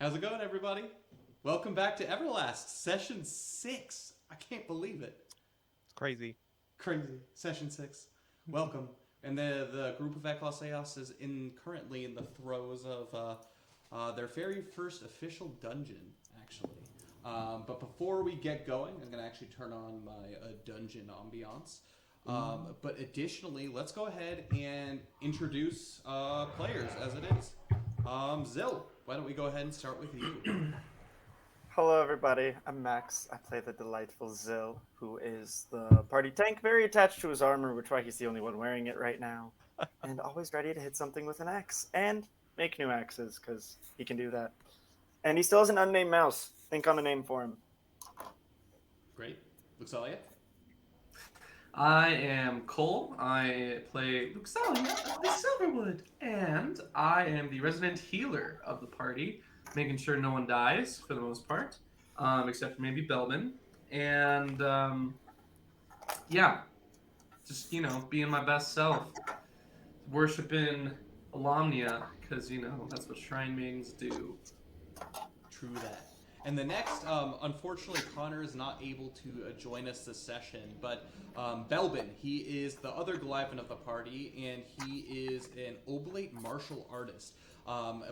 How's it going, everybody? Welcome back to Everlast, Session 6. I can't believe it. It's crazy. Crazy. Session 6. Welcome. And the group of Eclaas Eeas is currently in the throes of their very first official dungeon, actually. But before we get going, I'm going to actually turn on my dungeon ambiance. But additionally, let's go ahead and introduce players as it is. Zill, why don't we go ahead and start with you? Hello, everybody. I'm Max. I play the delightful Zill, who is the party tank, very attached to his armor, which is why he's the only one wearing it right now, and always ready to hit something with an axe and make new axes because he can do that. And he still has an unnamed mouse. Think on a name for him. Great. Luxalia? I am Cole. I play Luxalia the Silverwood, and I am the resident healer of the party, making sure no one dies for the most part, except for maybe Belvin. And yeah, just being my best self, worshiping Alamnia, because that's what shrine maidens do. True that. And the next, unfortunately, Connor is not able to join us this session, but Belbin, he is the other Goliath of the party, and he is an oblate martial artist.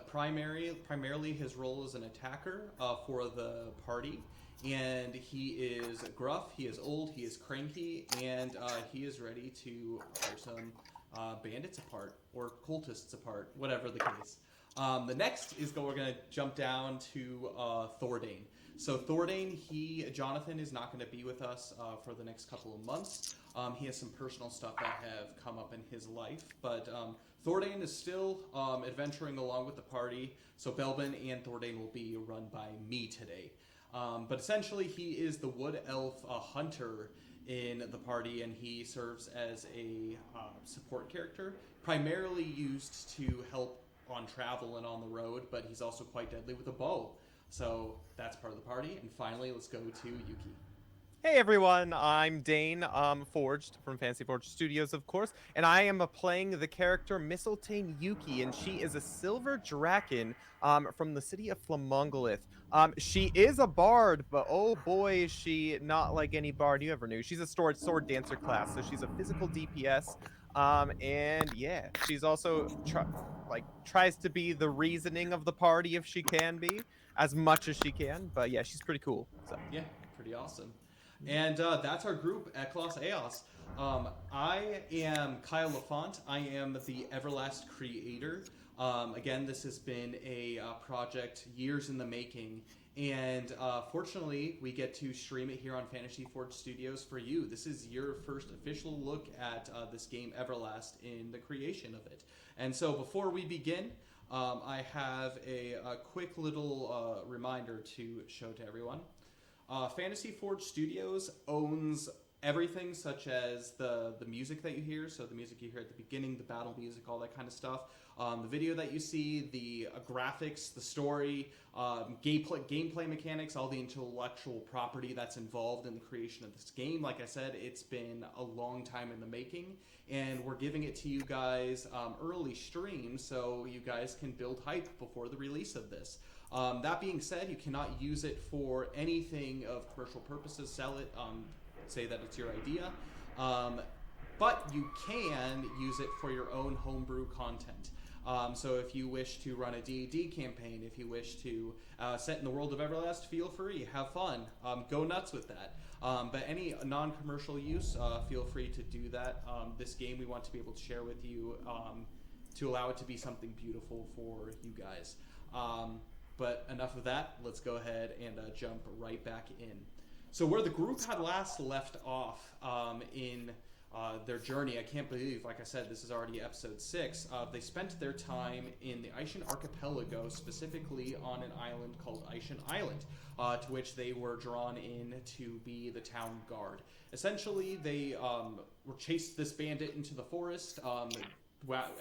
Primarily, his role is an attacker for the party, and he is gruff, he is old, he is cranky, and he is ready to tear some bandits apart, or cultists apart, whatever the case. The next is we're going to jump down to Thordane. So Thordane, Jonathan is not going to be with us for the next couple of months. He has some personal stuff that have come up in his life, but Thordane is still adventuring along with the party. So Belbin and Thordane will be run by me today. But essentially, he is the wood elf hunter in the party, and he serves as a support character, primarily used to help on travel and on the road, but he's also quite deadly with a bow. So that's part of the party. And finally, let's go to Yuki. Hey everyone, I'm Dane, Forged from Fantasy Forged Studios, of course, and I am playing the character Mistletoe Yuki, and she is a silver draken from the city of Flamongolith. She is a bard, but oh boy, is she not like any bard you ever knew. She's a sword dancer class, so she's a physical DPS, and yeah, she's also tries to be the reasoning of the party if she can be, as much as she can. But yeah, she's pretty cool. So Yeah, pretty awesome. And that's our group, Eclaas Eeas. I am Kyle LaFont. I am the Everlast creator. Again, this has been a project years in the making. And fortunately, we get to stream it here on Fantasy Forge Studios for you. This is your first official look at this game, Everlast, in the creation of it. And so before we begin, I have a quick little reminder to show to everyone. Fantasy Forge Studios owns everything, such as the music that you hear, so the music you hear at the beginning, the battle music, all that kind of stuff, the video that you see, the graphics, the story, gameplay mechanics, all the intellectual property that's involved in the creation of this game. Like I said, it's been a long time in the making, and we're giving it to you guys early stream so you guys can build hype before the release of this. That being said, you cannot use it for anything of commercial purposes, sell it, say that it's your idea, but you can use it for your own homebrew content. So if you wish to run a D&D campaign, if you wish to set in the world of Everlast, feel free, have fun, go nuts with that. But any non-commercial use, feel free to do that. This game we want to be able to share with you to allow it to be something beautiful for you guys. But enough of that, let's go ahead and jump right back in. So where the group had last left off in their journey, I can't believe, like I said, this is already episode 6, they spent their time in the Aishan Archipelago, specifically on an island called Aishan Island, to which they were drawn in to be the town guard. Essentially, they chased this bandit into the forest,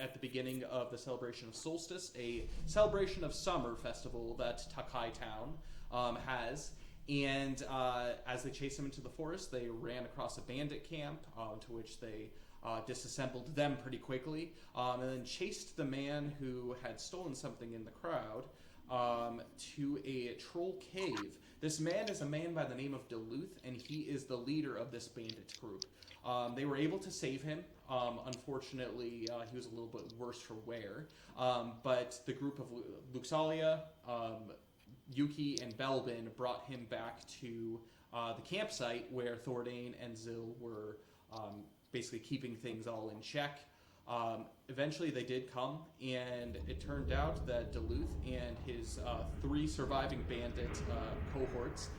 at the beginning of the celebration of Solstice, a celebration of summer festival that Takai Town has. And as they chased him into the forest, they ran across a bandit camp, to which they disassembled them pretty quickly, and then chased the man who had stolen something in the crowd to a troll cave. This man is a man by the name of Duluth, and he is the leader of this bandit group. They were able to save him. Unfortunately, he was a little bit worse for wear. But the group of Luxalia, Yuki, and Belbin brought him back to the campsite where Thordane and Zil were basically keeping things all in check. Eventually they did come, and it turned out that Duluth and his 3 surviving bandit cohorts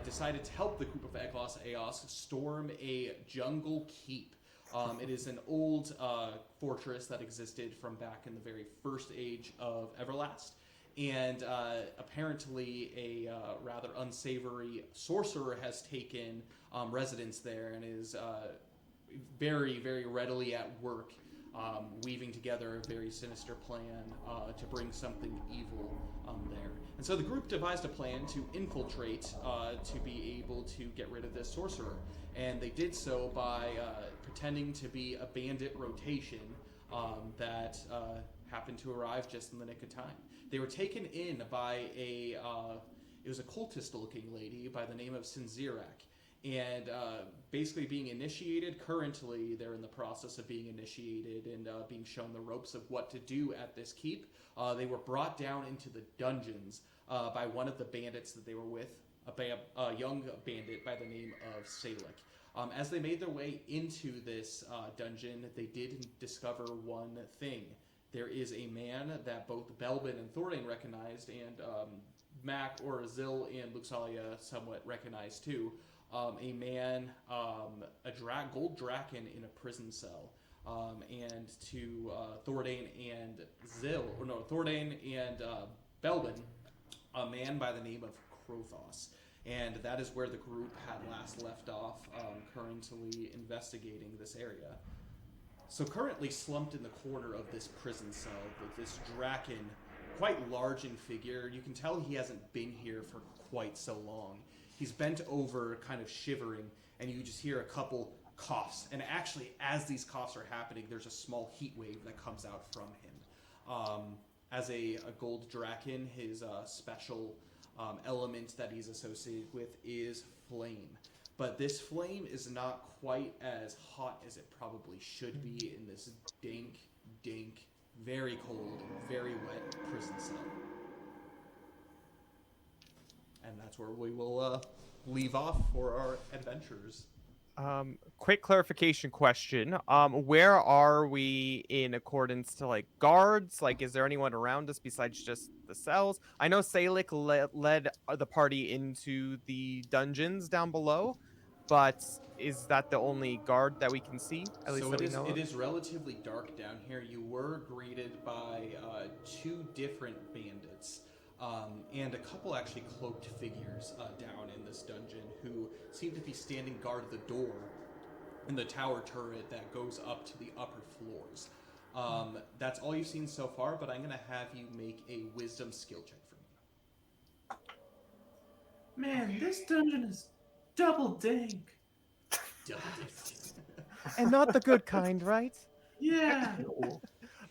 decided to help the group of Eclaas Eeas storm a jungle keep. It is an old fortress that existed from back in the very first age of Everlast, and apparently a rather unsavory sorcerer has taken residence there and is very, very readily at work weaving together a very sinister plan to bring something evil there. And so the group devised a plan to infiltrate to be able to get rid of this sorcerer. And they did so by pretending to be a bandit rotation that happened to arrive just in the nick of time. They were taken in by it was a cultist-looking lady by the name of Sinzirak. And basically being initiated, currently they're in the process of being initiated and being shown the ropes of what to do at this keep. They were brought down into the dungeons by one of the bandits that they were with, a young bandit by the name of Salik. As they made their way into this dungeon, they did discover one thing. There is a man that both Belbin and Thordane recognized, and Mac or Zil and Luxalia somewhat recognized too. A man, gold draken in a prison cell, and to Thordane and Thordane and Belbin, a man by the name of Krothos. And that is where the group had last left off, currently investigating this area. So currently slumped in the corner of this prison cell with this draken, quite large in figure. You can tell he hasn't been here for quite so long. He's bent over, kind of shivering, and you just hear a couple coughs. And actually, as these coughs are happening, there's a small heat wave that comes out from him. As a gold draken, his special element that he's associated with is flame. But this flame is not quite as hot as it probably should be in this dank, very cold, very wet prison cell. And that's where we will leave off for our adventures. Quick clarification question. Where are we in accordance to like guards? Like, is there anyone around us besides just the cells? I know Salik led the party into the dungeons down below, but is that the only guard that we can see? At least So that we know it of? is relatively dark down here. You were greeted by 2 different bandits. And a couple actually cloaked figures down in this dungeon who seem to be standing guard at the door in the tower turret that goes up to the upper floors. That's all you've seen so far, but I'm going to have you make a wisdom skill check for me. Man, this dungeon is double dank. Double digits. And not the good kind, right? Yeah.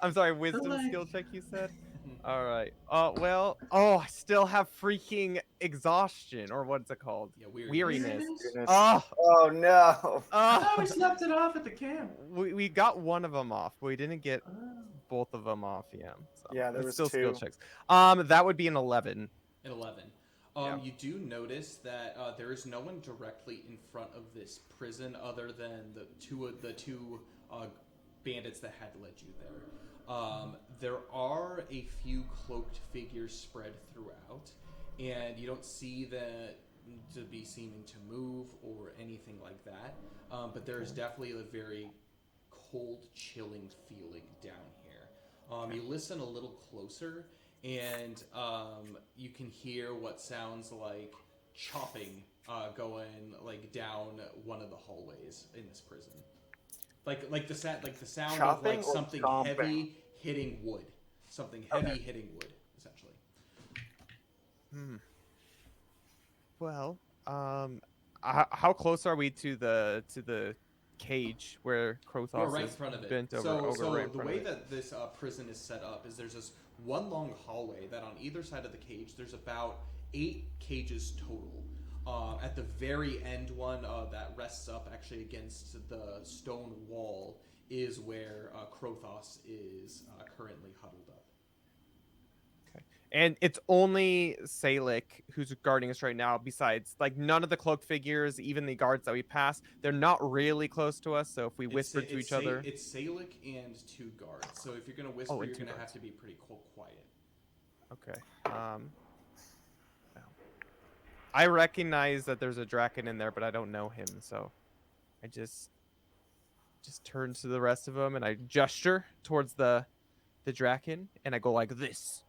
I'm sorry, wisdom like- skill check you said? All right. I still have freaking exhaustion, or what's it called? Yeah, weird. Weariness. Goodness. Oh, Oh no! I thought we slept it off at the camp. we got one of them off, but we didn't get Oh. both of them off. Yeah. So Yeah, there it's was still skill 2. checks. That would be an 11. An 11. Yeah. You do notice that there is no one directly in front of this prison other than the two bandits that had led you there. There are a few cloaked figures spread throughout, and you don't see them to be seeming to move or anything like that. But there is definitely a very cold, chilling feeling down here. You listen a little closer, and you can hear what sounds like chopping going like down one of the hallways in this prison. Like the sound of Chopping like or something stomping? heavy hitting wood. Something heavy hitting wood, essentially. Well, how close are we to the cage where Krothos You're right in is front of it. bent over? So right in the front way of it. that this prison is set up is there's this one long hallway that on either side of the cage, there's about 8 cages total. At the very end one that rests up actually against the stone wall is where Krothos is currently huddled up. Okay. And it's only Salik who's guarding us right now, besides, like, none of the cloaked figures, even the guards that we pass, they're not really close to us, so if we whisper to each other... It's Salik and 2 guards, so if you're going to whisper, you're going to have to be pretty quiet. Okay. I recognize that there's a Draken in there, but I don't know him, so I just turn to the rest of them and I gesture towards the Draken and I go like this.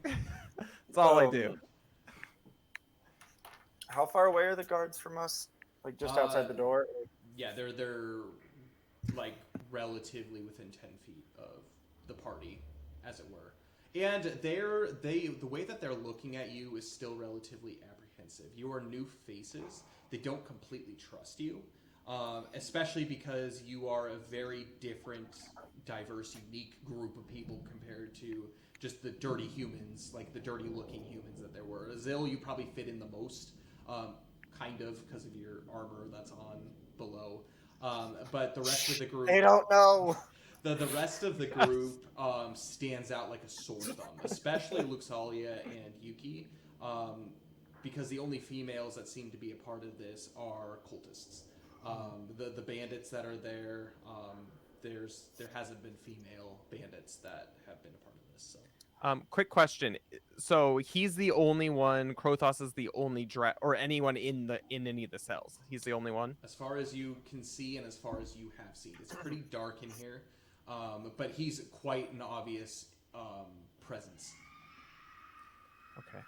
That's all I do. How far away are the guards from us? Like just outside the door? Yeah, they're like relatively within 10 feet of the party, as it were. And the way that they're looking at you is still relatively apprehensive. You are new faces. They don't completely trust you, especially because you are a very different, diverse, unique group of people compared to just the dirty humans, like the dirty-looking humans that there were. Zil, you probably fit in the most, kind of, because of your armor that's on below. But the rest of the group... They don't know! The rest of the group stands out like a sore thumb, especially Luxalia and Yuki, because the only females that seem to be a part of this are cultists. The bandits that are there, there hasn't been female bandits that have been a part of this. So. Quick question. So he's the only one. Krothos is the only or anyone in any of the cells. He's the only one. As far as you can see, and as far as you have seen, it's pretty dark in here. But he's quite an obvious presence. Okay.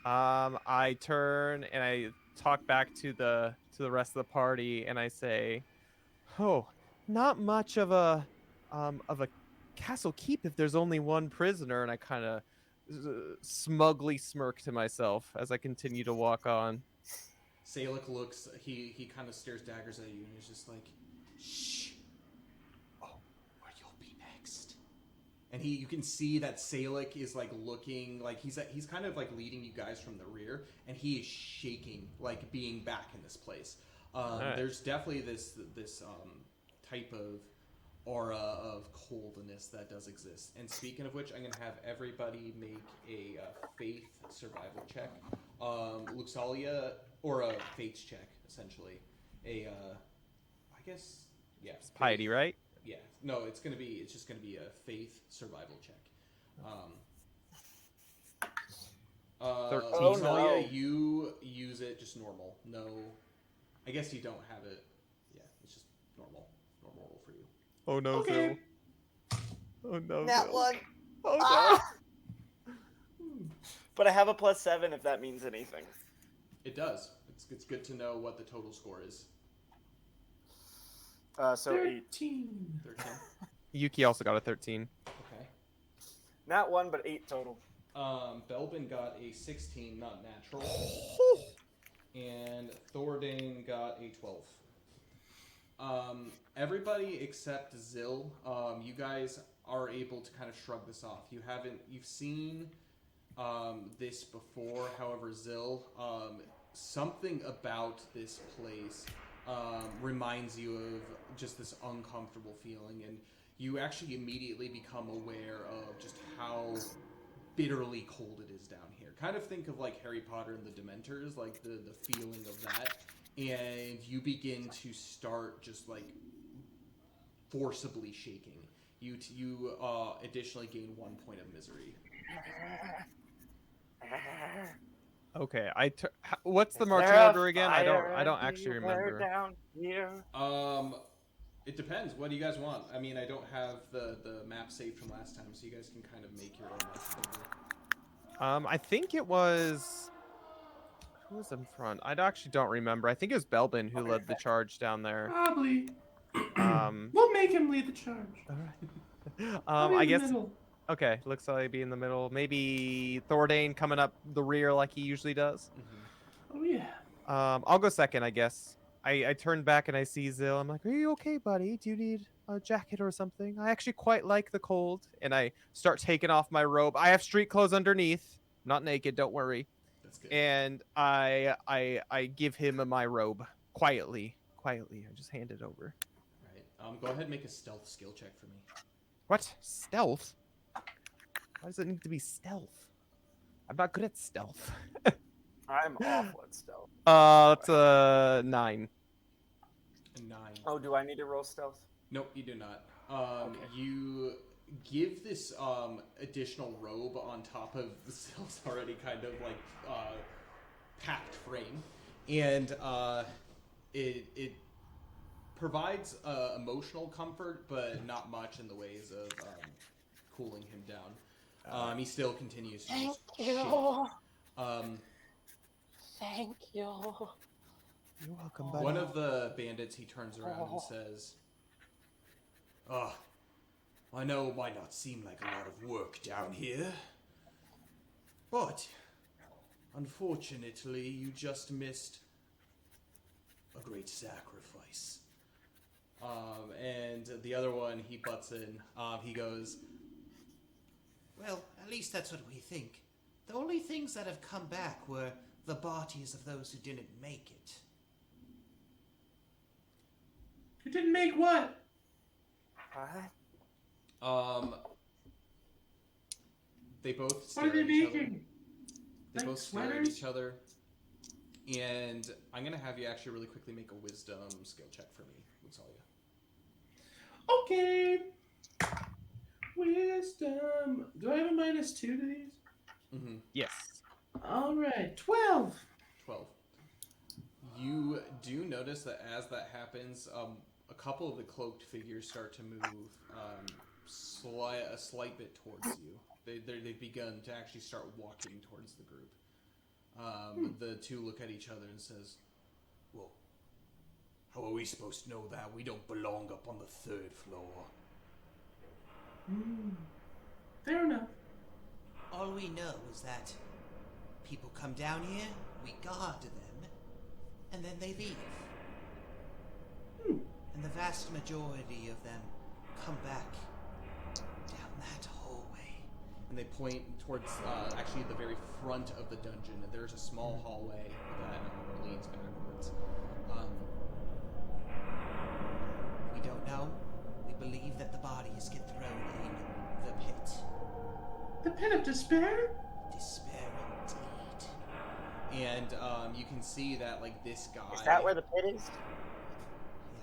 I turn and I talk back to the rest of the party and I say, "Oh, not much of a castle keep if there's only one prisoner." And I kind of smugly smirk to myself as I continue to walk on. Salik looks. He kind of stares daggers at you and he's just like, "Shh. And you can see that Salik is like looking like he's kind of like leading you guys from the rear, and he is shaking like being back in this place. Right. There's definitely this type of aura of coldness that does exist. And speaking of which, I'm gonna have everybody make a faith survival check, Luxalia, or a faith check essentially. I guess yeah. It's piety, right? Yeah, no, it's just gonna be a faith survival check. 13. Talia, you use it just normal. No, I guess you don't have it. Yeah, it's just normal roll for you. Oh no, okay. Phil. Oh no, That Phil. one. Oh no. But I have a +7 if that means anything. It does. It's good to know what the total score is. So 13. 13. Yuki also got a 13. Okay. Not 1, but 8 total. Belbin got a 16, not natural. And Thordane got a 12. Everybody except Zil, you guys are able to kind of shrug this off. You've seen this before. However, Zil, something about this place reminds you of just this uncomfortable feeling, and you actually immediately become aware of just how bitterly cold it is down here. Kind of think of like Harry Potter and the Dementors, like the feeling of that, and you begin to start just like forcibly shaking. You additionally gain 1 point of misery. Okay, what's the marching order again? I don't actually remember. Down here. It depends. What do you guys want? I mean, I don't have the map saved from last time, so you guys can kind of make your own marching order. I think it was... Who was in front? I actually don't remember. I think it was Belbin who led the charge down there. Probably. We'll make him lead the charge. All right. I guess... Middle. Okay, looks like he'd be in the middle. Maybe Thordane coming up the rear like he usually does. Mm-hmm. Oh yeah. I'll go second, I guess. I turn back and I see Zill. I'm like, "Are you okay, buddy? Do you need a jacket or something? I actually quite like the cold." And I start taking off my robe. I have street clothes underneath. I'm not naked, don't worry. That's good. And I give him my robe quietly. Quietly, I just hand it over. Right. Go ahead and make a stealth skill check for me. What? Stealth? Why does it need to be stealth? I'm not good at stealth. I'm awful at stealth. It's a 9. A 9. Oh, do I need to roll stealth? Nope, you do not. Okay. You give this additional robe on top of the Zill's already kind of like packed frame, and it provides emotional comfort, but not much in the ways of cooling him down. He still continues to Thank just you. shake. Thank you. You're welcome, buddy. One of the bandits, he turns around and says, I know it might not seem like a lot of work down here, but unfortunately you just missed a great sacrifice. And the other one, he butts in, he goes, well, at least that's what we think. The only things that have come back were the bodies of those who didn't make it. You didn't make what? What? They both What stare are they at each other. making? They Like both stare at sweaters? each other. And I'm going to have you actually really quickly make a wisdom skill check for me, Luxalia. Okay. Wisdom. Do I have a -2 to these? Mm-hmm. Yes. All right. 12. 12. You do notice that as that happens, a couple of the cloaked figures start to move a slight bit towards you. They've begun to actually start walking towards the group. The two look at each other and says, well, how are we supposed to know that? We don't belong up on the 3rd floor. Fair enough. All we know is that people come down here, we guard them, and then they leave. And the vast majority of them come back down that hallway. And they point towards actually the very front of the dungeon. And there's a small hallway that leads backwards. We don't know. We believe that the bodies get thrown in the pit. The pit of despair? Despair indeed. And you can see that like this guy. Is that where the pit is?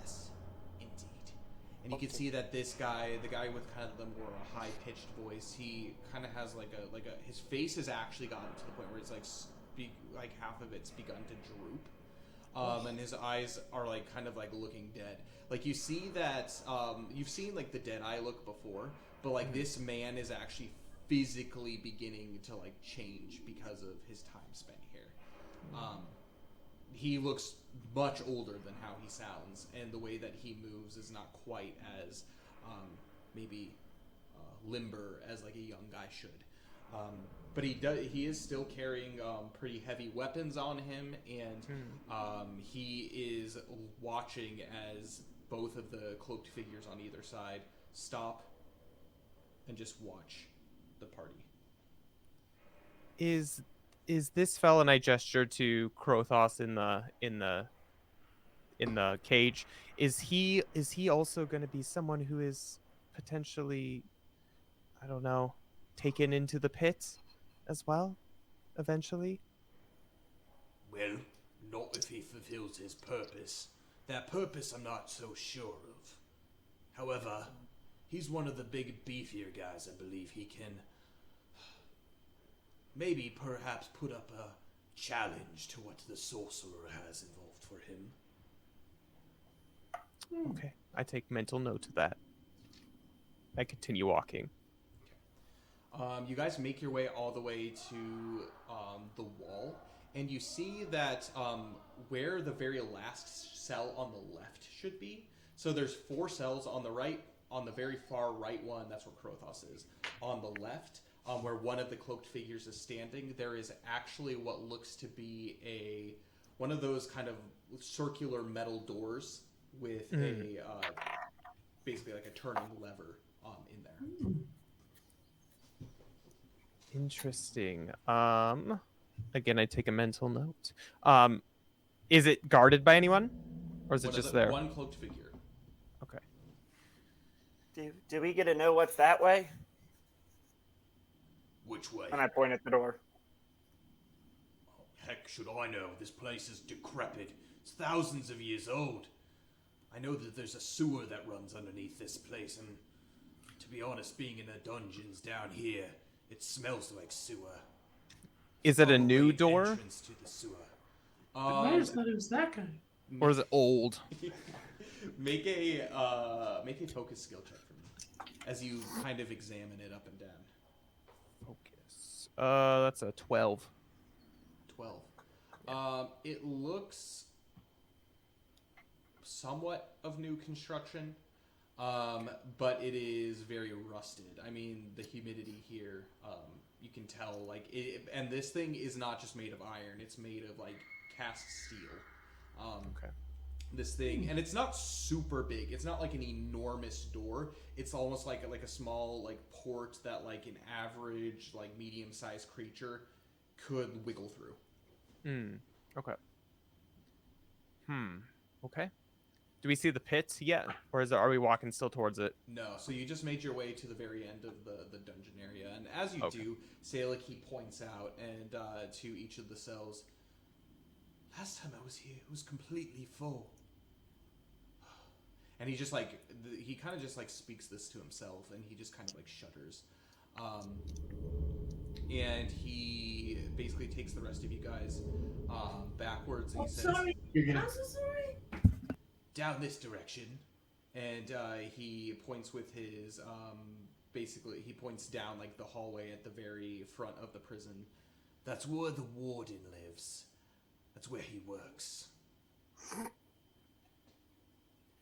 Yes, indeed. And you can see that this guy, the guy with kind of the more high-pitched voice, he kind of has like a his face has actually gotten to the point where it's like half of it's begun to droop. And his eyes are like kind of like looking dead. Like you see that you've seen like the dead eye look before, but like this man is actually physically beginning to like change because of his time spent here. He looks much older than how he sounds, and the way that he moves is not quite as maybe limber as like a young guy should. But he is still carrying pretty heavy weapons on him, and he is watching as both of the cloaked figures on either side stop and just watch the party. Is this fella, and I gesture to Krothos in the cage, is he also going to be someone who is potentially, I don't know, taken into the pit as well eventually? Well, not if he fulfills his purpose. That purpose I'm not so sure of. However, he's one of the big beefier guys. I believe he can maybe perhaps put up a challenge to what the sorcerer has involved for him. Okay, I take mental note of that. I continue walking. You guys make your way all the way to the wall, and you see that where the very last cell on the left should be. So there's 4 cells on the right. On the very far right one, that's where Krothos is. On the left, where one of the cloaked figures is standing, there is actually what looks to be a one of those kind of circular metal doors with a basically like a turning lever in there. Interesting. Again, I take a mental note. Is it guarded by anyone, or is it just there? One cloaked figure. Okay. Do we get to know what's that way? Which way? And I point at the door. Heck should I know? This place is decrepit. It's thousands of years old. I know that there's a sewer that runs underneath this place, and to be honest, being in the dungeons down here, it smells like sewer. Is it a Probably new an door, entrance to the sewer. I just thought it was that guy. or is it old? Make a focus skill check for me as you kind of examine it up and down. Focus. That's a 12. 12. It looks somewhat of new construction, but it is very rusted. I mean, the humidity here, you can tell, like, and this thing is not just made of iron, it's made of, like, cast steel. Okay. This thing, and it's not super big. It's not like an enormous door. It's almost like a small, like, port that, like, an average, like, medium-sized creature could wiggle through. Okay. Okay. Do we see the pit yet, or are we walking still towards it? No, so you just made your way to the very end of the dungeon area, and as you do, Salek, he points out and to each of the cells. Last time I was here, it was completely full. And he just like he kind of just like speaks this to himself, and he just kind of like shudders. And he basically takes the rest of you guys backwards, and he says, I'm so sorry. down this direction. And he points with his basically he points down like the hallway at the very front of the prison. That's where the warden lives. That's where he works.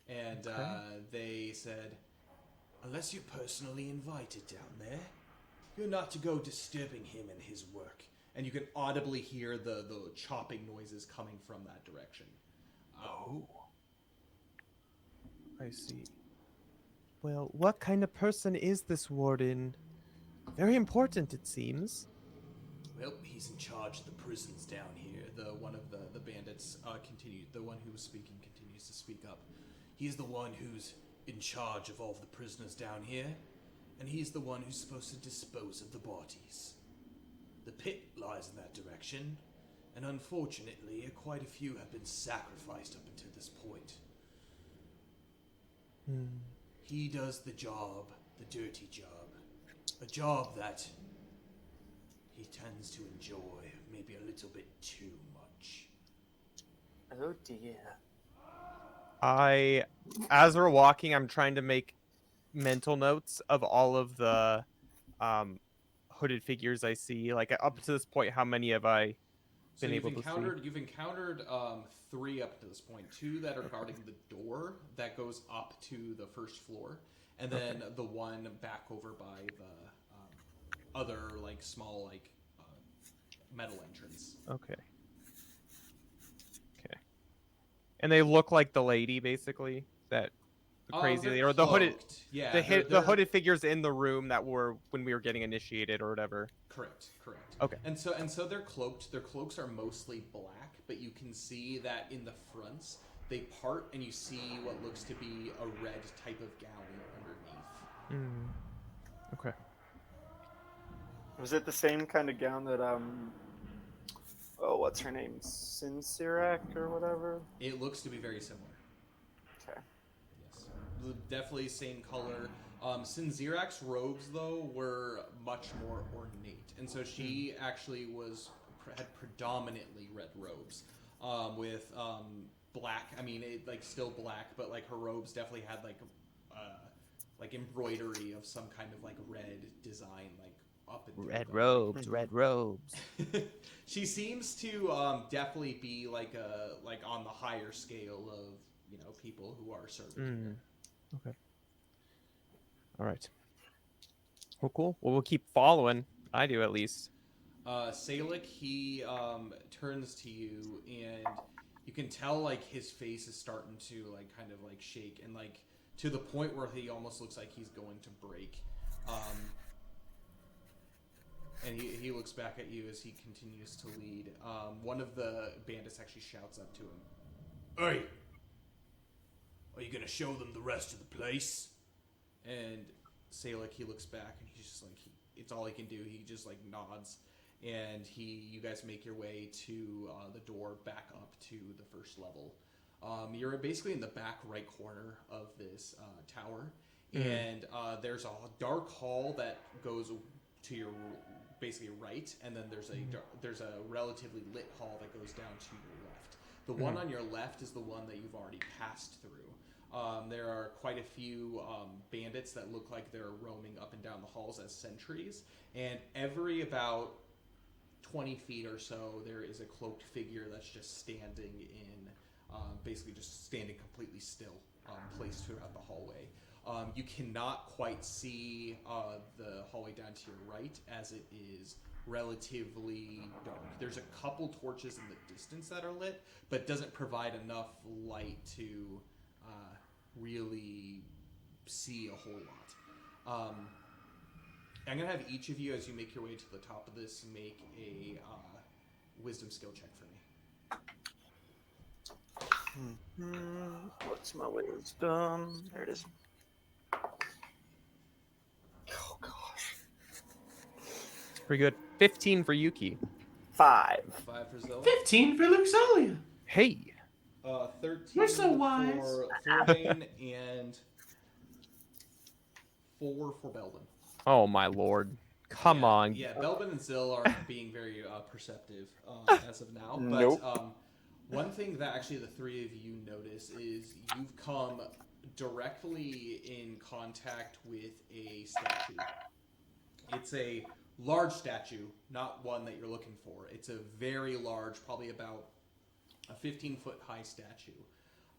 And they said, unless you're personally invited down there, you're not to go disturbing him and his work. And you can audibly hear the chopping noises coming from that direction. I see. Well, what kind of person is this warden? Very important, it seems. Well, he's in charge of the prisons down here. One of the bandits continued. The one who was speaking continues to speak up. He's the one who's in charge of all of the prisoners down here, and he's the one who's supposed to dispose of the bodies. The pit lies in that direction, and unfortunately, quite a few have been sacrificed up until this point. He does the job, the dirty job. A job that he tends to enjoy, maybe a little bit too much. Oh dear. As we're walking, I'm trying to make mental notes of all of the hooded figures I see. Like up to this point, how many have I been able to see? You've encountered 3 up to this point. 2 that are guarding the door that goes up to the first floor, and then the one back over by the other like small like metal entrance. Okay. And they look like the lady, basically, the crazy lady, or the hooded. Cloaked. Yeah, The hooded figures in the room that were when we were getting initiated or whatever. Correct. Okay. And so they're cloaked. Their cloaks are mostly black, but you can see that in the fronts they part, and you see what looks to be a red type of gown underneath. Okay. Was it the same kind of gown that what's her name? Sincirak or whatever? It looks to be very similar. Okay. Yes. Definitely same color. Sinzirak's robes, though, were much more ornate. And so she actually had predominantly red robes with black. I mean, still black, but like her robes definitely had like embroidery of some kind of like red design, like up and Red robes. She seems to definitely be like on the higher scale of people who are serving here. Okay. All right. Well, cool. Well, we'll keep following. I do, at least. Salic, he turns to you, and you can tell like his face is starting to like kind of like shake, and like to the point where he almost looks like he's going to break. And he looks back at you as he continues to lead. One of the bandits actually shouts up to him, "Hey, are you gonna show them the rest of the place?" And Salic, he looks back and he's just like, it's all he can do. He just like nods, and you guys make your way to the door back up to the first level. You're basically in the back right corner of this tower, and there's a dark hall that goes to your basically right, and then there's a relatively lit hall that goes down to your left. The one on your left is the one that you've already passed through. There are quite a few bandits that look like they're roaming up and down the halls as sentries, and every about 20 feet or so, there is a cloaked figure that's just standing in, basically just standing completely still, placed throughout the hallway. You cannot quite see the hallway down to your right, as it is relatively dark. There's a couple torches in the distance that are lit, but doesn't provide enough light to really see a whole lot. I'm going to have each of you, as you make your way to the top of this, make a wisdom skill check for me. What's my wisdom? There it is. Oh gosh. Pretty good. 15 for Yuki. 5. 5 for Zilla. 15 for Luxalia. Hey. 13 You're so wise. for Thorbane, and 4 for Belbin. Oh my lord. Come on. Yeah, Belbin and Zill are being very perceptive as of now. Nope. But one thing that actually the three of you notice is you've come directly in contact with a statue. It's a large statue, not one that you're looking for. It's a very large, probably about a 15-foot high statue.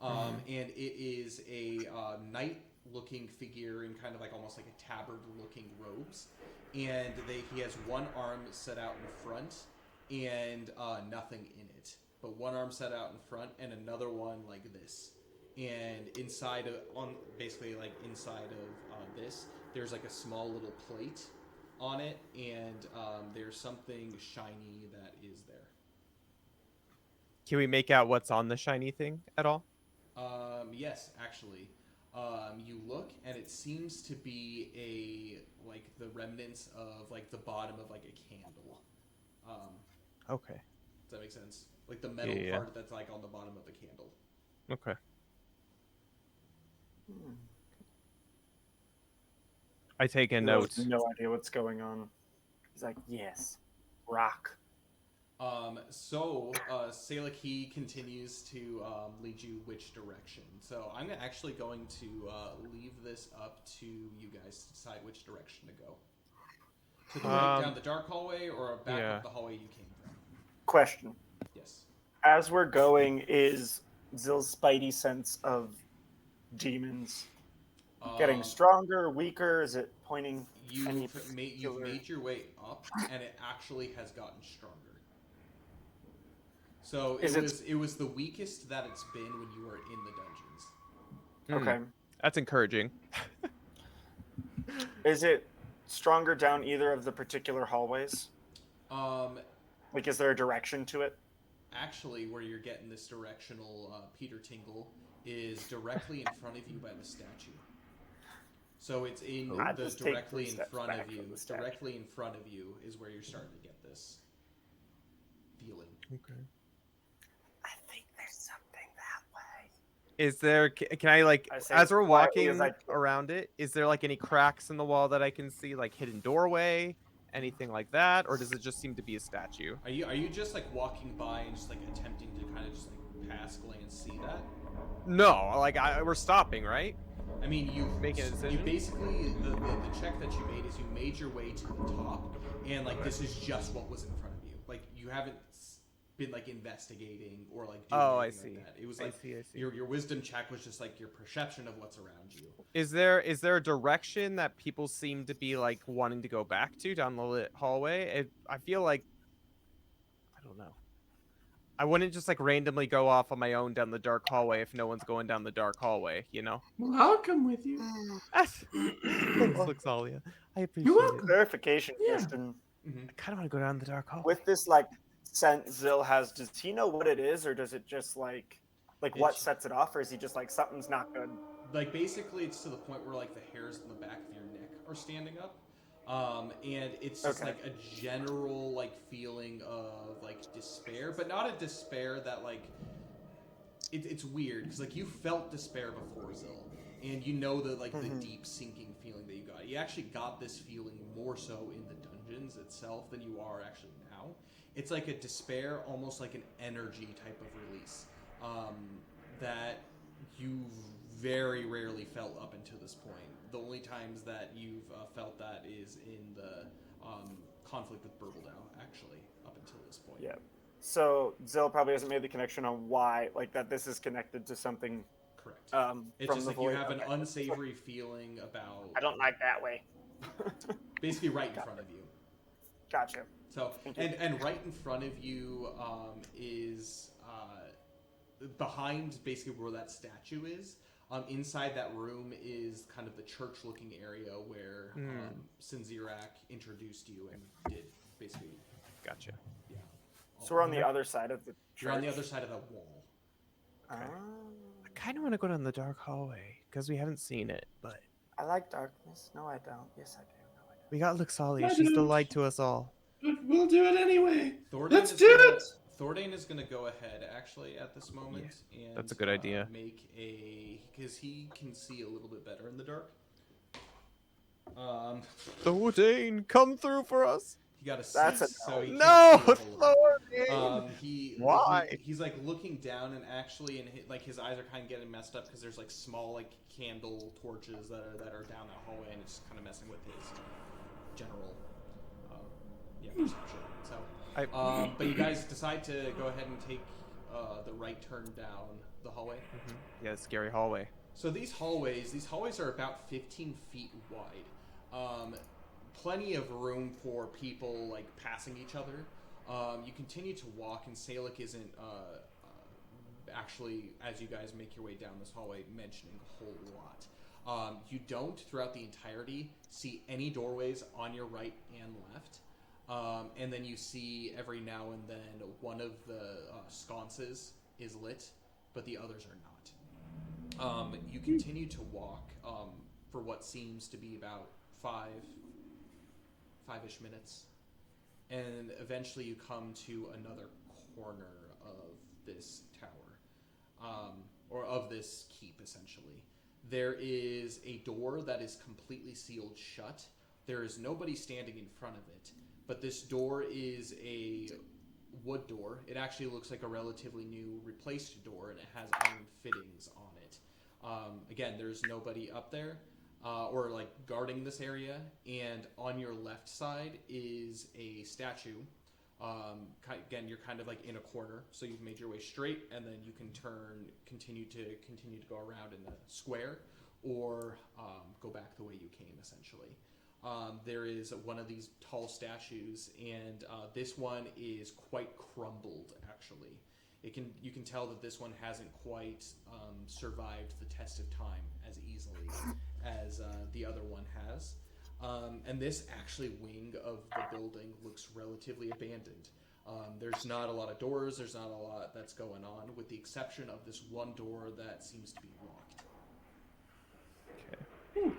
And it is a knight-looking figure in kind of like almost like a tabard-looking robes. And he has one arm set out in front and nothing in it. But one arm set out in front and another one like this. And inside of this, there's like a small little plate on it, and there's something shiny that is there. Can we make out what's on the shiny thing at all? Yes, actually. You look, and it seems to be the remnants of like the bottom of like a candle. Okay. Does that make sense? Like the metal part that's like on the bottom of the candle. Okay. I take a note. No idea what's going on. He's like, yes, rock. So Salic, he continues to lead you which direction. So I'm actually going to leave this up to you guys to decide which direction to go. To the right down the dark hallway, or back up the hallway you came from? Question. Yes. As we're going, is Zill's spidey sense of demons getting stronger, weaker? Is it pointing? You've made your way up, and it actually has gotten stronger. So it was the weakest that it's been when you were in the dungeons. Okay. That's encouraging. Is it stronger down either of the particular hallways? Is there a direction to it? Actually, where you're getting this directional Peter Tingle is directly in front of you by the statue. So it's directly in front of you. Directly in front of you is where you're starting to get this feeling. Okay. I think there's something that way. Is there? Can I as we're walking around it? Is there like any cracks in the wall that I can see, like hidden doorway, anything like that, or does it just seem to be a statue? Are you just like walking by and just like attempting to kind of just like pass, glance, see that? No, we're stopping, right? I mean, you basically the check that you made is you made your way to the top, and this is just what was in front of you. Like you haven't been like investigating or like doing anything like that. It was like I see. Your wisdom check was just like your perception of what's around you. Is there a direction that people seem to be like wanting to go back to down the lit hallway? I feel like I wouldn't just like randomly go off on my own down the dark hallway if no one's going down the dark hallway, you know? Well, I'll come with you. Thanks, Luxalia. I appreciate You're it. welcome. Clarification Yeah. question. I kind of want to go down the dark hallway. With this like scent Zill has, does he know what it is, or does it just like what It's- sets it off, or is he just like something's not good? Like basically, it's to the point where like the hairs in the back of your neck are standing up, and it's just Okay. like a general like feeling of like despair, but not a despair that like it's weird because like you felt despair before Zill, and you know the like the deep sinking feeling that you got. You actually got this feeling more so in the dungeons itself than you are actually now. It's like a despair, almost like an energy type of release that you've very rarely felt up until this point. The only times that you've felt that is in the conflict with Burbledau, actually, up until this point. Yeah. So Zill probably hasn't made the connection on why, like that this is connected to something. Correct. It's From just the like you void. have an Okay. unsavory feeling about. I don't like that way. Basically, right in front of you. Gotcha. So, and right in front of you is behind basically where that statue is. Inside that room is kind of the church-looking area where Sinzirak introduced you and did basically. Gotcha. Yeah. So we're on the other side of the church. You're on the other side of that wall. Ah, I kind of want to go down the dark hallway because we haven't seen it, but I like darkness. No, I don't. Yes, I do. No, I don't. we got Luxalia. I She's the don't. light to us all. But we'll do it anyway. Thordain Let's is do gonna, it. Thordain is going to go ahead actually at this moment, and that's a good idea. Make a because he can see a little bit better in the dark. Thordain, come through for us. He got a That's six, a so he No, can't see a whole lot. Thordain. Why? He's like looking down, and actually, and like his eyes are kind of getting messed up because there's like small like candle torches that are down that hallway, and it's kind of messing with his general perception. So, but you guys decide to go ahead and take the right turn down the hallway. Yeah, scary hallway. So these hallways are about 15 feet wide. Plenty of room for people like passing each other. You continue to walk, and Salic isn't actually, as you guys make your way down this hallway, mentioning a whole lot. You don't, throughout the entirety, see any doorways on your right and left. And then you see every now and then one of the sconces is lit, but the others are not. You continue to walk for what seems to be about five-ish minutes, and eventually you come to another corner of this tower, or of this keep, essentially. There is a door that is completely sealed shut. There is nobody standing in front of it, but this door is a wood door. It actually looks like a relatively new replaced door, and it has iron fittings on it. Again, there's nobody up there or like guarding this area, and on your left side is a statue. Again, you're kind of like in a corner, so you've made your way straight, and then you can continue to go around in a square, or go back the way you came, essentially. There is one of these tall statues, and this one is quite crumbled, actually. You can tell that this one hasn't quite survived the test of time as easily as the other one has. And this actually wing of the building looks relatively abandoned. There's not a lot of doors, there's not a lot that's going on, with the exception of this one door that seems to be locked. Okay.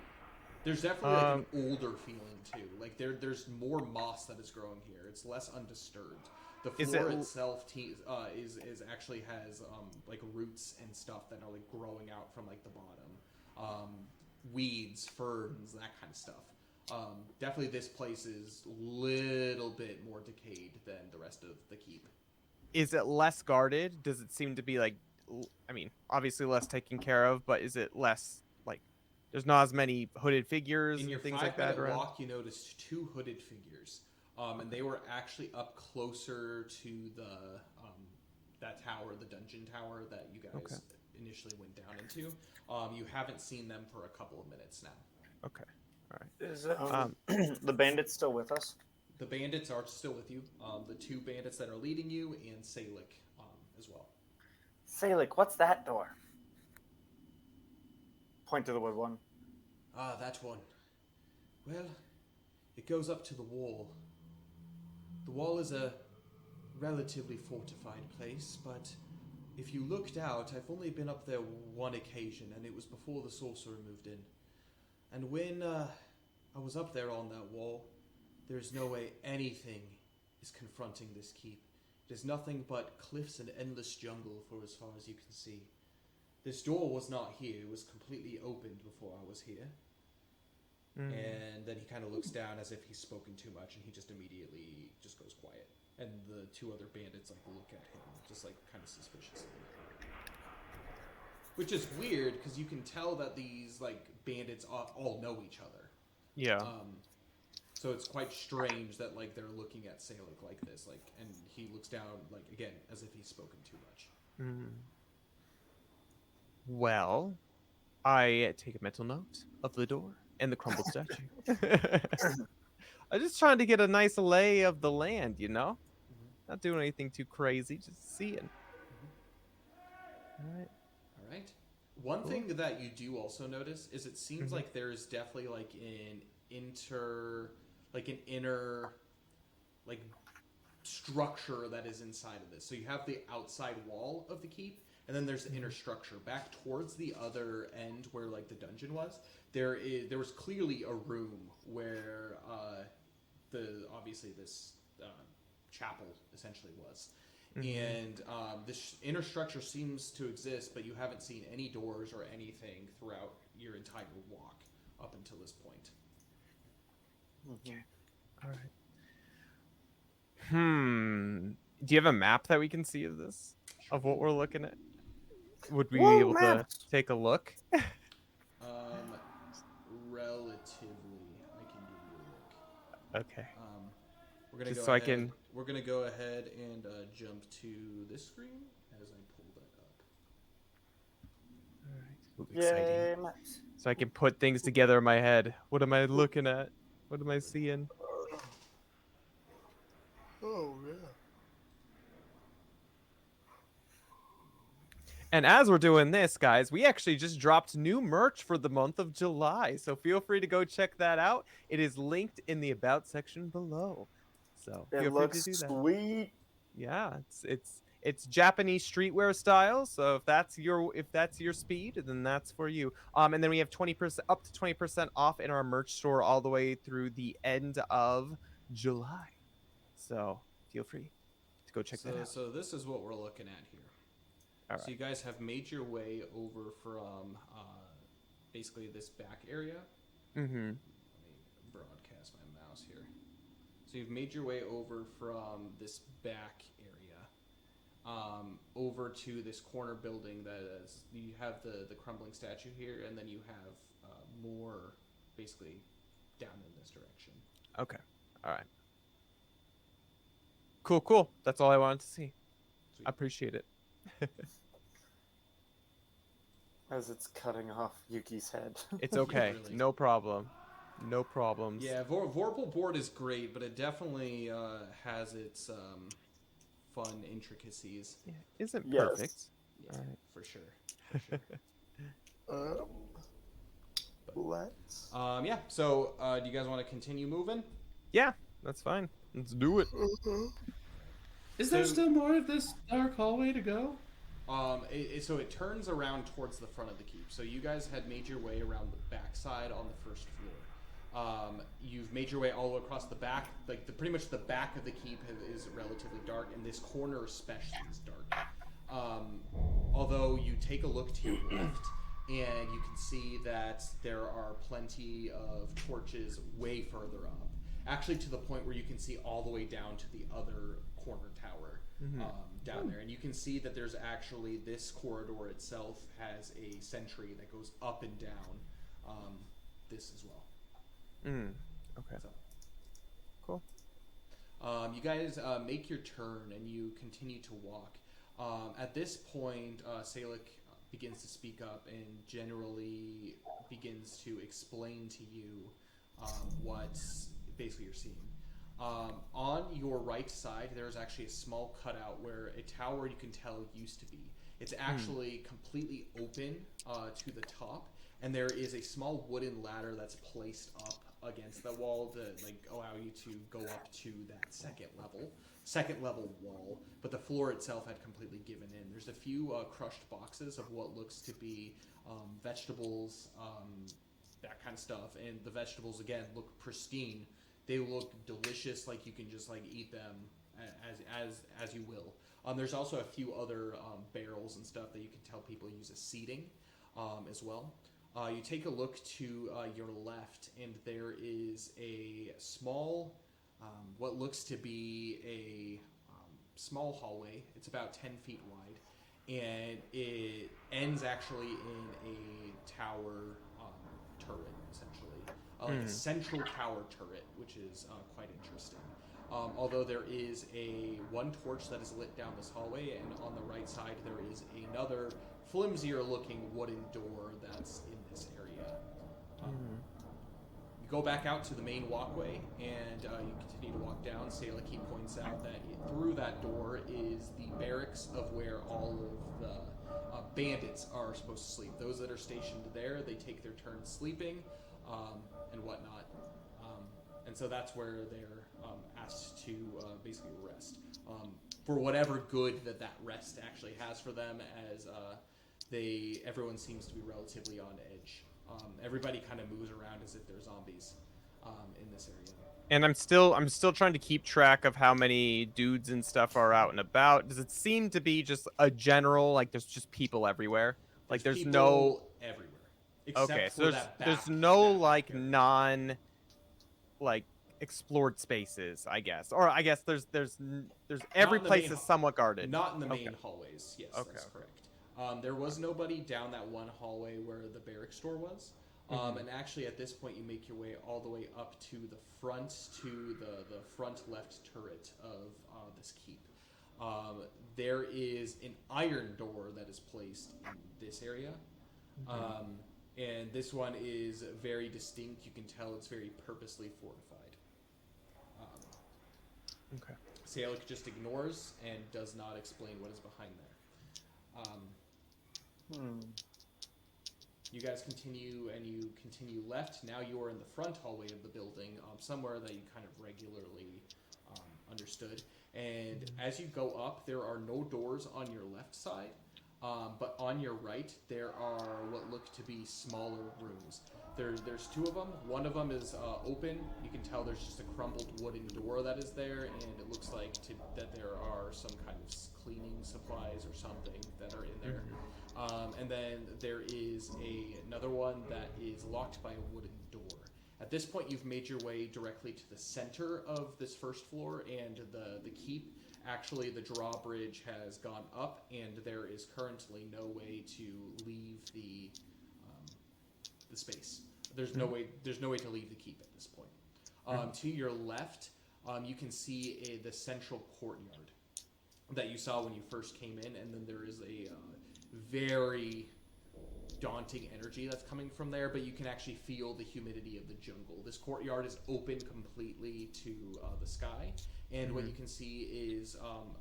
There's definitely like an older feeling too. Like there's more moss that is growing here. It's less undisturbed. The floor itself is actually has like roots and stuff that are like growing out from like the bottom. Weeds, ferns, that kind of stuff. Definitely this place is a little bit more decayed than the rest of the keep. Is it less guarded? Does it seem to be like, I mean, obviously less taken care of, but is it less like there's not as many hooded figures In your and things like that 5-minute around? walk, you noticed 2 hooded figures, and they were actually up closer to the that tower, the dungeon tower that you guys initially went down into. You haven't seen them for a couple of minutes now. Okay, all right. Is the bandits still with us? The bandits are still with you. The 2 bandits that are leading you, and Salic as well. Salik, what's that door? Point to the wood one. Ah, that one. Well, it goes up to the wall. The wall is a relatively fortified place, but if you looked out, I've only been up there one occasion, and it was before the sorcerer moved in. And when I was up there on that wall, there's no way anything is confronting this keep. It is nothing but cliffs and endless jungle for as far as you can see. This door was not here. It was completely opened before I was here. And then he kind of looks down as if he's spoken too much, and he just immediately just goes quiet. And the two other bandits like look at him just like kind of suspiciously. Which is weird because you can tell that these like bandits all know each other. Yeah. So it's quite strange that like they're looking at Salik like this, like, and he looks down like again as if he's spoken too much. Well, I take a mental note of the door and the crumbled statue. I'm just trying to get a nice lay of the land, you know? Not doing anything too crazy, just seeing. All right. All right. One thing that you do also notice is it seems like there's definitely like an inner like structure that is inside of this. So you have the outside wall of the keep, and then there's the inner structure back towards the other end where like the dungeon was. There was clearly a room where obviously this chapel essentially was. And this inner structure seems to exist, but you haven't seen any doors or anything throughout your entire walk up until this point. Okay. All right. Do you have a map that we can see of this? Of what we're looking at? Would we be able to take a look? Relatively, I can give you a look. Okay. We're gonna Just go so I ahead. can- We're gonna go ahead and jump to this screen as I pull that up. All right. Ooh, exciting. Yay, maps. So I can put things together in my head. What am I looking at? What am I seeing? Oh, yeah. And as we're doing this, guys, we actually just dropped new merch for the month of July. So feel free to go check that out. It is linked in the about section below. So It feel free looks to do that. sweet. Yeah, it's Japanese streetwear style. So if that's your speed, then that's for you. And then we have 20% up to 20% off in our merch store all the way through the end of July. So feel free to go check that out. So this is what we're looking at here. All right. So you guys have made your way over from basically this back area. Mm-hmm. Let me broadcast my mouse here. So you've made your way over from this back area over to this corner building that is, you have the crumbling statue here, and then you have more basically down in this direction. Okay. All right. Cool. That's all I wanted to see. Sweet. I appreciate it. As it's cutting off Yuki's head. It's okay. Really. No problem. No problems. Yeah, Vorpal board is great, but it definitely has its fun intricacies. Yeah, isn't Yes. perfect. Yeah, All right. for sure. Let's. Yeah. So, do you guys want to continue moving? Yeah, that's fine. Let's do it. Is there So- still more of this dark hallway to go? So it turns around towards the front of the keep. So you guys had made your way around the backside on the first floor. You've made your way all across the back. Like pretty much the back of the keep is relatively dark, and this corner especially is dark. Although you take a look to your left, and you can see that there are plenty of torches way further up. Actually, to the point where you can see all the way down to the other corner tower down there. And you can see that there's actually, this corridor itself has a sentry that goes up and down this as well. Okay. So, Cool. you guys make your turn and you continue to walk. At this point, Salik begins to speak up and generally begins to explain to you what basically you're seeing. On your right side, there's actually a small cutout where a tower you can tell used to be. It's actually completely open to the top, and there is a small wooden ladder that's placed up against the wall to allow you to go up to that second level wall. But the floor itself had completely given in. There's a few crushed boxes of what looks to be vegetables, that kind of stuff, and the vegetables again look pristine. They look delicious, like you can just eat them as you will. There's also a few other barrels and stuff that you can tell people use as seating as well. You take a look to your left, and there is a small, what looks to be a small hallway. It's about 10 feet wide, and it ends actually in a tower turret, essentially. Like a central tower turret, which is quite interesting. Although there is one torch that is lit down this hallway, and on the right side there is another flimsier looking wooden door that's in this area. You go back out to the main walkway, and you continue to walk down. Salaki points out that through that door is the barracks of where all of the bandits are supposed to sleep. Those that are stationed there, they take their turn sleeping and whatnot. And so that's where they're asked to basically rest. For whatever good that rest actually has for them, as everyone seems to be relatively on edge. Everybody kind of moves around as if they're zombies in this area. And I'm still trying to keep track of how many dudes and stuff are out and about. Does it seem to be just a general, there's just people everywhere? There's people no everywhere. Except okay, for so there's no non explored spaces, I guess. Or I guess there's every place is somewhat guarded. Not in the main hallways. Yes, that's correct. There was nobody down that one hallway where the barracks door was. And actually, at this point, you make your way all the way up to the front, to the front left turret of this keep. There is an iron door that is placed in this area. And this one is very distinct. You can tell it's very purposely fortified. Salik just ignores and does not explain what is behind there. You guys continue, and you continue left. Now you are in the front hallway of the building, somewhere that you kind of regularly understood. And as you go up, there are no doors on your left side. But on your right, there are what look to be smaller rooms. There's two of them. One of them is open. You can tell there's just a crumbled wooden door that is there, and it looks like that there are some kind of cleaning supplies or something that are in there. And then there is another one that is locked by a wooden door. At this point, you've made your way directly to the center of this first floor, and the keep. Actually, the drawbridge has gone up, and there is currently no way to leave the space. There's no way to leave the keep at this point. To your left, you can see the central courtyard that you saw when you first came in, and then there is a very daunting energy that's coming from there, but you can actually feel the humidity of the jungle. This courtyard is open completely to the sky, and what you can see is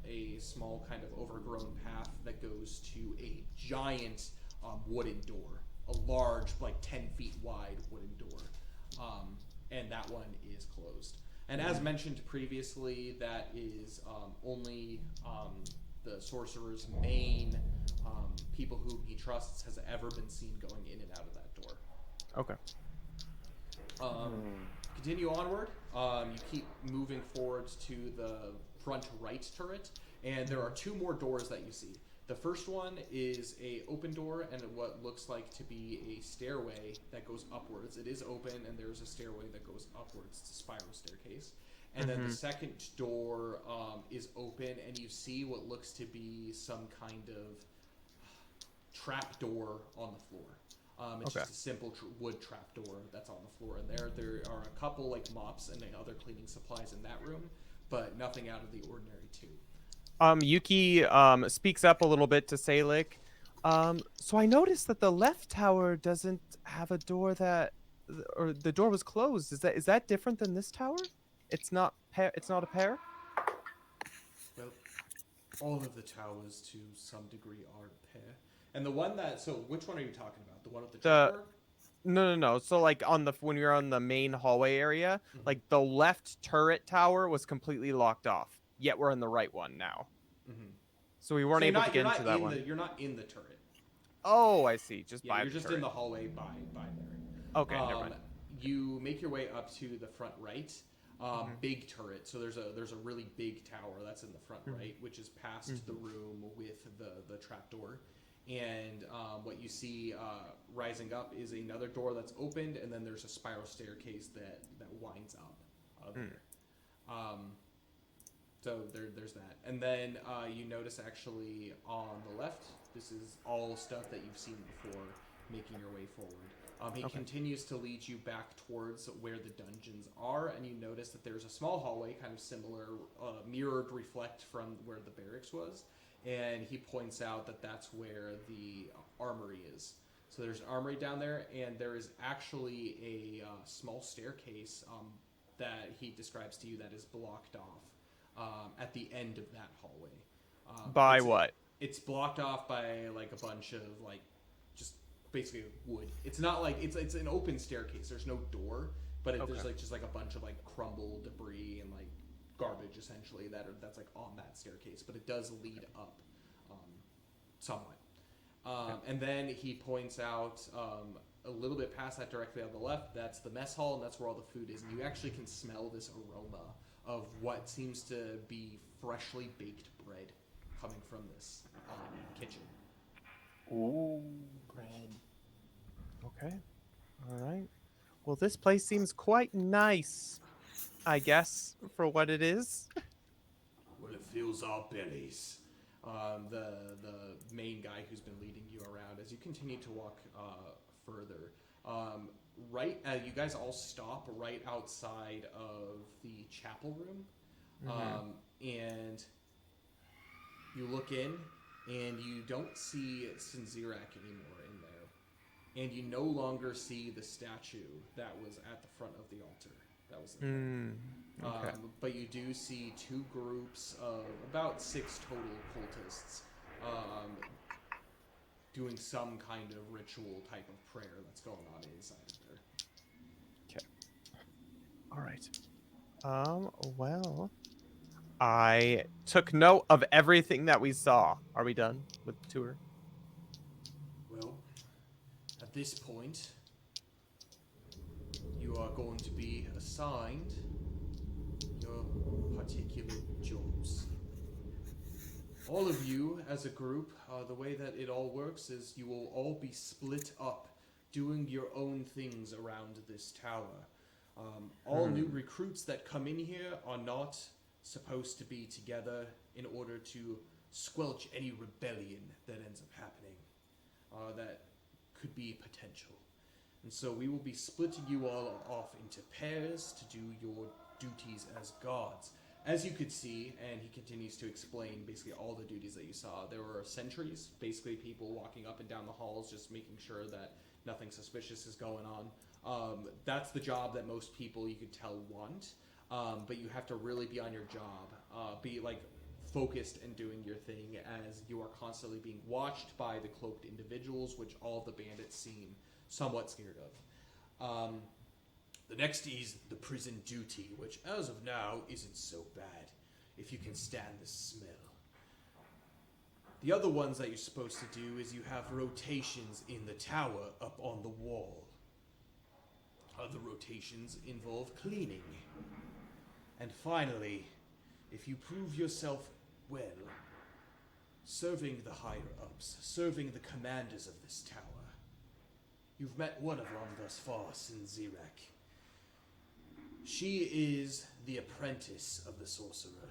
a small kind of overgrown path that goes to a giant wooden door, a large, 10 feet wide wooden door, and that one is closed. And as mentioned previously, that is only the sorcerer's main people whom he trusts has ever been seen going in and out of that door. Okay. Continue onward. You keep moving forward to the front right turret, and there are two more doors that you see. The first one is a open door and what looks like to be a stairway that goes upwards. It is open, and there's a stairway that goes upwards. It's a spiral staircase. And then the second door is open, and you see what looks to be some kind of trap door on the floor. It's just a simple wood trap door that's on the floor. And there are a couple mops and other cleaning supplies in that room, but nothing out of the ordinary too. Yuki speaks up a little bit to Salik. So I noticed that the left tower doesn't have a door or the door was closed. Is that different than this tower? It's not pair. It's not a pair. Well, all of the towers to some degree are a pair. And the one that, so which one are you talking about? The one with the trapdoor? No. So like when you're on the main hallway area, Mhm. like the left turret tower was completely locked off. Yet we're in the right one now. Mm-hmm. So we weren't So able to get into that in one. you're not in the turret. Oh, I see. Just Yeah, by you're the just turret. in the hallway by there. Okay, never mind. You make your way up to the front right. Mhm. Big turret. So there's a really big tower that's in the front Mhm. right, which is past the room with the trapdoor. And what you see rising up is another door that's opened, and then there's a spiral staircase that winds up there. So there's that. And then you notice actually on the left, this is all stuff that you've seen before, making your way forward. He continues to lead you back towards where the dungeons are, and you notice that there's a small hallway, kind of similar, mirrored reflect from where the barracks was, and he points out that that's where the armory is. So there's an armory down there, and there is actually a small staircase that he describes to you that is blocked off at the end of that hallway. By what? It's blocked off by like a bunch of like just basically wood. It's not like it's an open staircase. There's no door, but there's like just like a bunch of like crumbled debris and like garbage essentially that's like on that staircase. But it does lead up somewhat. And then he points out a little bit past that directly on the left. That's the mess hall, and that's where all the food is. And you actually can smell this aroma of what seems to be freshly baked bread coming from this kitchen. Ooh, bread. Okay. All right. Well, this place seems quite nice, I guess, for what it is. Well, it fills our bellies. The main guy who's been leading you around as you continue to walk further. You guys all stop right outside of the chapel room, and you look in, and you don't see Sinzirak anymore in there, and you no longer see the statue that was at the front of the altar. That was in there. Okay. But you do see two groups of about 6 total cultists doing some kind of ritual type of prayer that's going on inside of there. Okay. All right. Well, I took note of everything that we saw. Are we done with the tour? Well, at this point, you are going to be assigned your particular jobs. All of you, as a group, the way that it all works is you will all be split up, doing your own things around this tower. All new recruits that come in here are not supposed to be together in order to squelch any rebellion that ends up happening that could be potential. And so we will be splitting you all off into pairs to do your duties as guards. As you could see, and he continues to explain basically all the duties that you saw, there were sentries, basically people walking up and down the halls just making sure that nothing suspicious is going on. That's the job that most people, you could tell, want, but you have to really be on your job, be like focused and doing your thing as you are constantly being watched by the cloaked individuals, which all the bandits seem somewhat scared of. The next is the prison duty, which as of now isn't so bad, if you can stand the smell. The other ones that you're supposed to do is you have rotations in the tower up on the wall. Other rotations involve cleaning. And finally, if you prove yourself well, serving the higher-ups, serving the commanders of this tower. You've met one of them thus far, Sinzirak. She is the apprentice of the sorcerer.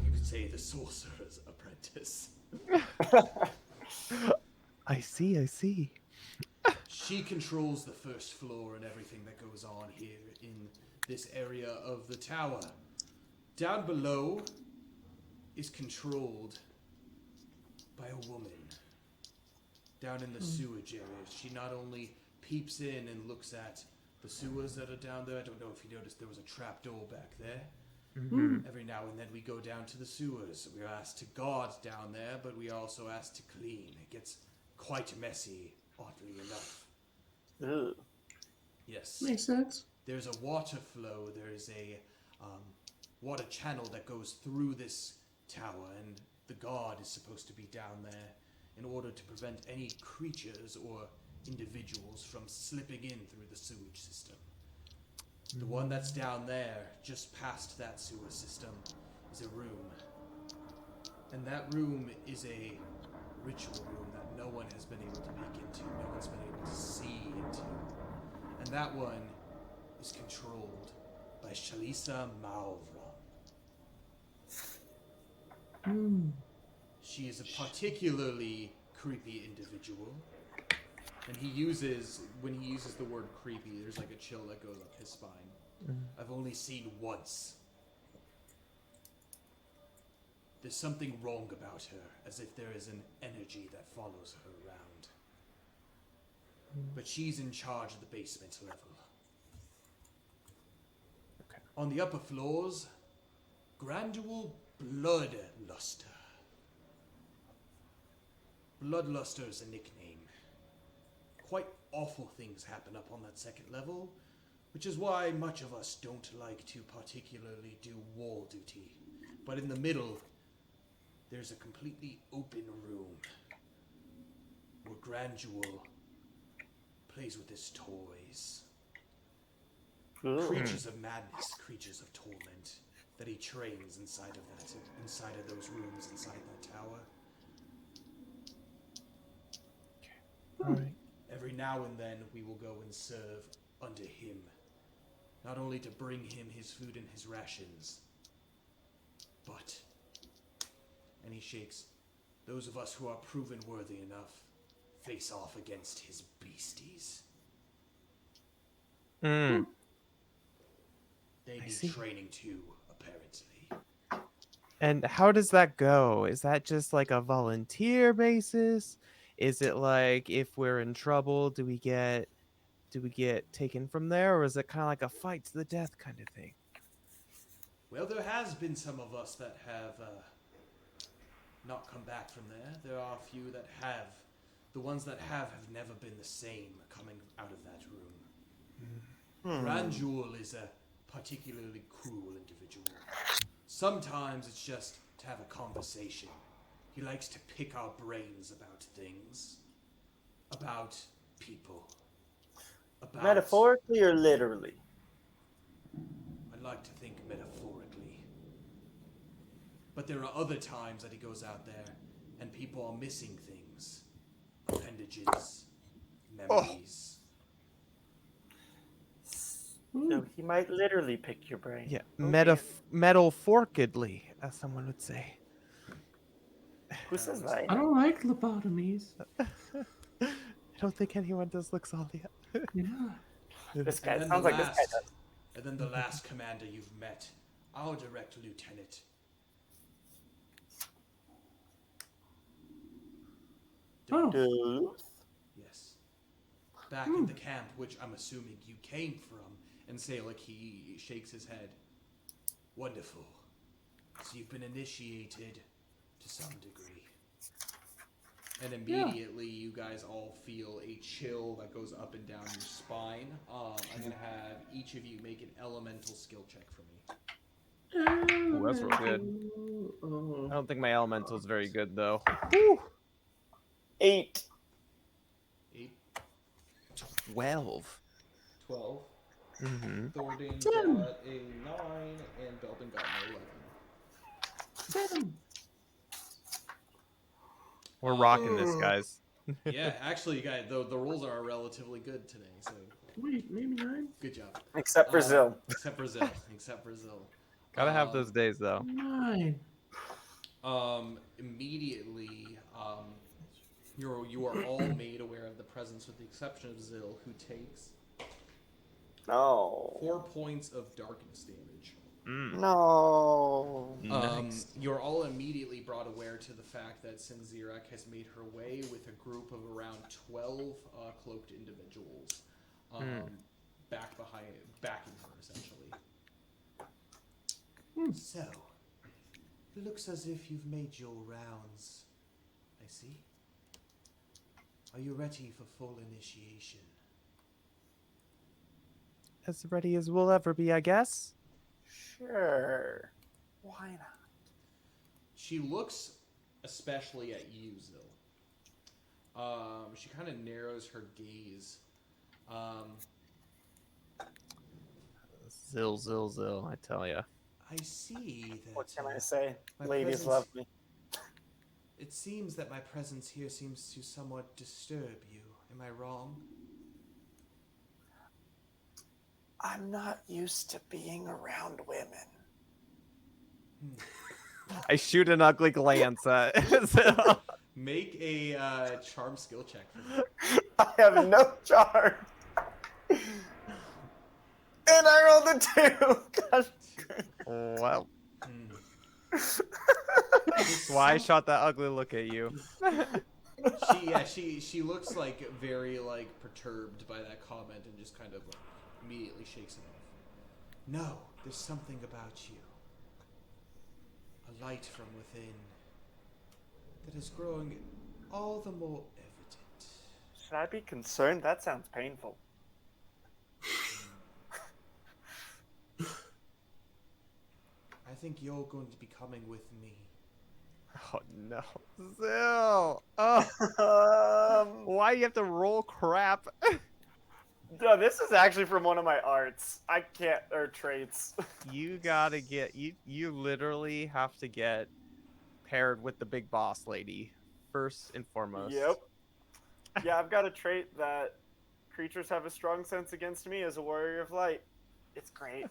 You could say the sorcerer's apprentice. I see. She controls the first floor and everything that goes on here in this area of the tower. Down below is controlled by a woman. Down in the sewage areas, she not only peeps in and looks at the sewers that are down there. I don't know if you noticed there was a trap door back there. Mhm. Every now and then we go down to the sewers. We are asked to guard down there, but we are also asked to clean. It gets quite messy, oddly enough. Ugh. Yes. Makes sense. There's a water flow. There's a water channel that goes through this tower, and the guard is supposed to be down there in order to prevent any creatures or individuals from slipping in through the sewage system. The one that's down there, just past that sewer system, is a room. And that room is a ritual room that no one has been able to make into, no one's been able to see into. And that one is controlled by Shalisa Malvron. She is a particularly creepy individual. And when he uses the word creepy, there's like a chill that goes up his spine. I've only seen once. There's something wrong about her, as if there is an energy that follows her around. But she's in charge of the basement level. Okay. On the upper floors, Grandual Bloodluster. Bloodluster is a nickname. Quite awful things happen up on that second level, which is why much of us don't like to particularly do wall duty. But in the middle, there's a completely open room where Grandual plays with his toys. Ugh. Creatures of madness, creatures of torment that he trains inside of those rooms, inside that tower. All right. Every now and then we will go and serve under him, not only to bring him his food and his rations, but, and he shakes, those of us who are proven worthy enough face off against his beasties. Mm. They I need see. training too, apparently. And how does that go? Is that just like a volunteer basis? Is it like if we're in trouble, do we get taken from there, or is it kind of like a fight to the death kind of thing? Well, there has been some of us that have not come back from there. There are a few that have. The ones that have never been the same coming out of that room. Grandual is a particularly cruel individual. Sometimes it's just to have a conversation. He likes to pick our brains about things, about people, about... Metaphorically or literally? I like to think metaphorically. But there are other times that he goes out there and people are missing things. Appendages, memories. So he might literally pick your brain. Yeah, Oh, dear. metaphorically, as someone would say. Who says that? I don't like lobotomies. I don't think anyone does Luxalia. Yeah. This guy And then sounds the like this guy last, does. and then the last commander you've met, our direct lieutenant. Oh. Duluth? Yes. Back in the camp, which I'm assuming you came from, and say like he shakes his head. Wonderful. So you've been initiated to some degree. And immediately you guys all feel a chill that goes up and down your spine. I'm going to have each of you make an elemental skill check for me. Ooh, that's real good. Oh. I don't think my elemental's very good though. 8. 8, 12. 12. Mm-hmm. Thordain got a 9, and Belbin got an 11. We're rocking this, guys. Yeah, actually, guys, the rolls are relatively good today, so Wait, maybe 9? good job. Except Brazil. Except Brazil. Except Brazil. Gotta have those days though. 9. Immediately, you are all made aware of the presence, with the exception of Zil, who takes No. 4 points of darkness damage. No. Nice. You're all immediately brought aware to the fact that Sinzirek has made her way with a group of around 12 cloaked individuals. backing her essentially. So, looks as if you've made your rounds. I see. Are you ready for full initiation? As ready as we'll ever be, I guess. Sure. Why not? She looks especially at you, Zil. She kind of narrows her gaze. Zil, zil, zil, I tell ya. I see that. What can I say? my Ladies presence- love me. It seems that my presence here seems to somewhat disturb you. Am I wrong? I'm not used to being around women. I shoot an ugly glance at Zil. Make a charm skill check for me. I have no charm. And I rolled a 2. Gosh. Well, Hmm. that's why I shot that ugly look at you. She looks like very like perturbed by that comment and just kind of like immediately shakes it off. No, there's something about you. A light from within that is growing all the more evident. Should I be concerned? That sounds painful. I think you're going to be coming with me. Oh no, Zil! Oh, why do you have to roll crap? No, this is actually from one of my arts. I can't, or traits. You gotta get you literally have to get paired with the big boss lady first and foremost. Yep. Yeah, I've got a trait that creatures have a strong sense against me as a warrior of light. It's great.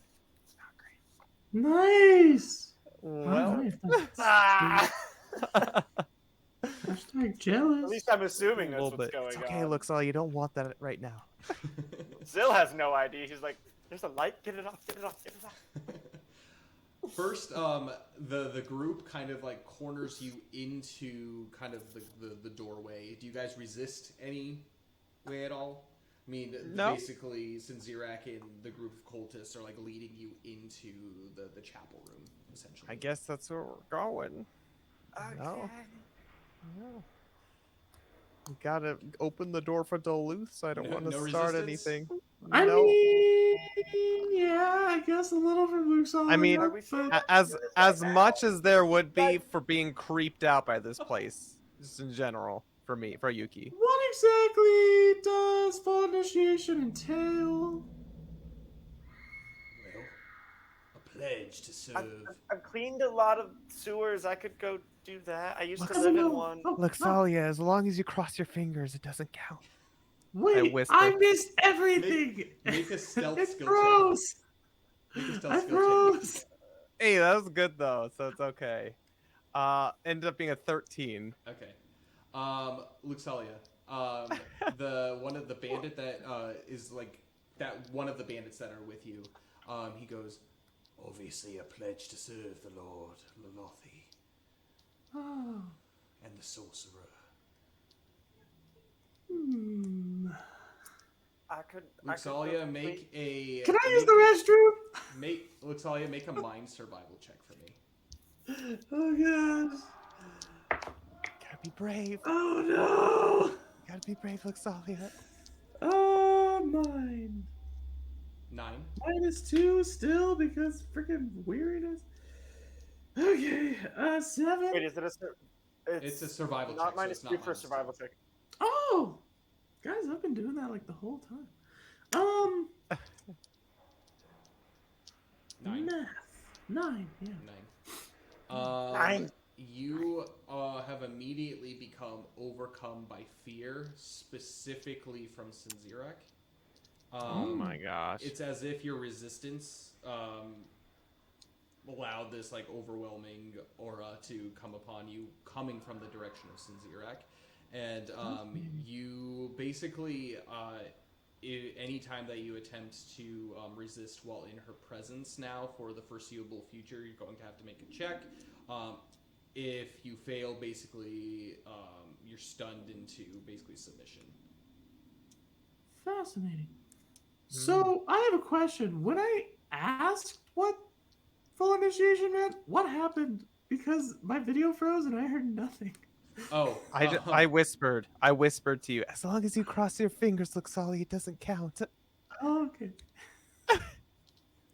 It's not great. Nice. Well, Ah! Hashtag jealous. At least I'm assuming a that's little what's bit. going It's okay, on. Luxal, you don't want that right now. Zil has no idea. He's like, there's a light. Get it off. Get it off. Get it off. First, the group kind of like corners you into kind of the doorway. Do you guys resist any way at all? I mean, No. basically, Sinzirak and the group of cultists are like leading you into the chapel room, essentially. I guess that's where we're going. No. No. We gotta open the door for Duluth, so I don't want to No start resistance? anything. I No. mean, yeah, I guess a little from Luke's all I mean, Are we sure? as much as there would be for being creeped out by this place, just in general, for me, for Yuki. What exactly does full initiation entail? Well, a pledge to serve. I've cleaned a lot of sewers. I could go do that. I used to Oh, live no. in one. Oh, Luxalia, as long as you cross your fingers, it doesn't count. Wait, whisper. I missed everything. Make a stealth It skill froze. check. Make a stealth I skill check. froze. Hey, that was good though, so it's okay. Ended up being a 13. Okay. Luxalia. The one of the bandit that is like that one of the bandits that are with you. He goes, Obviously, a pledge to serve the Lord Lolothi Oh. and the sorcerer. I could. Luxalia, make a. Can I use the restroom? Luxalia, make a mind survival check for me. Oh gosh. Gotta be brave. Oh Gotta be brave, Luxalia. no. Oh, mine. 9. -2 still because freaking weariness. Okay, 7. Wait, is it a? It's a survival not check. So minus it's not 2 for minus survival 2. check. Oh, guys, I've been doing that like the whole time. 9. Math. 9. Yeah. 9. 9. You have immediately become overcome by fear, specifically from Sinzirak. Oh my gosh. It's as if your resistance allowed this like overwhelming aura to come upon you, coming from the direction of Sinzirak, and you basically, anytime that you attempt to resist while in her presence now for the foreseeable future, you're going to have to make a check. If you fail, basically, you're stunned into basically submission. Fascinating. So I have a question. When I asked what full initiation meant, what happened? Because my video froze and I heard nothing. Oh, I whispered. I whispered to you. As long as you cross your fingers, Luxali, it doesn't count. Oh, okay.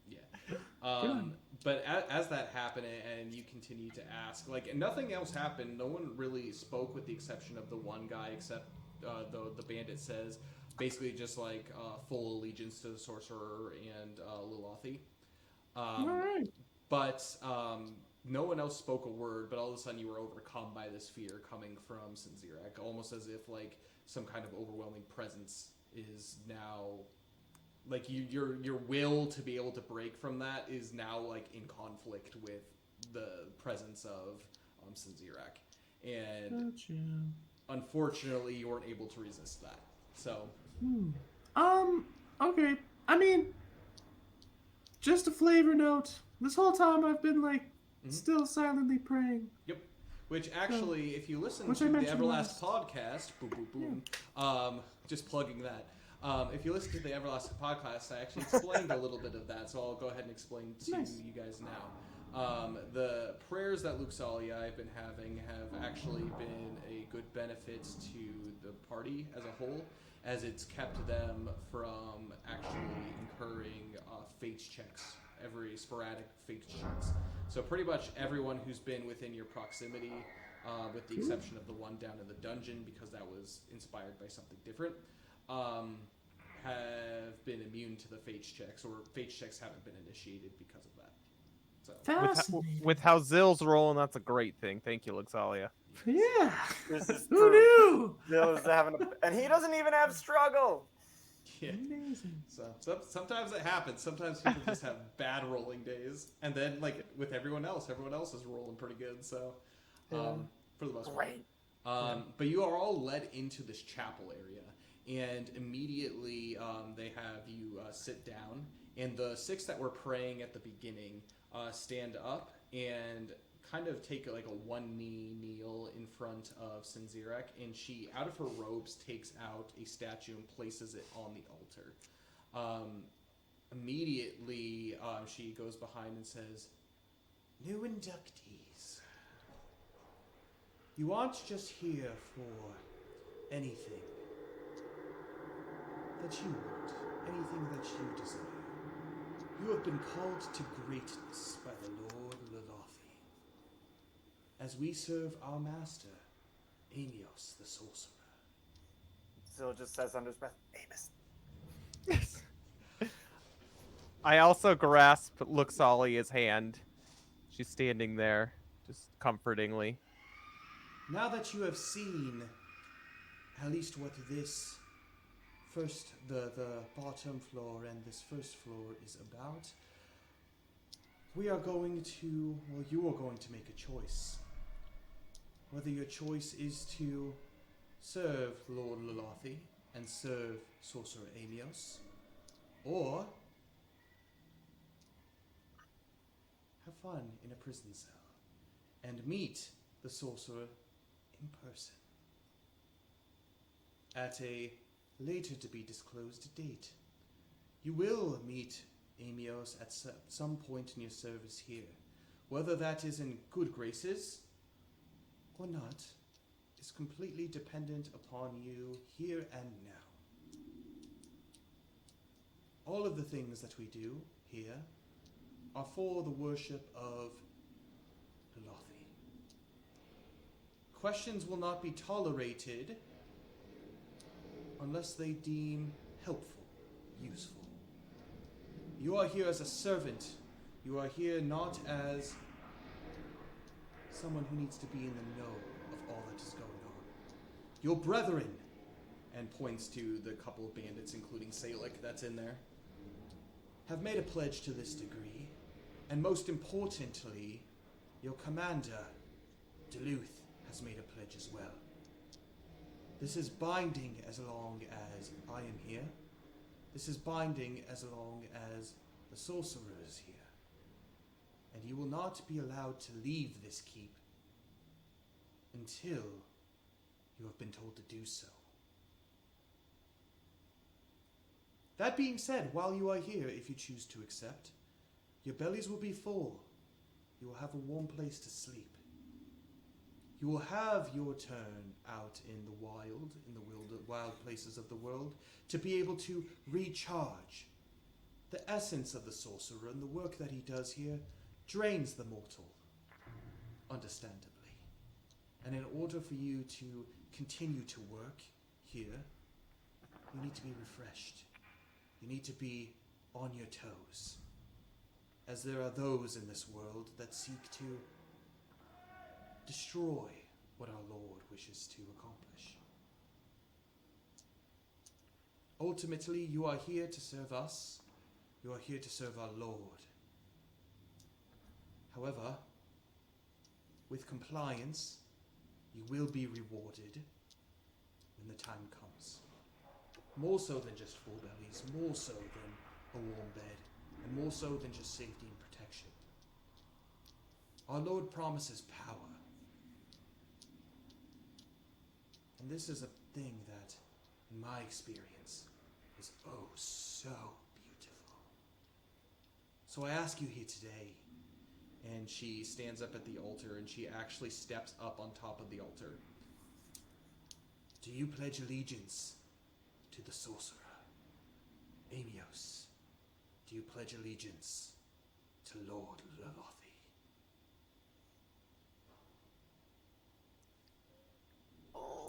yeah. Good on But as that happened and you continue to ask, like nothing else happened. No one really spoke with the exception of the one guy, except the bandit says basically just like full allegiance to the sorcerer and Lulathi. All Um, right. but no one else spoke a word. But all of a sudden, you were overcome by this fear coming from Sinzirak, almost as if like some kind of overwhelming presence is now like your will to be able to break from that is now like in conflict with the presence of Sinzirak, and Gotcha. unfortunately, you weren't able to resist that. So Okay. I mean, just a flavor note. This whole time I've been like still silently praying. yep. Which actually, if you listen which to I the mentioned Everlast last. podcast, boom, boom, boom, just plugging that. If you listen to the Everlast podcast, I actually explained a little bit of that, so I'll go ahead and explain to Nice. you guys now. The prayers that Luxalia I've been having have actually been a good benefit to the party as a whole, as it's kept them from actually incurring fate checks, every sporadic fate checks. So pretty much everyone who's been within your proximity, with the exception of the one down in the dungeon, because that was inspired by something different, have been immune to the fate checks, or fate checks haven't been initiated because of that. So Fascinating. With how Zill's rolling, that's a great thing. Thank you, Luxalia. Yeah. This is Who true. knew? Bill is having and he doesn't even have struggle. yeah. Amazing. So sometimes it happens. Sometimes people just have bad rolling days, and then like with everyone else is rolling pretty good. So for the most part. Great. But you are all led into this chapel area, and immediately they have you sit down, and the six that were praying at the beginning stand up and kind of take like a one knee kneel in front of Sinzirak, and she, out of her robes, takes out a statue and places it on the altar. Immediately, she goes behind and says, "New inductees. You aren't just here for anything that you want, anything that you desire. You have been called to greatness by the Lord Lalathi, as we serve our master, Amios the Sorcerer." Zil just says under his breath, Amos. Yes. I also grasp Luxalia's hand. She's standing there, just comfortingly. Now that you have seen at least what this the bottom floor and this first floor is about, we are going to, well, you are going to make a choice. Whether your choice is to serve Lord Lalathi and serve Sorcerer Amios, or have fun in a prison cell and meet the sorcerer in person at a later to be disclosed date. You will meet Amios at some point in your service here. Whether that is in good graces or not is completely dependent upon you here and now. All of the things that we do here are for the worship of Lalathi. Questions will not be tolerated unless they deem helpful, useful. You are here as a servant. You are here not as someone who needs to be in the know of all that is going on. Your brethren, and points to the couple of bandits, including Salik, that's in there, have made a pledge to this degree, and most importantly, your commander, Duluth, has made a pledge as well. This is binding as long as I am here. This is binding as long as the sorcerer is here. And you will not be allowed to leave this keep until you have been told to do so. That being said, while you are here, if you choose to accept, your bellies will be full. You will have a warm place to sleep. You will have your turn out in the wild places of the world, to be able to recharge. The essence of the sorcerer and the work that he does here drains the mortal, understandably. And in order for you to continue to work here, you need to be refreshed. You need to be on your toes, as there are those in this world that seek to destroy what our Lord wishes to accomplish. Ultimately, you are here to serve us. You are here to serve our Lord. However, with compliance, you will be rewarded when the time comes. More so than just full bellies, more so than a warm bed, and more so than just safety and protection. Our Lord promises power. And this is a thing that, in my experience, is oh so beautiful. So I ask you here today, and she stands up at the altar and she actually steps up on top of the altar. Do you pledge allegiance to the sorcerer, Eeas? Do you pledge allegiance to Lord Lolothi?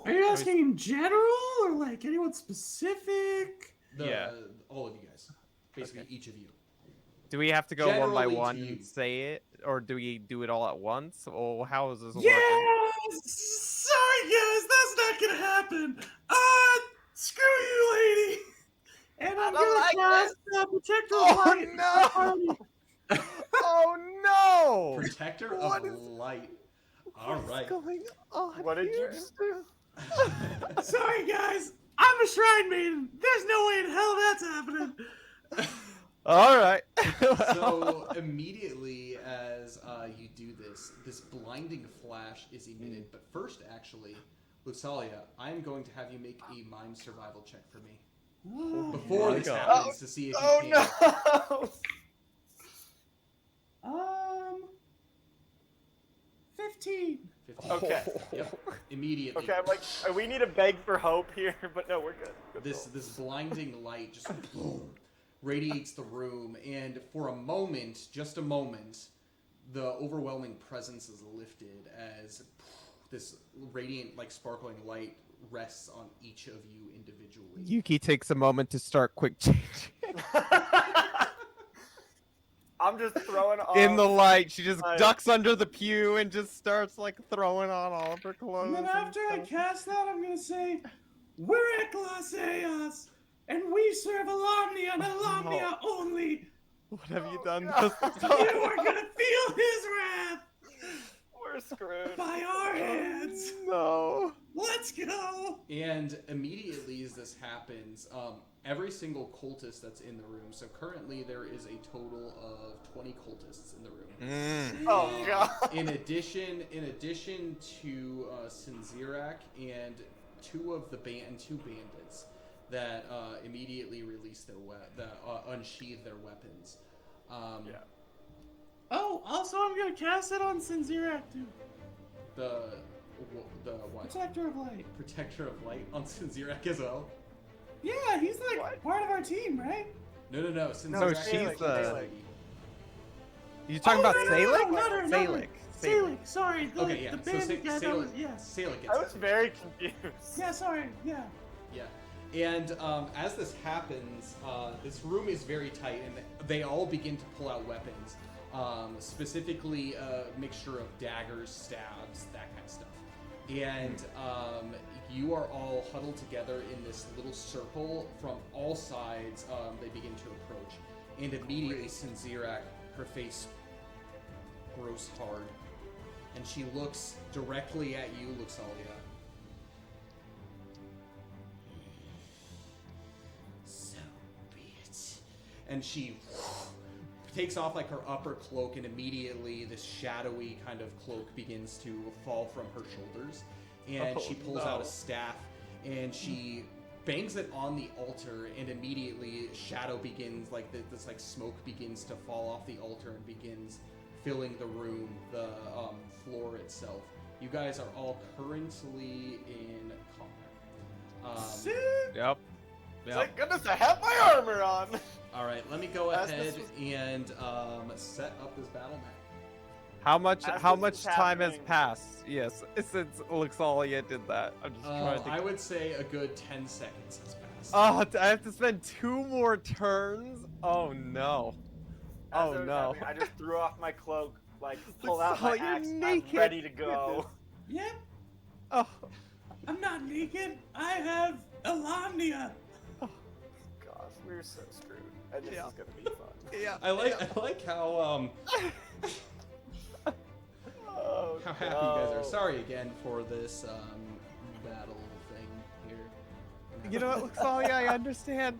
Are you asking in general or like anyone specific? All of you guys. Basically, each of you. Do we have to go one by Generally to one you. and say it, or do we do it all at once? Or how is this Yeah! working? Sorry guys, that's not gonna happen. Screw you, lady. And I'm don't gonna like cast Protector of Oh, Light. no! Oh no! Protector What of is- Light. All right. going on What did you here? just do? Sorry guys, I'm a shrine maiden. There's no way in hell that's happening. All right. So immediately as you do this blinding flash is emitted. But first, actually, Lusalia, I'm going to have you make a mind survival check for me before my this God. happens to see if you can. No! 15. 15. Okay. Yep. Immediately. Okay, I'm like, we need to beg for hope here, but no, we're good. Good This roll. this blinding light just boom, radiates the room, and for a moment, just a moment, the overwhelming presence is lifted as this radiant, like sparkling light rests on each of you individually. Yuki takes a moment to start quick changing. I'm just throwing on In the light, she just I- ducks under the pew and just starts like throwing on all of her clothes. And then after I stuff. cast that, I'm gonna say, we're Eclaas Eeas, and we serve Alamnia and Alamnia only. What have you done God. this You time? are gonna feel his wrath We're screwed. by our hands. No. Let's go. And immediately as this happens, every single cultist that's in the room. So currently there is a total of 20 cultists in the room. Oh god. In addition to Sinzirak and two bandits that immediately release their unsheath their weapons. Yeah. Oh, also I'm gonna cast it on Sinzirak too. The what? Protector of Light. Protector of Light on Sinzirak as well. Yeah, he's like What? part of our team, right? No. No, Sinzirak she's is the- lady. You talking about no, Salic? not her, not her. Salic. Salic, sorry. The, Okay, yeah. The So bandit guy, that was, yes. Salic gets I was it. very confused. Yeah, sorry, yeah. Yeah. And as this happens, this room is very tight, and they all begin to pull out weapons. Specifically, a mixture of daggers, stabs, that kind of stuff. And you are all huddled together in this little circle from all sides. They begin to approach. And immediately, Sinzirak, her face grows hard. And she looks directly at you, Luxalia. So be it. And she takes off like her upper cloak, and immediately this shadowy kind of cloak begins to fall from her shoulders. And she pulls out a staff, and she bangs it on the altar, and immediately shadow begins, like this like smoke begins to fall off the altar and begins filling the room, the floor itself. You guys are all currently in combat. Yep. Thank goodness I have my armor on. All right, let me go As ahead this was- and set up this battle map. How much As how this much is time has happening- passed? Yes, since Luxalia did that. I'm just trying to. I would say a good 10 seconds has passed. Oh, I have to spend 2 more turns. Oh no. As Oh it was no. happening, I just threw off my cloak, like pull out Oh, my you're axe. I'm naked. ready to go. Yep, Oh. I'm not naked. I have Alomnia. Gosh, we're so screwed, and this Yeah. is gonna be fun. Yeah. I like how Oh, how happy you guys are. Sorry again for this battle thing here. You know what, Luxalia, I understand,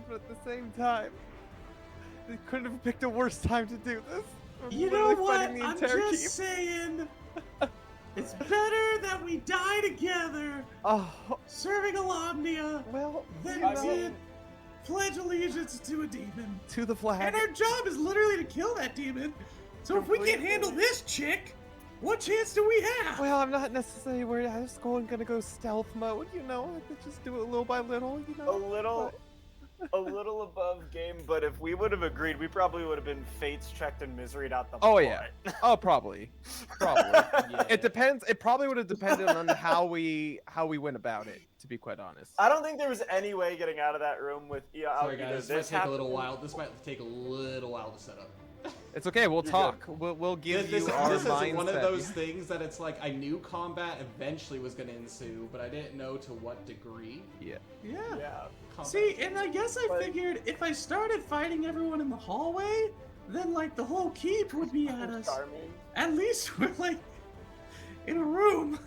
but at the same time, they couldn't have picked a worse time to do this. We're You know literally what? fighting the I'm entire just keep. saying. It's better that we die together, Oh, serving Alomnia, well, than you I know, to pledge allegiance to a demon. to the flag. And our job is literally to kill that demon. So if we can't Completely. handle this chick, what chance do we have? Well, I'm not necessarily worried. I was gonna go stealth mode, you know. I could just do it little by little, you know. a little above game, but if we would have agreed, we probably would have been fates checked and miseried out the Oh, butt. yeah. Oh, probably. Yeah. It depends. It probably would have depended on how we went about it. To be quite honest. I don't think there was any way getting out of that room with Sorry either guys, this might take a little happening- while. This might take a little while to set up. It's okay. We'll You're talk. We'll give This you our is mindset. one of those things that it's like I knew combat eventually was going to ensue, but I didn't know to what degree. Yeah. Yeah. Yeah. Combat. See, and I guess I But- figured if I started fighting everyone in the hallway, then like the whole keep would be at us. Charming. At least we're like in a room.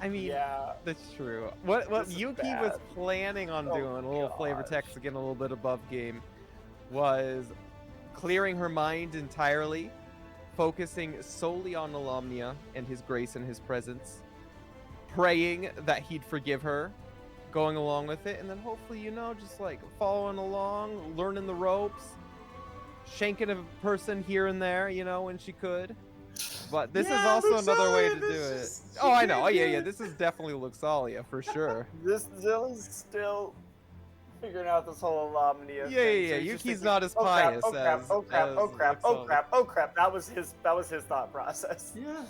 I mean, Yeah. that's true. What This is Yuki was bad. planning on Oh, doing, a little flavor gosh. text, again a little bit above game, was clearing her mind entirely, focusing solely on Alomnia and his grace and his presence, praying that he'd forgive her, going along with it, and then hopefully, you know, just like following along, learning the ropes, shanking a person here and there, you know, when she could. But this is Yeah, also another way to Luxalia, do this it. is- Oh, you I know. can't Oh, yeah, do yeah. it. This is definitely Luxalia for sure. This Zill is still figuring out this whole Alomnia. Yeah, thing, yeah, so yeah. he's just Yuki's thinking, not as oh crap, pious oh crap, as- oh crap, as oh crap, oh Luxalia. crap, oh crap. That was his thought process. Yeah.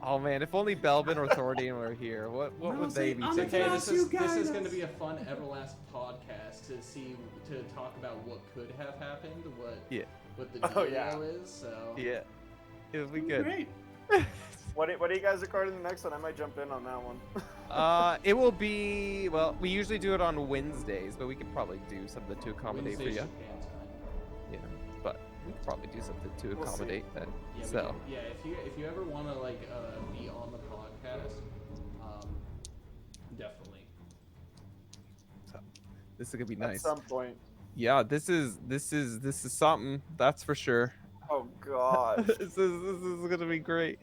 Oh man, if only Belbin or Thordian were here, what Well, would see, they be I'm a thinking? Okay, Yes, this you is guys. going to be a fun Everlast podcast to talk about what could have happened, what the Oh, dealio yeah. is. So Yeah, it would be good. Great. What are you guys recording the next one? I might jump in on that one. It will be, well, we usually do it on Wednesdays, but we could probably do something to accommodate for Wednesday's you. Japan time. Yeah, but we could probably do something to We'll see. accommodate that. Yeah, we So, can- if you ever want to like be on the podcast, definitely. this is gonna be At nice. some point. Yeah, this is something, that's for sure. Oh gosh. this is gonna be great.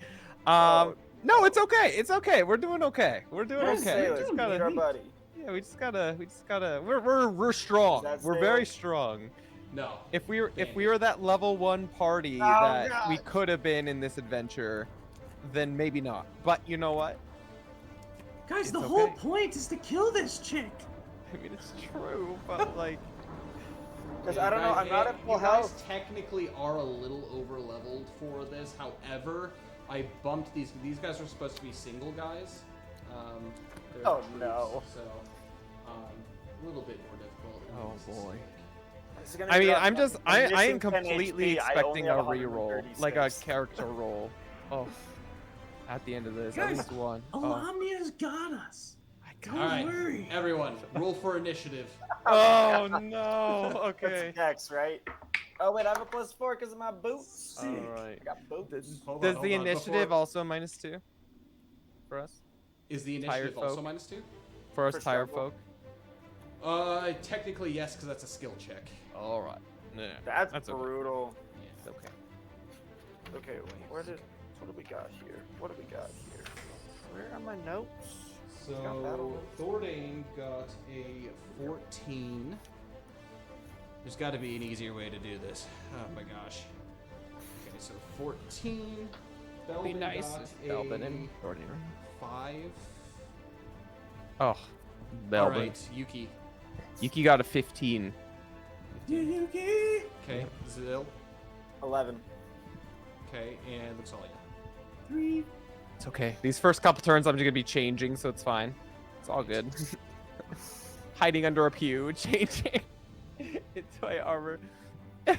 Oh. No, it's okay. It's okay. We're doing okay. We're doing We're okay. sailors. We just Meet gotta, our buddy. yeah, we just gotta. We're strong. Is that We're very sailor? strong. No. If we were Damn. that level 1 party Oh, that we God. could have been in this adventure, then maybe not. But you know what? Guys, It's the whole okay. point is to kill this chick. I mean, it's true, but like, Because Yeah, I don't know, you I'm not guys- at full you guys health. technically are a little over leveled for this. However, I bumped these. These guys are supposed to be single guys. They're Oh, troops, no. So, a little bit more difficult. than oh this. boy. This is gonna I be mean, rough. I'm just, I am missing 10 completely HP, I only expecting have a reroll, 130 like a space. character roll. Oh, at the end of this, at Guys, least one. Oh, Alomnia's got us. Don't All right, worry. everyone, roll for initiative. oh no. Okay. That's next, right? Oh wait, I have a +4 because of my boots. All right. I got boots. Hold Does on, the hold on, initiative before- also -2 for us? Is the tired initiative also folk? -2? For us For tired struggle. folk? Technically yes, because that's a skill check. All right. Yeah, That's okay. brutal. It's okay. Okay, wait, what do we got here? What do we got here? Where are my notes? So Thordane got a 14. There's got to be an easier way to do this. Oh my gosh. Okay, so 14. Belbin Be nice got if Belbin and a Thordane are. 5. Oh, Belbin. All right, Yuki. Yuki got a 15. Yuki. Okay, Zil. 11. Okay, and Luxalia. 3. It's okay. These first couple turns, I'm just gonna be changing, so it's fine. It's all good. Hiding under a pew, changing into my armor. All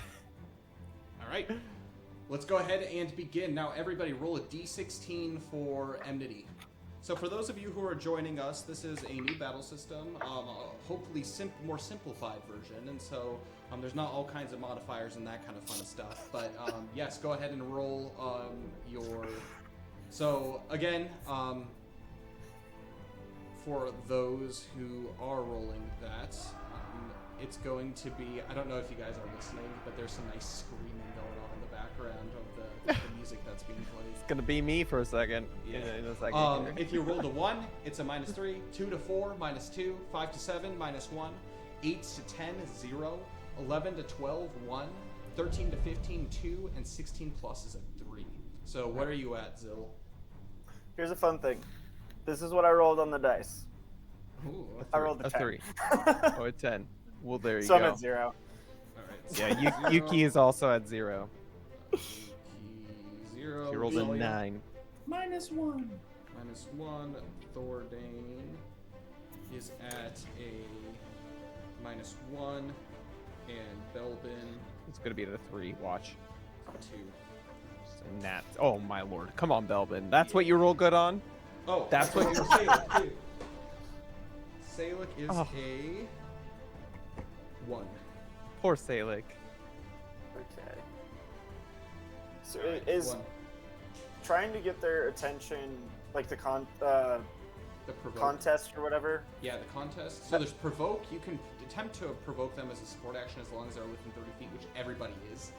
right. Let's go ahead and begin. Now, everybody roll a d16 for enmity. So for those of you who are joining us, this is a new battle system, hopefully more simplified version, and so there's not all kinds of modifiers and that kind of fun stuff. But yes, go ahead and roll your... So again, for those who are rolling that, it's going to be... I don't know if you guys are listening, but there's some nice screaming going on in the background of the music that's being played. It's gonna be me for a second. Yeah. In a second. Here. If you rolled a 1, it's a -3. 2 to 4, -2. 5 to 7, -1. 8 to 10, 0. 11 to 12, 1. 13 to 15, 2. And 16 plus is a 3. So what are you at, Zil? Here's a fun thing. This is what I rolled on the dice. Ooh, I rolled a 10. 3. Oh, a 10. Well, there you So go. I'm at 0. all right. Yeah, Yuki is also at 0. Yuki, 0. He rolled a Luxalia, 9. -1. -1. Thordane is at a -1. And Belbin, It's gonna be at a 3. Watch. 2. And that. Oh my lord! Come on, Belbin. That's what you roll good on. Oh, That's what you're Salic, too. Salic is Oh. a 1. Poor Salic. Okay. So is 1. trying to get their attention, like the The provoke. contest or whatever. Yeah, the contest. So there's provoke. You can attempt to provoke them as a support action as long as they're within 30 feet, which everybody is.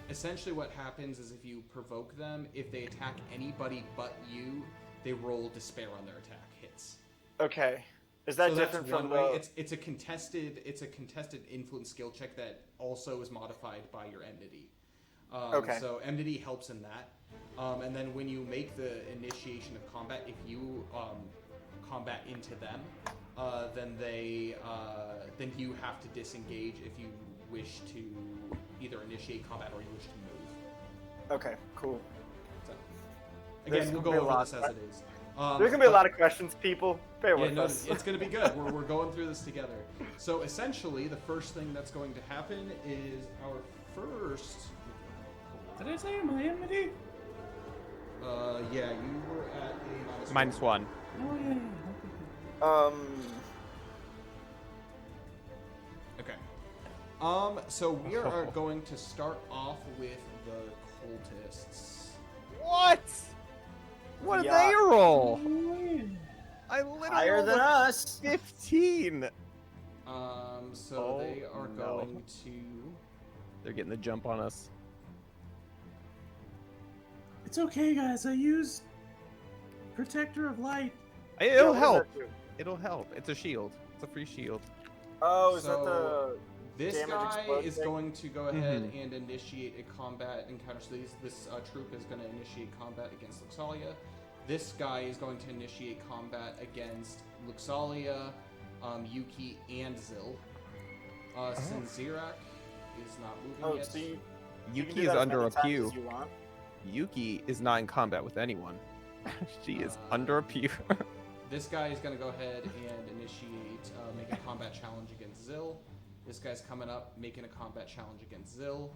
Essentially what happens is if you provoke them, if they attack anybody but you, they roll despair on their attack hits. Okay. Is that So different that's from one way. the... It's a contested influence skill check that also is modified by your enmity. Okay. So enmity helps in that. And then when you make the initiation of combat, if you combat into them, then you have to disengage if you wish to either initiate combat or you wish to move. Okay, cool. So There's again, we'll gonna go be a over lot. this as it is. There's gonna be a lot of questions, people. Bear Yeah, with no, us. it's going to be good. We're going through this together. So essentially, the first thing that's going to happen is our first. Did I say my enmity? Yeah, you were at a -1. Oh yeah. Okay. So we are going to start off with the cultists. What? What did Yeah. they roll? Oh, I literally Higher rolled than a us. 15. So Oh, they are no. going to. They're getting the jump on us. It's okay, guys. I used Protector of Light. It'll Yeah, what does help. that do? It'll help. It's a shield. It's a free shield. Oh, is So, that the... This damage guy explode is thing? going to go ahead Mhm. and initiate a combat encounter. So this troop is going to initiate combat against Luxalia. This guy is going to initiate combat against Luxalia, Yuki, and Zil. Since Zirak is not moving Oh, yet. so you can Yuki do is that as under many a times pew. as you want? Yuki is not in combat with anyone. She is under a pew. This guy is going to go ahead and initiate, make a combat challenge against Zil. This guy's coming up, making a combat challenge against Zil.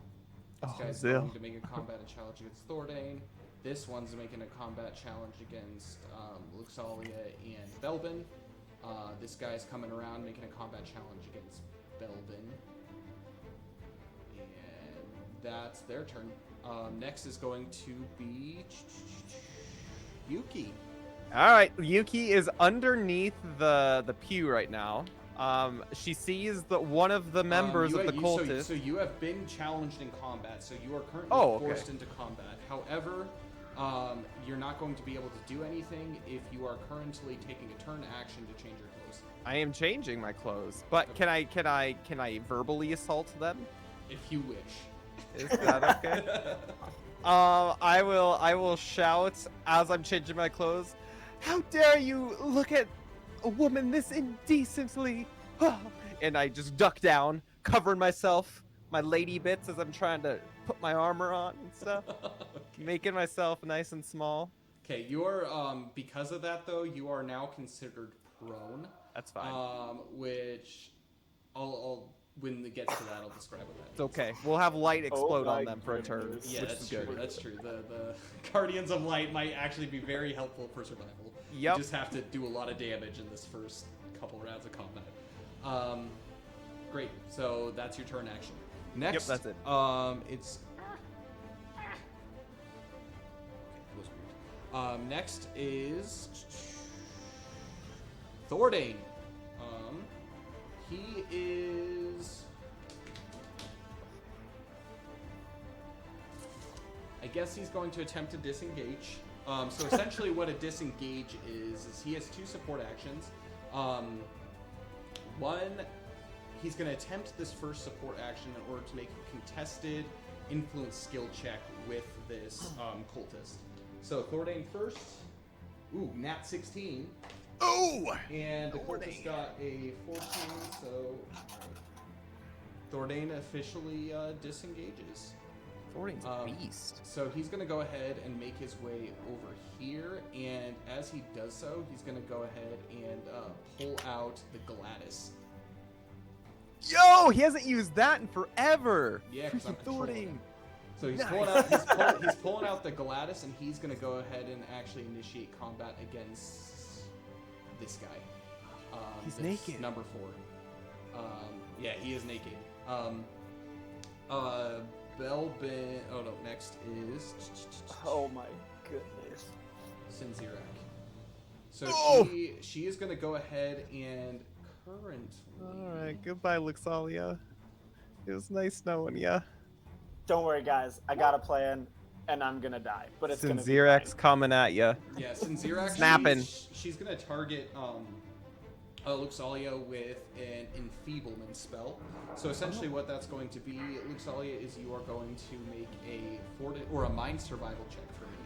This Oh, guy's Zil. going to make a combat challenge against Thordane. This one's making a combat challenge against Luxalia and Belbin. This guy's coming around, making a combat challenge against Belbin. And that's their turn. Next is going to be Yuki. All right, Yuki is underneath the pew right now. She sees one of the members of the cultists. So you have been challenged in combat, so you are currently Oh, okay. forced into combat. However, you're not going to be able to do anything if you are currently taking a turn action to change your clothes. I am changing my clothes, but can I verbally assault them? If you wish. Is that okay? I will shout as I'm changing my clothes. How dare you look at a woman this indecently? And I just duck down, covering myself, my lady bits as I'm trying to put my armor on and stuff, making myself nice and small. Okay, you're because of that though, you are now considered prone. That's fine. Which I'll when it gets to that, I'll describe what that It's okay. We'll have light explode my on them for a turn. goodness. Yeah, which that's is true. good. That's true. The Guardians of Light might actually be very helpful for survival. Yep. You just have to do a lot of damage in this first couple rounds of combat. Great. So that's your turn action. Next, that's it. It's okay, that was weird. Next is Thordane. He is. I guess he's going to attempt to disengage. So essentially what a disengage is he has 2 support actions. One, he's going to attempt this first support action in order to make a contested influence skill check with this cultist. So Thordane first. Ooh, nat 16. Oh! And the cultist got a 14, so Thordane officially disengages. Thordane's a beast. So he's going to go ahead and make his way over here, and as he does so, he's going to go ahead and pull out the Gladys. Yo, he hasn't used that in forever. Yeah, because I'm Freaking controlling Thordane. him. So he's Nice. he's pulling out the Gladys, and he's going to go ahead and actually initiate combat against this guy. He's that's naked. Number 4. Yeah, he is naked. Belbin. Oh no, next is Oh my goodness. Sinzirak. So Oh! she is going to go ahead and currently. All right, goodbye, Luxalia. It was nice knowing ya. Don't worry, guys. I got a plan, and I'm gonna die. But it's gonna be Sinzirak's fine. coming at ya. Yeah, Sinzirak. Snapping. She's going to target Luxalia with an enfeeblement spell. So essentially, what that's going to be, Luxalia, is you are going to make a mind survival check for me.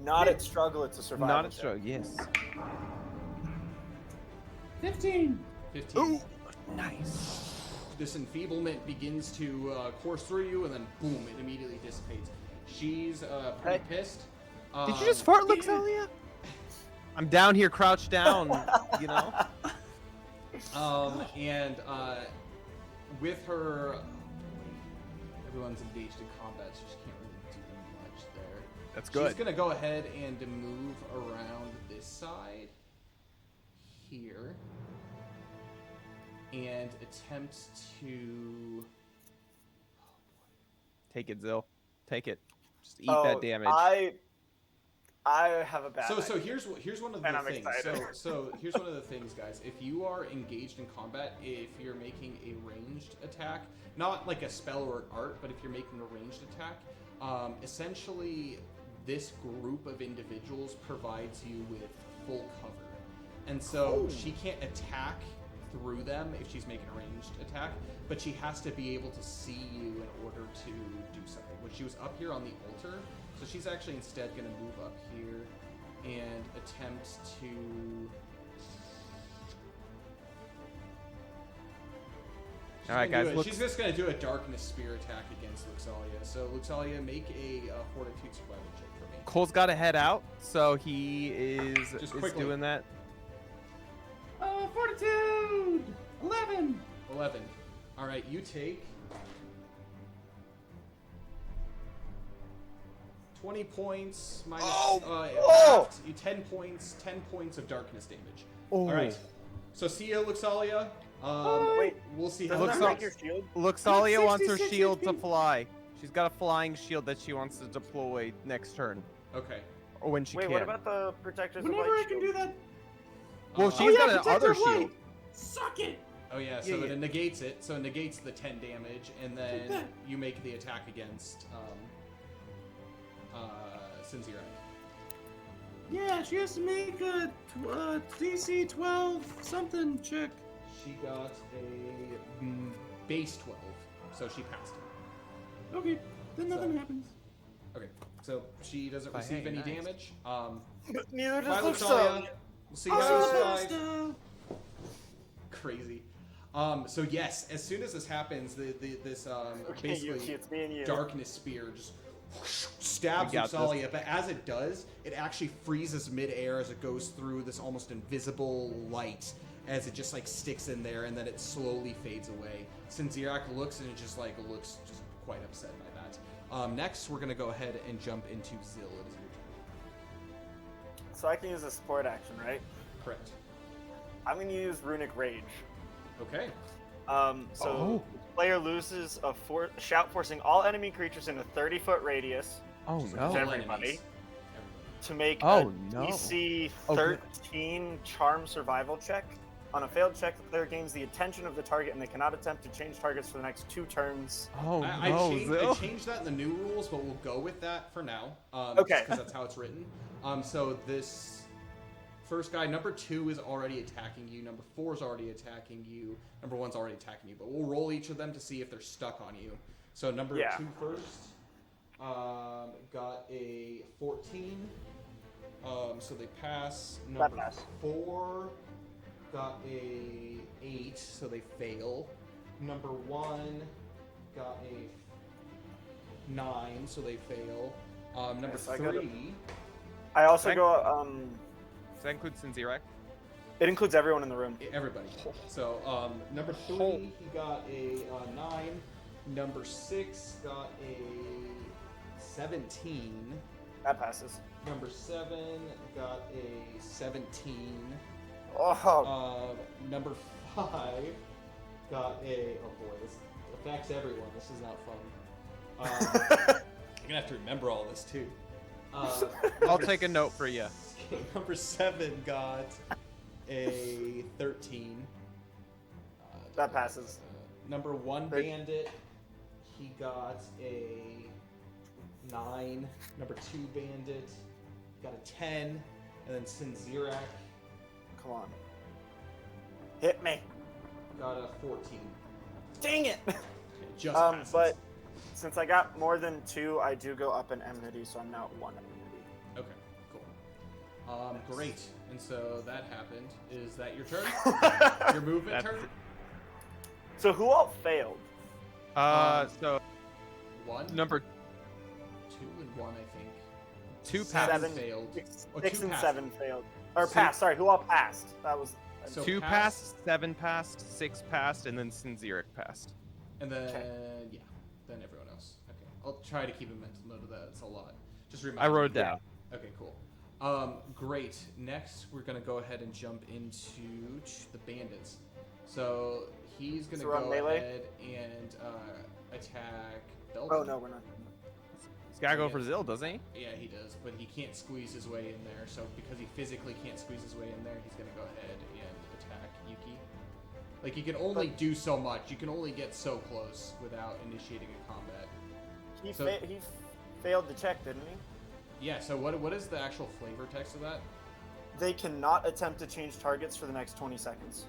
Not at struggle. It's a survival. Not a check. stroke, yes. 15. 15. Ooh, nice. This enfeeblement begins to course through you, and then boom, it immediately dissipates. She's pretty pissed. Did you just fart, Luxalia? I'm down here, crouched down, you know? And with her, everyone's engaged in combat, so she can't really do much there. That's good. She's gonna go ahead and move around this side here and attempt to. Take it, Zill. Take it. Just eat Oh, that damage. I have a bad. So idea. here's one of the And I'm things. excited. So here's one of the things, guys. If you are engaged in combat, if you're making a ranged attack, not like a spell or an art, but if you're making a ranged attack, essentially this group of individuals provides you with full cover, and so she can't attack through them if she's making a ranged attack, but she has to be able to see you in order to do something. When she was up here on the altar. So she's actually instead going to move up here and attempt to. All right, guys. She's just going to do a darkness spear attack against Luxalia. So Luxalia, make a fortitude survival check for me. Cole's got to head out, so he is quickly. doing that. Fortitude. 11. 11. All right, you take 20 points minus halved, you 10 points of darkness damage. Oh. All right. So see ya, Luxalia. Wait, we'll see how does Looks that that break goes. your shield? Luxalia wants her 66 shield to HP. fly. She's got a flying shield that she wants to deploy next turn, Okay. or when she Wait, can. what about the protectors Whenever of I light can shield? do that. Well, Uh, she's got an Protector other of light. shield. Suck it. Oh yeah, so Yeah, it negates it. So it negates the 10 damage, and then that. you make the attack against Sinzira. Yeah, she has to make a DC 12 something check. She got a base 12, so she passed it. Okay, then nothing So- happens. Okay, so she doesn't Oh, receive hey, any nice. damage. Neither does Violet Luxalia. Dahlia, we'll see how you survive. Basta. Crazy. So yes, as soon as this happens, this Okay, basically Yuki, it's me and you. darkness spear just stabs We got this. Luxalia, but as it does, it actually freezes midair as it goes through this almost invisible light as it just like sticks in there, and then it slowly fades away. Sinzirak looks and it just like looks just quite upset by that. Next, we're gonna go ahead and jump into Zil. It is your turn. So I can use a support action, right? Correct. I'm gonna use Runic Rage. Okay. So player loses a shout forcing all enemy creatures in a 30-foot radius Oh Just like no. all Everybody. enemies. to make Oh, a no. DC Oh, good. 13 charm survival check. On a failed check, the player gains the attention of the target and they cannot attempt to change targets for the next 2 turns. Oh I no, changed, Zil. I changed that in the new rules, but we'll go with that for now. Okay. Because that's how it's written. So this first guy, number 2 is already attacking you. Number 4 is already attacking you. Number 1's already attacking you. But we'll roll each of them to see if they're stuck on you. So number Yeah. 2 first. Got a 14. So they pass. Number pass. 4 got a 8, so they fail. Number 1 got a 9, so they fail. Number Yes, I got it. 3. I also Thank- go. Does that include Sinzirak? It includes everyone in the room. Everybody. So number 3, he got a 9. Number 6 got a 17. That passes. Number 7 got a 17. Oh, Number 5 got a. Oh boy, this affects everyone. This is not fun. I'm gonna have to remember all this too. I'll Number take a note for you. Okay, number 7 got a 13. That passes. Number 1 Thir- bandit, he got a 9. Number 2 bandit got a 10, and then Sinzirak come on. Hit me. got a 14. Dang it. Okay, just passes. But since I got more than 2, I do go up in enmity, so I'm now at 1 enmity. Okay, cool. Great. And so that happened. Is that your turn? Your movement That's- turn? So who all failed? So 1, number 2, and 1, I think. 2 Seven passed. 7 failed. Oh, 6 2 and passed. 7 failed. Or So- passed. Sorry, who all passed? That was. So 2 passed. passed, 7 passed, 6 passed, and then Sinzirak passed. And then, Okay. yeah, then everyone else. Okay. I'll try to keep a mental note of that. It's a lot. Just remind I wrote it me. down. Okay, cool. Great. Next, we're going to go ahead and jump into the bandits. So he's going to So we're on go melee? ahead and attack Belden. Oh, no, we're not. He's gotta go for Zil, doesn't he? Yeah, he does, but he can't squeeze his way in there. So because he physically can't squeeze his way in there, he's gonna go ahead and attack Yuki. Like you can only do so much. You can only get so close without initiating a combat. He, So- he failed the check, didn't he? Yeah. So what is the actual flavor text of that? They cannot attempt to change targets for the next 20 seconds.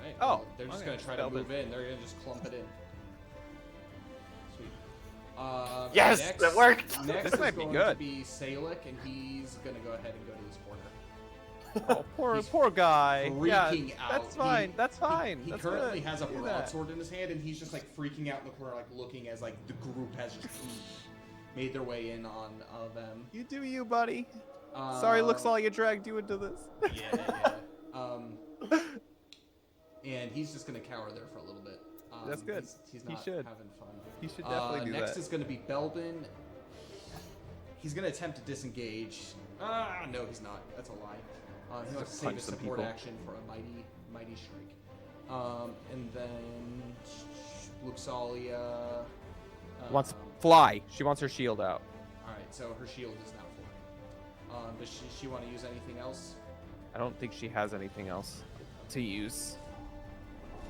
Right. Oh, well, they're just okay, gonna try to spelled move in. They're gonna just clump it in. Sweet. Yes, next, that worked! Next This is might be going good. to be Salic, and he's gonna go ahead and go to this corner. Oh, poor He's poor guy. Yeah, freaking out. that's fine. That's fine. He That's currently good. has a Do that. broadsword in his hand, and he's just like freaking out in the corner, like looking as like the group has just made their way in on them. You do you, buddy. Sorry, Luxalia dragged you into this. Yeah. And he's just gonna cower there for a little bit. That's good. He's He not should. having fun. He should definitely do next that. is gonna be Belbin. He's gonna attempt to disengage. No, he's not. That's a lie. He wants to save punch his some support people. action for a mighty strike. And then Luxalia Wants fly. She wants her shield out. All right, so her shield is now full. Does she want to use anything else? I don't think she has anything else to use.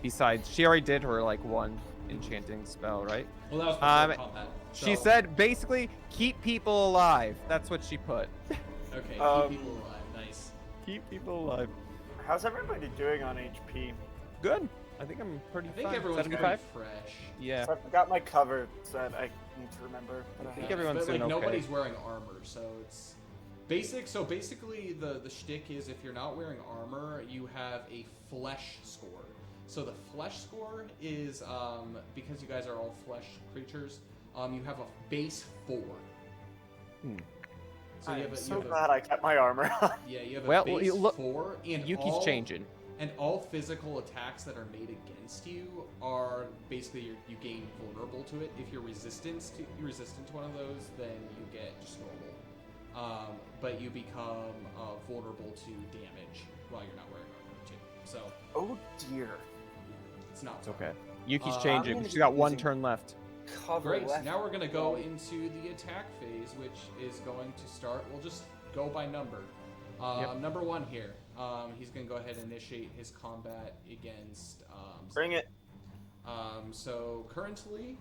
Besides, she already did her like one enchanting spell, right? Well, that was before combat. She so- said basically keep people alive. That's what she put. Okay, keep people alive. Nice. Keep people alive. How's everybody doing on HP? Good. I think I'm pretty I think fine. everyone's pretty 75? fresh. Yeah. So I forgot my cover, so I need to remember. But I think have. everyone's but, like, doing okay. nobody's wearing armor, so it's basic. So basically, the shtick is if you're not wearing armor, you have a flesh score. So the flesh score is because you guys are all flesh creatures. You have a base 4. So I'm so glad I kept my armor on. Yeah, you have a Well, base you look- 4, and Yuki's all, changing. And all physical attacks that are made against you are basically you gain vulnerable to it. If you're resistant to one of those, then you get just normal. But you become vulnerable to damage while you're not wearing armor too. So Oh dear. it's not It's okay. Yuki's I'm changing. gonna She's be got one using- turn left. Cover Great. left. Now we're gonna go into the attack phase, which is going to start. We'll just go by number. Number 1 here. He's gonna go ahead and initiate his combat against. Bring it. So currently,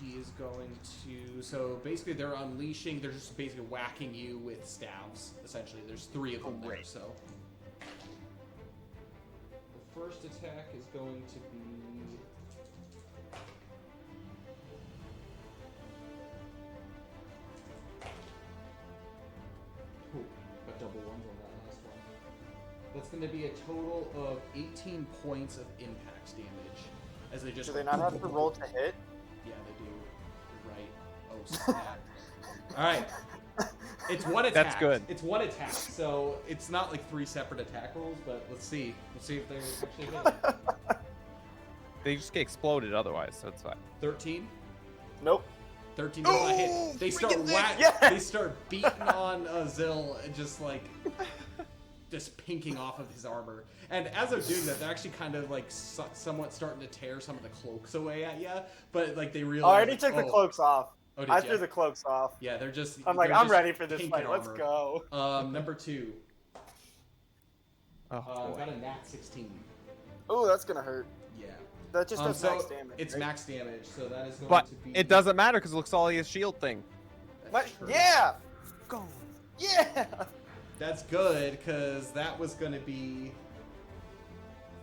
he is going to. So basically, they're unleashing. They're just basically whacking you with staves. Essentially, there's 3 of them there. Great. So the first attack is going to be. Ooh, got double ones on that last one. That's going to be a total of 18 points of impact damage. As they just Do they not have to roll to hit? Yeah, they do. You're right. Oh, snap. Alright. It's one attack. That's good. It's one attack, so it's not like 3 separate attack rolls, but let's see. Let's see if they're actually hitting. They just get exploded otherwise, so it's fine. 13? Nope. 13 does not hit. They start Yes! They start beating on Zill and just like just pinking off of his armor. And as they're doing that, they're actually kind of like somewhat starting to tear some of the cloaks away at you. But like they Oh, realize. I already took the cloaks off. Oh, did I ya? threw the cloaks off. Yeah, they're just. I'm like, they're I'm just ready for this pinking fight. Let's armor. go. Number 2. Oh, boy. Got a nat 16. Oh, that's gonna hurt. Yeah. That just does so max damage. It's right? max damage, so that is going But to be. it doesn't matter because it looks all his shield thing. What? True. Yeah. Go. Yeah. That's good, because that was going to be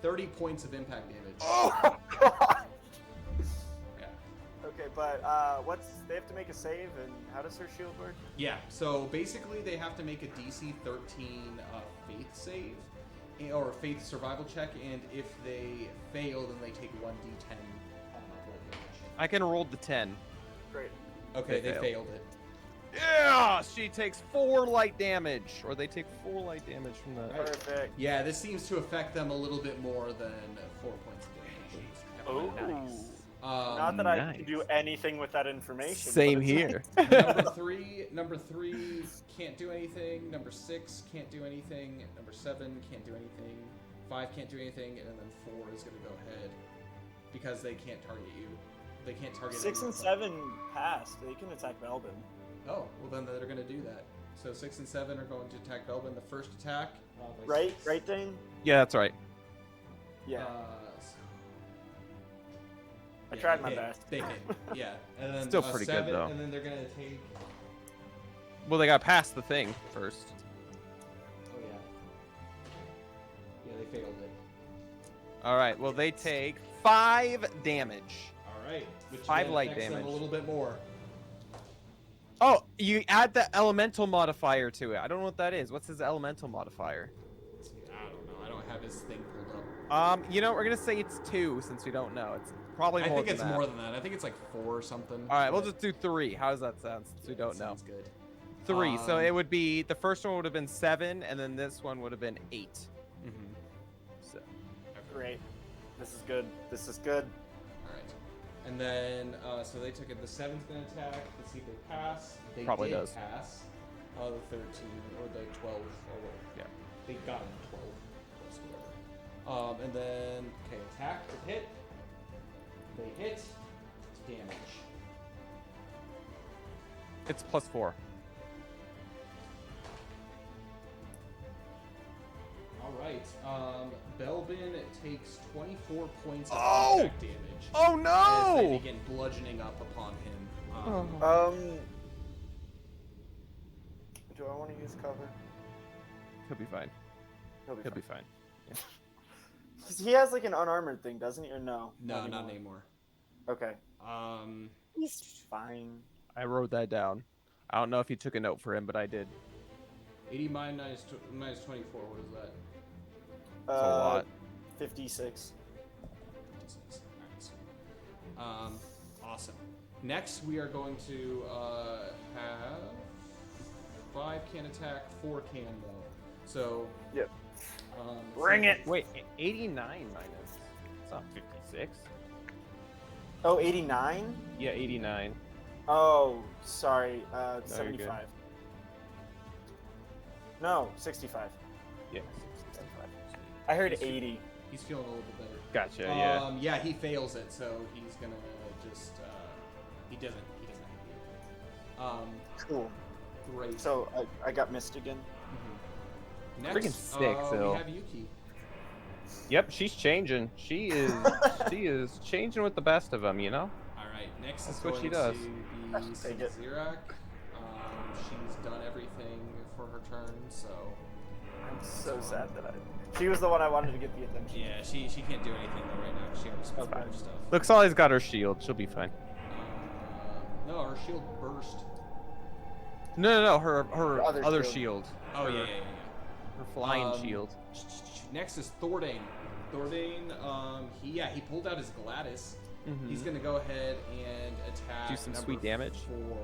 30 points of impact damage. Oh god. Yeah. Okay, but they have to make a save, and how does her shield work? Yeah, so basically they have to make a DC 13 faith save, or faith survival check, and if they fail, then they take 1d10 blood damage. I can roll the 10. Great. Okay, They they failed it. Yeah, she takes 4 light damage, or they take 4 light damage from the. Perfect. Yeah, this seems to affect them a little bit more than 4 points of damage. Oh. Nice. Not that I Nice. can do anything with that information. Same but it's here. Number three can't do anything. Number 6 can't do anything. Number 7 can't do anything. 5 can't do anything, and then 4 is going to go ahead because they can't target you. They can't target. 6 and anyone. 7 passed. They can attack Melbourne. Oh, well then they're going to do that. So 6 and 7 are going to attack Belbin. The first attack. By Right? 6. Right, Dane? Yeah, that's right. Yeah. I Yeah, tried they my hit. best. They hit. Yeah, and then Still pretty good, 7, though. And then they're going to take. Well, they got past the thing first. Oh yeah. Yeah, they failed it. All right. Well, they take 5 damage. All right. Which 5 then light affects them damage. a little bit more. Oh, you add the elemental modifier to it. I don't know what that is. What's his elemental modifier? I don't know. I don't have his thing pulled up. You know, we're gonna say it's 2 since we don't know. It's probably I more think than it's that. more than that. I think it's like 4 or something. All right, we'll just do 3. How does that sound? Since we don't know. Sounds good. 3. So it would be the first one would have been 7, and then this one would have been 8. Mm-hmm. So Great. This is good. This is good. All right. And then, so they took it. The 7's gonna attack. Let's see if they pass. They Probably did does. pass. The 13 or the 12 or whatever. Yeah. They got him 12 plus whatever. And then attack to hit. They hit. Damage. it's +4. All right. right. Belbin takes 24 points of Oh! impact damage. Oh As they no! begin bludgeoning up upon him. Do I want to use cover? He'll be fine. He'll be He'll fine. be fine. 'Cause he has like an unarmored thing, doesn't he? Or no? No, not anymore. Okay. He's fine. I wrote that down. I don't know if you took a note for him, but I did. 80 minus 24. What is that? It's a lot. 56. 56. All right. Awesome. Next, we are going to have 5 can attack, 4 can though. So. Yep. Bring it. Wait, 89 minus. It's not 56. Oh, 89? Yeah, 89. Oh, sorry. you're good. 75. No, 65. Yeah. 65. I heard 80. He's feeling a little bit better. Gotcha. Yeah. Yeah, he fails it, so he's gonna just he doesn't hit you. Cool. Great. So I got missed again. Next, Freaking sick, we Phil. have Yuki. Yep, she's changing. She is changing with the best of them, you know? All right, next That's is what going she does. to be Take it. Zirak. She's done everything for her turn, so I'm so sad that she was the one I wanted to get the attention. yeah, she can't do anything though right now. She already spent a bunch of stuff. Luxali's got her shield. She'll be fine. No, her shield burst. No, her other other shield. shield. Oh yeah. Her flying shield. Next is Thordain. Thordain, he pulled out his Gladys. Mhm. He's gonna go ahead and attack. Do some number sweet damage. 4.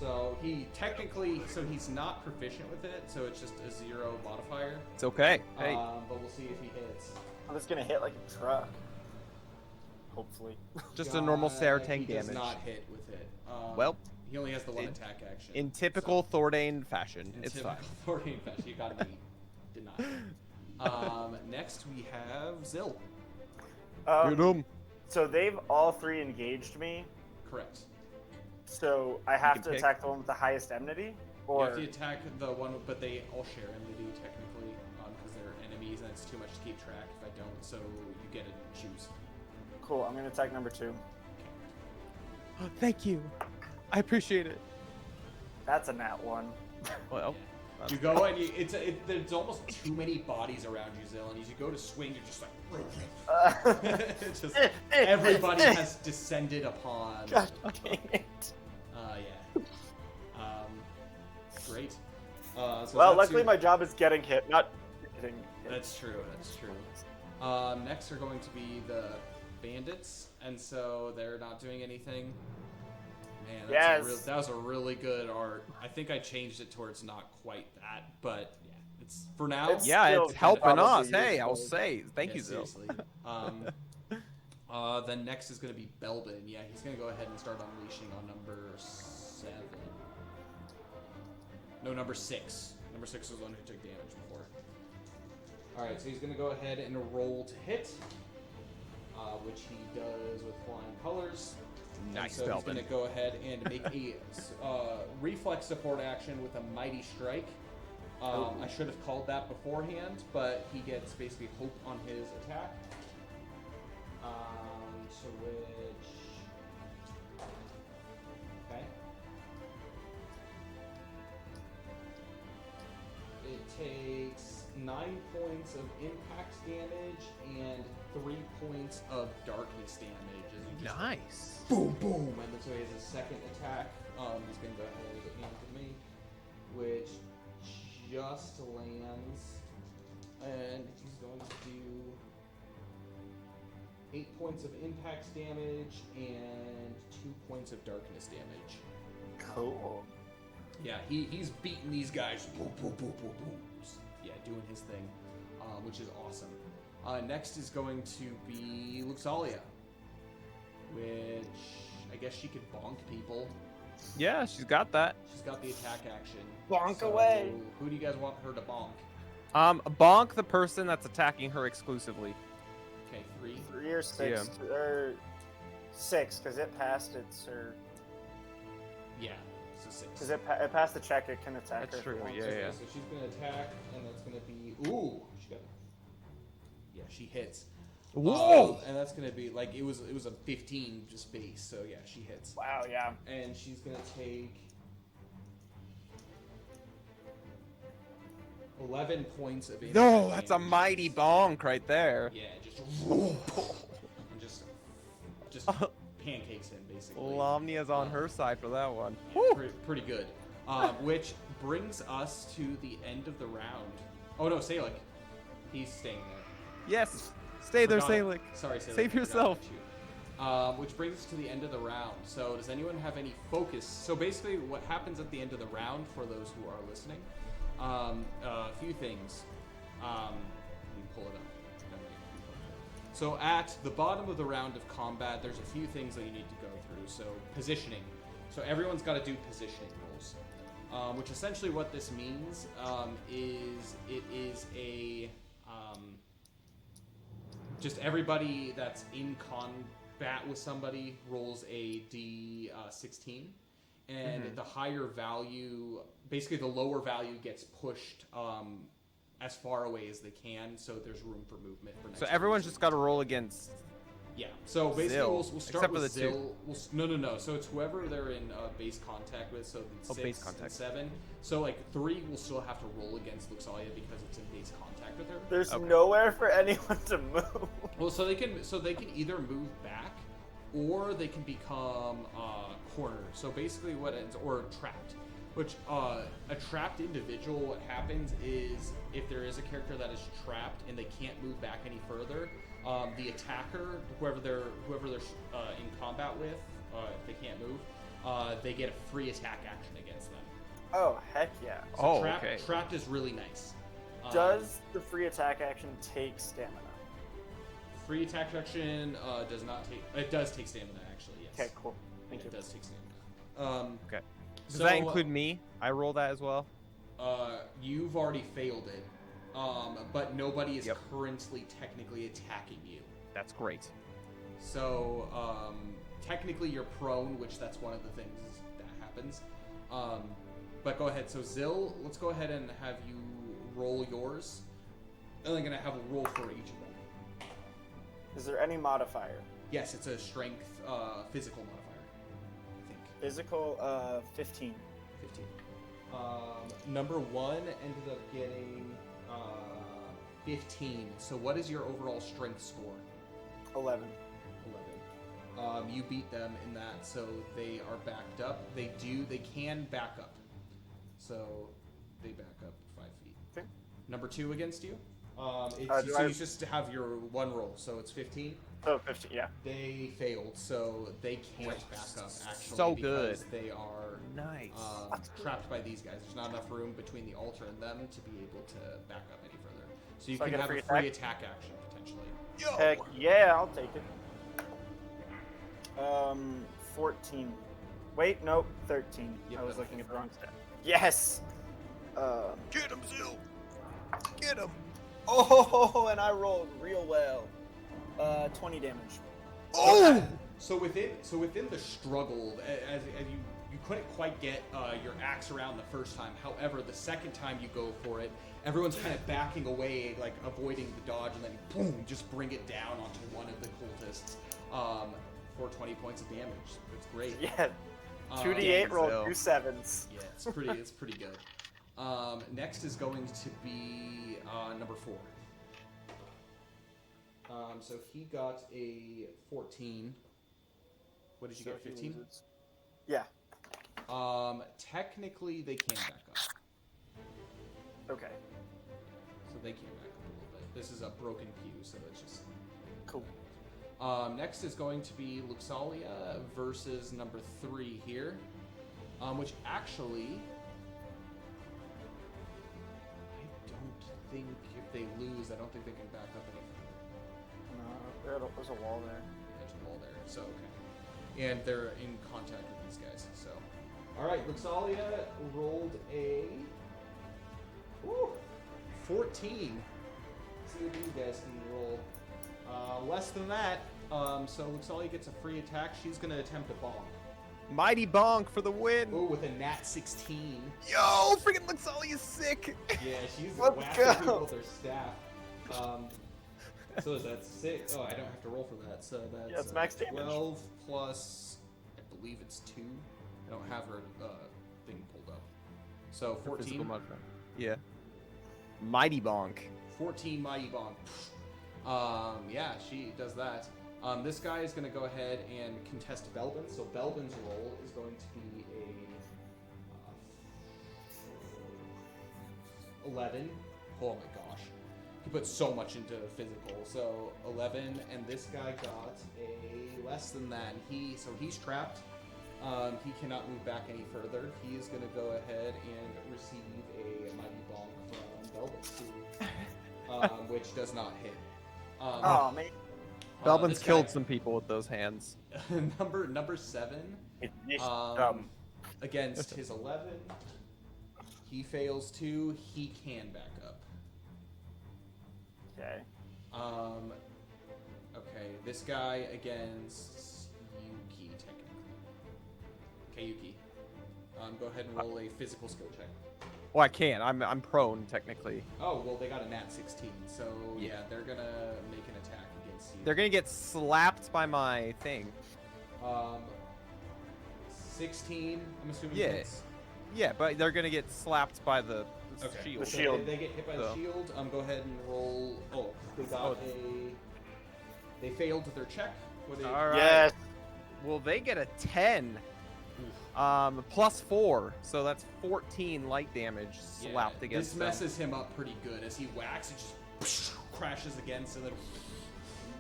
So he's not proficient with it, so it's just a 0 modifier. It's okay. Hey. But we'll see if he hits. I'm just gonna hit like a truck. Hopefully. Just a normal Sarah He tank does damage. not hit with it. Well, he only has the 1 attack action. In typical Thordain fashion, In it's typical fine. Thordain fashion, you got me. Did not. Next we have Zill. Get him. So they've all 3 engaged me. Correct. So I have can to pick. attack the one with the highest enmity, You or have to attack the one, but they all share enmity technically, because they're enemies, and it's too much to keep track if I don't. So you get to choose. cool. I'm gonna attack number 2. Thank you. I appreciate it. That's a nat 1. Well, You go and there's almost too many bodies around you, Zill, and as you go to swing, you're just like, it's just everybody has descended upon. God dang it. Yeah. Great. So Well, that's luckily your- my job is getting hit, not hitting. That's true. That's true. Next are going to be the bandits, and so they're not doing anything. Man, that was a really good art. I think I changed it towards not quite that, but yeah, it's for now. It's yeah, still it's helping probably us. Hey, I'll useful. say thank Yeah, you, Zill. seriously. Then next is going to be Belbin. Yeah, he's going to go ahead and start unleashing on number 7. No, number 6. Number 6 was the one who took damage before. Alright, so he's going to go ahead and roll to hit, which he does with flying colors. Nice, And so he's Belbin. going to go ahead and make a reflex support action with a Mighty Strike. I should have called that beforehand, but he gets basically hope on his attack. To which... Okay. It takes 9 points of impact damage and 3 points of darkness damage. As you just Nice. boom, boom, and then so he has a second attack. He's gonna go ahead and with me, which just lands, and he's going to do 8 points of impact damage and 2 points of darkness damage. Cool. Yeah, he's beating these guys. Boom, boom, boom, boom, boom. Yeah, doing his thing, which is awesome. Next is going to be Luxalia, which I guess she could bonk people. Yeah, she's got that. She's got the attack action. Bonk So, away. Who do you guys want her to bonk? Bonk the person that's attacking her exclusively. Okay, 3. 3 or 6, or 6, because it passed its, or Yeah, so 6. because it passed the check, it can attack That's her. if it true, wants yeah, to. yeah. So she's gonna attack, and that's gonna be ooh. She got she hits. Whoa! And that's gonna be like it was a 15 just base, so yeah, she hits. Wow, yeah. And she's gonna take 11 points of impact No, that's a damage. mighty bonk right there. Yeah, and just pancakes him basically. Lamnia's on her side for that one. Yeah, pretty good. Which brings us to the end of the round. Oh no, Salik. He's staying there. Yes, stay there, Forgot it. Salik. Sorry, Salik. Save forgot yourself. about you. Which brings us to the end of the round. So does anyone have any focus? So basically what happens at the end of the round, for those who are listening, a few things. Let me pull it up. So at the bottom of the round of combat, there's a few things that you need to go through. So positioning. So everyone's got to do positioning rolls. Which essentially what this means is it is a just everybody that's in combat with somebody rolls a D16, and the higher value, basically the lower value, gets pushed as far away as they can, so there's room for movement. For next So everyone's person. just got to roll against. Yeah. So basically, Zill, we'll start except for with the two. Zill. No. So it's whoever they're in base contact with. So it's Oh, 6 base and contact. 7. So like 3 will still have to roll against Luxalia because it's in base contact with her. There's Okay. nowhere for anyone to move. Well, so they can either move back, or they can become cornered. So basically, or trapped. Which a trapped individual, what happens is if there is a character that is trapped and they can't move back any further, the attacker, whoever they're in combat with, if they can't move, they get a free attack action against them. Oh, heck yeah. Oh, trapped, okay. Trapped is really nice. Does the free attack action take stamina? Free attack action does not take. It does take stamina, actually. Yes. Okay, cool. Thank It you. does take stamina. Okay. Does So, that include me? I roll that as well. You've already failed it, but nobody is Yep. currently technically attacking you. That's great. So technically you're prone, which that's one of the things that happens. But go ahead. So Zill, let's go ahead and have you roll yours. And I'm gonna have a roll for each of them. Is there any modifier? Yes, it's a strength, physical modifier. I think Physical, 15. 15. Number 1 ended up getting 15. So what is your overall strength score? 11. 11. You beat them in that, so they are backed up. They can back up. So they back up 5 feet. Okay. Number 2 against you. do So I- you just have your one roll, so it's 15. Oh, 15, yeah. They failed, so they can't back up actually So because good. they are Nice. trapped by these guys. There's not enough room between the altar and them to be able to back up any further. So you So I can get a have a free free attack action potentially. Heck yeah, I'll take it. 14. Wait, nope, 13. Yep, I was that's looking at the wrong stat. Yes! Get him, Zill. Get him. Oh, and I rolled real well. 20 damage. Oh! So within the struggle, as you couldn't quite get your axe around the first time. However, the second time you go for it, everyone's kind of backing away, like avoiding the dodge, and then boom, just bring it down onto one of the cultists for 20 points of damage. It's great. Yeah. Um, 2d8 roll, so- 2 7s. Yeah, it's pretty good. Next is going to be number 4. So he got a 14. What did you get? 15. Yeah. Technically they can back up, Okay. so they can back up a little bit. This is a broken pew, so it's just Cool. Next is going to be Luxalia versus number 3 here, which actually I don't think if they lose, I don't think they can back up any further. No, there's a wall there. There's a wall there, so okay. And they're in contact with these guys, so. Alright, Luxalia rolled a 14. Let's see what these guys can roll. Less than that, so Luxalia gets a free attack. She's gonna attempt a bomb. Mighty bonk for the win. Oh, with a nat 16. Yo, freaking Luxalia's sick. Yeah, she's Let's whacking go. people with her staff. So is that 6? Oh, I don't have to roll for that. So that's Yeah, it's max damage. 12 plus, I believe it's 2. I don't have her thing pulled up. So Her physical 14. modifier. Yeah. Mighty bonk. 14 mighty bonk. Yeah, she does that. This guy is going to go ahead and contest Belbin. So Belbin's roll is going to be a 11. Oh my gosh. He put so much into physical. So 11, and this guy got a less than that. So he's trapped. He cannot move back any further. He is going to go ahead and receive a mighty bonk from Belbin, which does not hit. Oh man. Belbin's this killed guy- some people with those hands. number 7 against his 11. He fails 2. He can back up. Okay. Okay, this guy against Yuki, technically. Okay, Yuki. Go ahead and roll a physical skill check. Well, I can't. I'm prone technically. Oh, well, they got a nat 16, so yeah, they're gonna make an attack against you. They're gonna get slapped by my thing. 16, I'm assuming. Yeah. hits. Yeah, but they're gonna get slapped by the shield. The So shield. They get hit by the So. shield. Go ahead and roll. Oh, they got They failed their check. What did All right. Yes. Well, they get a 10. Plus 4, so that's 14 light damage slapped against This them. messes him up pretty good as he whacks. It just crashes against, and then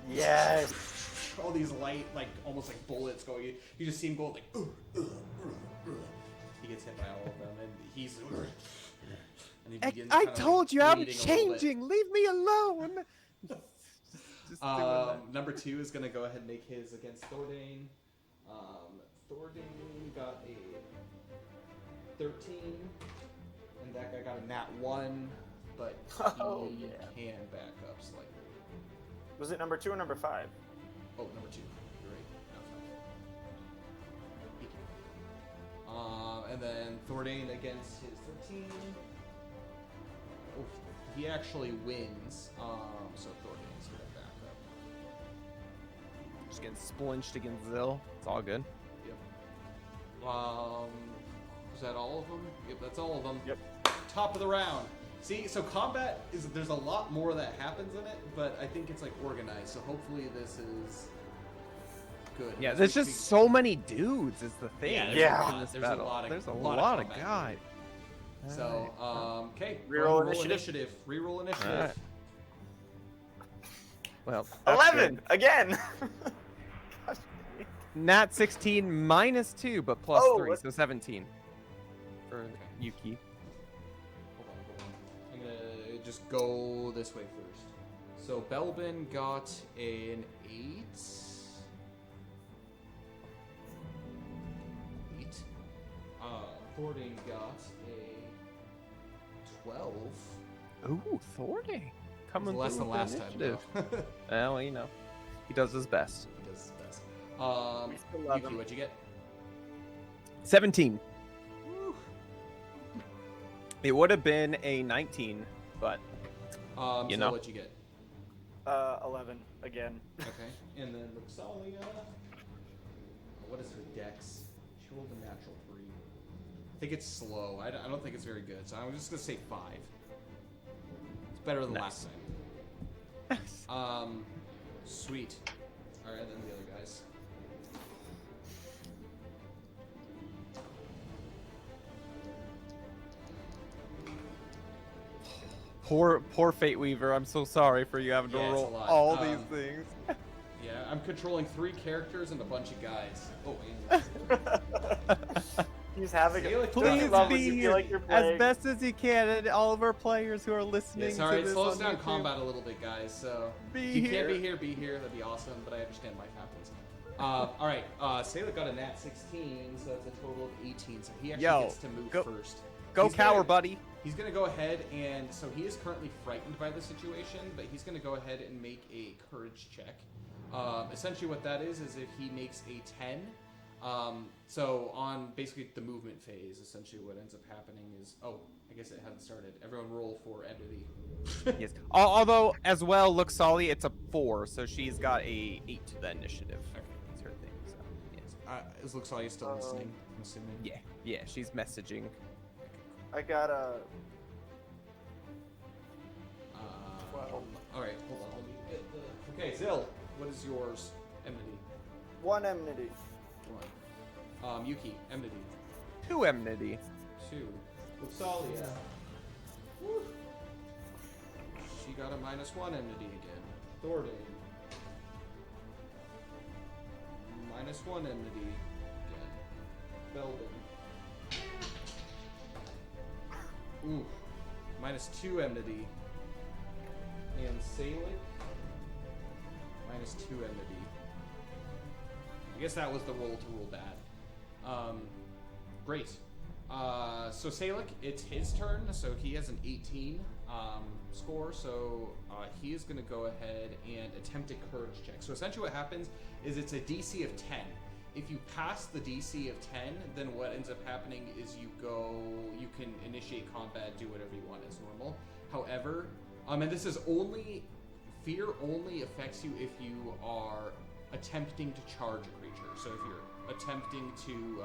Yes. all these light, like almost like bullets going. You just see him going like. He gets hit by all of them, and he's. And he begins I kinda, like, told you I'm bleeding a little bit. changing. Leave me alone. Just doing that. Number 2 is gonna go ahead and make his against Thordain. Thordain got a 13, and that guy got a nat 1, but he Oh, yeah. can back up slightly. Was it number 2 or number 5? Oh, number 2. You're right. No, he can. And then Thordain against his 13. Oh, he actually wins. So Thordain's gonna back up. Just getting splinched against Zill. It's all good. Yep. Was that all of them? Yep, that's all of them. Yep. Top of the round. See, so combat there's a lot more that happens in it, but I think it's like organized. So hopefully this is good. Yeah, As there's we just speak- so many dudes. Is the thing. Yeah, Yeah. In this there's a battle. lot of- There's a lot lot of of combat. guys. So, okay. Reroll Roll initiative. Reroll initiative. Alright. Well, that's 11 good. again. Nat 16 minus 2, but plus Oh, 3, what- so 17 for Yuki. Hold on. I'm gonna just go this way first. So Belbin got an 8. 8. Thordain got a 12. Ooh, Thordain. Coming Less through than with last time, initiative. though. Well, you know, he does his best. He does his best. We still love Yuki, him. what'd you get? 17. Woo. It would have been a 19, but You So know. what'd you get? 11 again. Okay. And then Luxalia. What is her dex? She rolled a natural 3. I think it's slow. I don't think it's very good, so I'm just gonna say 5. It's better than Nice. last time. Sweet. Alright, then the other guys. poor Fate Weaver. I'm so sorry for you having to Yeah, it's a roll lot. all these things. Yeah, I'm controlling 3 characters and a bunch of guys. Oh, and He's having Please it. Please Love when be you here feel like you're as playing. best as you can, and all of our players who are listening. yeah, sorry, to it this slows on down YouTube. combat a little bit, guys. So Be if you here. can't be here. That'd be awesome, but I understand life happens. All right, Sailor got a nat 16, so that's a total of 18. So he actually Yo, gets to move go- first. Go He's cower, gonna- buddy. He's gonna go ahead and so he is currently frightened by the situation, but he's gonna go ahead and make a courage check. Essentially, what that is if he makes a 10. So on basically the movement phase, essentially what ends up happening is I guess it hasn't started. Everyone roll for enmity. Yes. Although, as well, Luxali, it's a 4, so she's got a 8 to the initiative. Okay. That's her thing. So yes. It looks like you're still listening, I'm assuming. Yeah, she's messaging. I got a 12. Alright, hold on. Let me get the... Okay, Zill, what is yours? Enmity. 1 enmity. 1. Yuki, enmity. 2 enmity. 2. Luxalia. Woo. She got a -1 enmity again. Thordane. -1 enmity again. Belden. Ooh. -2 enmity. And Salic. -2 enmity. I guess that was the roll to rule bad. Great. So Salic, it's his turn, so he has an 18 score, so he is going to go ahead and attempt a courage check. So essentially what happens is it's a DC of 10. If you pass the DC of 10, then what ends up happening is you can initiate combat, do whatever you want as normal. However, and this is fear only affects you if you are attempting to charge a creature. So if you're attempting to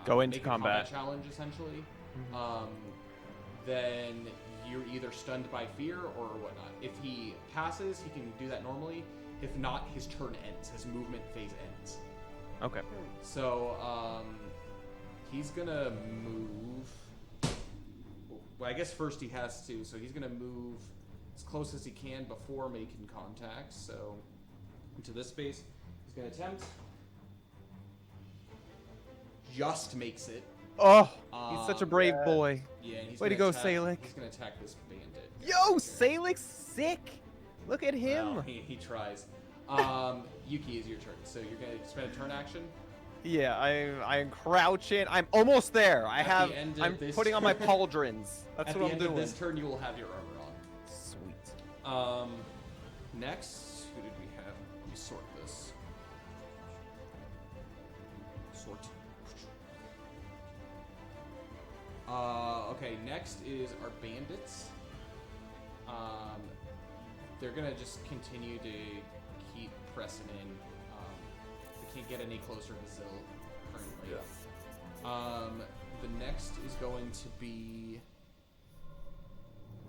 Go into make a combat challenge, essentially, then you're either stunned by fear or whatnot. If he passes, he can do that normally. If not, his turn ends. His movement phase ends. Okay. So he's gonna move. Well, I guess first he has to. So he's gonna move as close as he can before making contact. So into this space, he's gonna attempt. Just makes it. Oh, he's such a brave yeah. boy. Yeah, and he's Way to gonna go, attack, Salic. He's gonna attack this bandit. Yo, Salic's sick. Look at him. Well, he tries. Yuki, is your turn. So you're gonna spend a turn action. Yeah, I'm crouching. I'm almost there. I'm this putting on my turn- pauldrons. That's At what the I'm end doing. of this turn, you will have your armor on. Sweet. Next, who did we have? Let me sort this. Sort. Okay, next is our bandits. They're gonna just continue to keep pressing in. They can't get any closer to Zill currently. Yeah. The next is going to be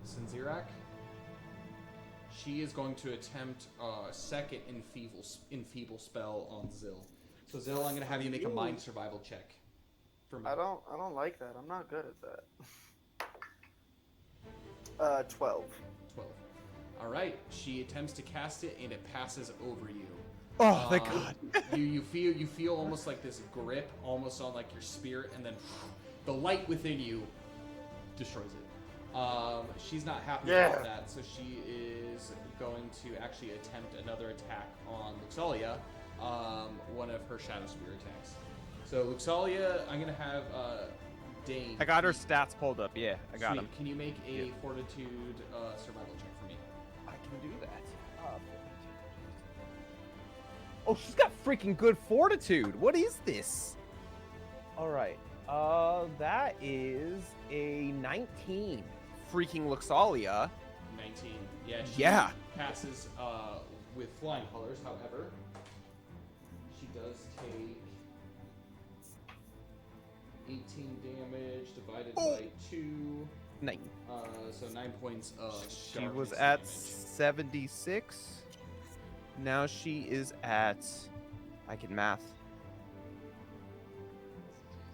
Sinzirak. She is going to attempt a second enfeeble spell on Zill. So Zill, I'm gonna have you make a mind survival check. For me. I don't like that. I'm not good at that. 12. 12. All right. She attempts to cast it, and it passes over you. Oh, thank God. you feel almost like this grip, almost on like your spirit, and then the light within you destroys it. She's not happy about that, so she is going to actually attempt another attack on Luxalia, one of her Shadow Spear attacks. So Luxalia, I'm gonna have Dane. I got her stats pulled up. Yeah, I got Sweet. them. Can you make a Fortitude survival check for me? I can do that. Oh, she's got freaking good fortitude. What is this? All right. That is a 19. Freaking Luxalia. 19. Yeah. She Yeah. passes with flying colors. However, she does take 18 damage divided by 2. 9. So 9 points of She darkness was at damage. 76. Now she is at, I can math,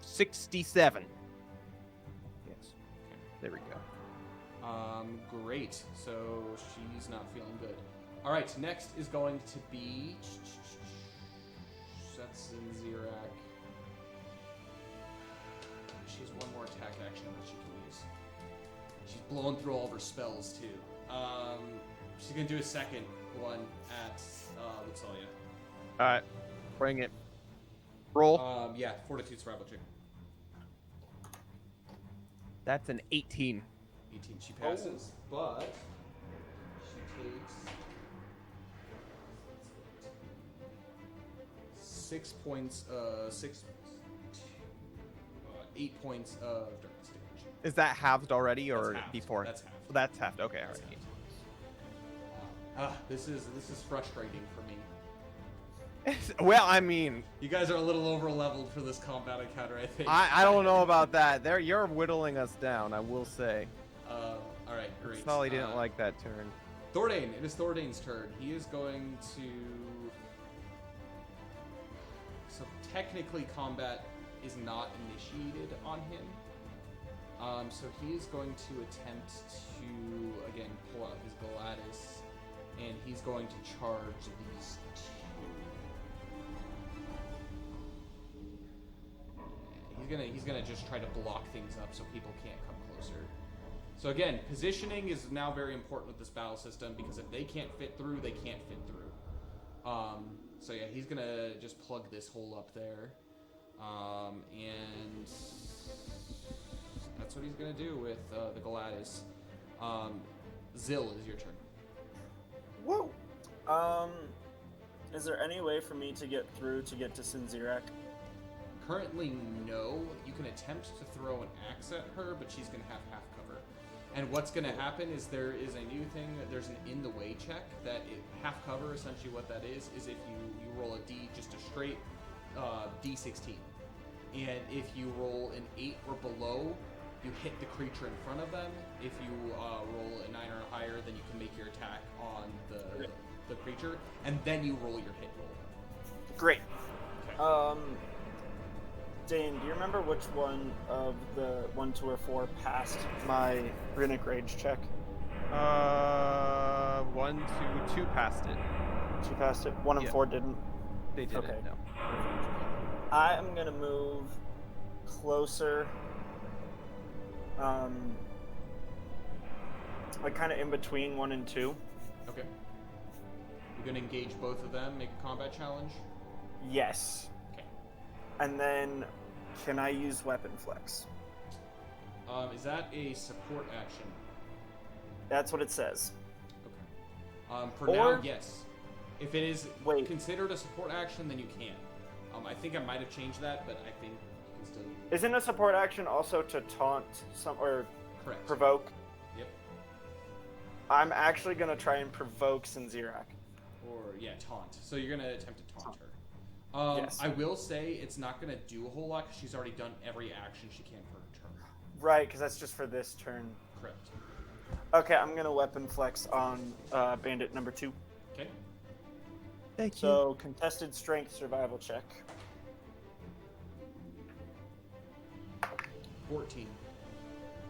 67. Yes. There we go. Great. So she's not feeling good. All right. Next is going to be that's Zinzirak. She has one more attack action that she can use. She's blowing through all of her spells too. She's gonna do a second one at Luxalia. All right. Bring it. Roll. Yeah, Fortitude survival check. That's an 18. 18. She passes, but she takes 6 points. 8 points of darkness damage. Is that halved already or That's halved. before? That's halved. That's halved. Okay, all That's right. halved. This is frustrating for me. Well, I mean, You guys are a little over leveled for this combat encounter, I think. I don't know about that. You're whittling us down, I will say. All right, great. Smelly didn't like that turn. Thordane. It is Thordane's turn. He is going to. So technically, combat is not initiated on him. So he is going to attempt to again pull out his Gladys, and he's going to charge these two. He's gonna just try to block things up so people can't come closer. So again, positioning is now very important with this battle system because if they can't fit through, they can't fit through. So yeah, he's gonna just plug this hole up there, and that's what he's gonna do with the Gladys. Zill, it is your turn. Whoa. Is there any way for me to get through to get to Sinzirak? Currently, no. You can attempt to throw an axe at her, but she's going to have half cover. And what's going to happen is there is a new thing. There's an in the way check that half cover. Essentially, what that is if you roll a D, just a straight D16, and if you roll an 8 or below, you hit the creature in front of them. If you roll a 9 or higher, then you can make your attack on the creature, and then you roll your hit roll. Great. Okay. Dane, do you remember which one of the 1, 2, or 4 passed my Runic Rage check? 1, 2, 2 passed it. 2 passed it. 1 and Yeah. 4 didn't. They did Okay. it. No. I am gonna move closer. Like kind of in between 1 and 2. Okay. You're gonna engage both of them, make a combat challenge. Yes. Okay. And then, can I use Weapon Flex? Is that a support action? That's what it says. Okay. For Or- now, yes. If it is considered a support action, then you can. I think I might have changed that, but I think you can still. Isn't a support action also to taunt some or Correct. provoke? Yep. I'm actually gonna try and provoke Sinzirak. Or yeah, taunt. So you're gonna attempt to taunt her. Yes. I will say it's not gonna do a whole lot because she's already done every action she can for her turn. Right, because that's just for this turn. Correct. Okay, I'm gonna Weapon Flex on Bandit number 2. Okay. Thank you. So contested strength survival check. 14.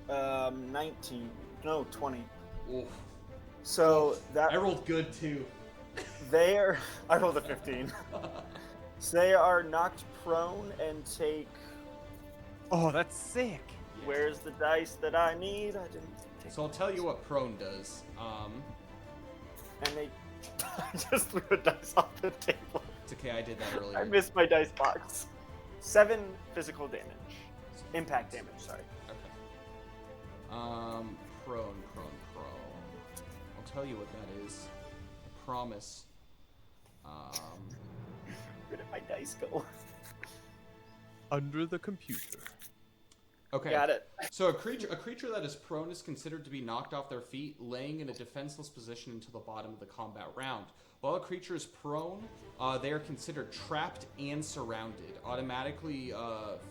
19. No, 20. Oof. So that I rolled good too. they are. I rolled a 15. So they are knocked prone and take. Oh, that's sick. Where's the dice that I need? I didn't take. So I'll tell you what prone does. And they just threw a dice off the table. It's okay, I did that earlier. I missed my dice box. 7 physical damage. Impact damage, sorry. Okay. Prone. I'll tell you what that is. I promise. Where did my dice go? Under the computer. Okay. Got it. So a creature that is prone is considered to be knocked off their feet, laying in a defenseless position until the bottom of the combat round. While a creature is prone, they are considered trapped and surrounded, automatically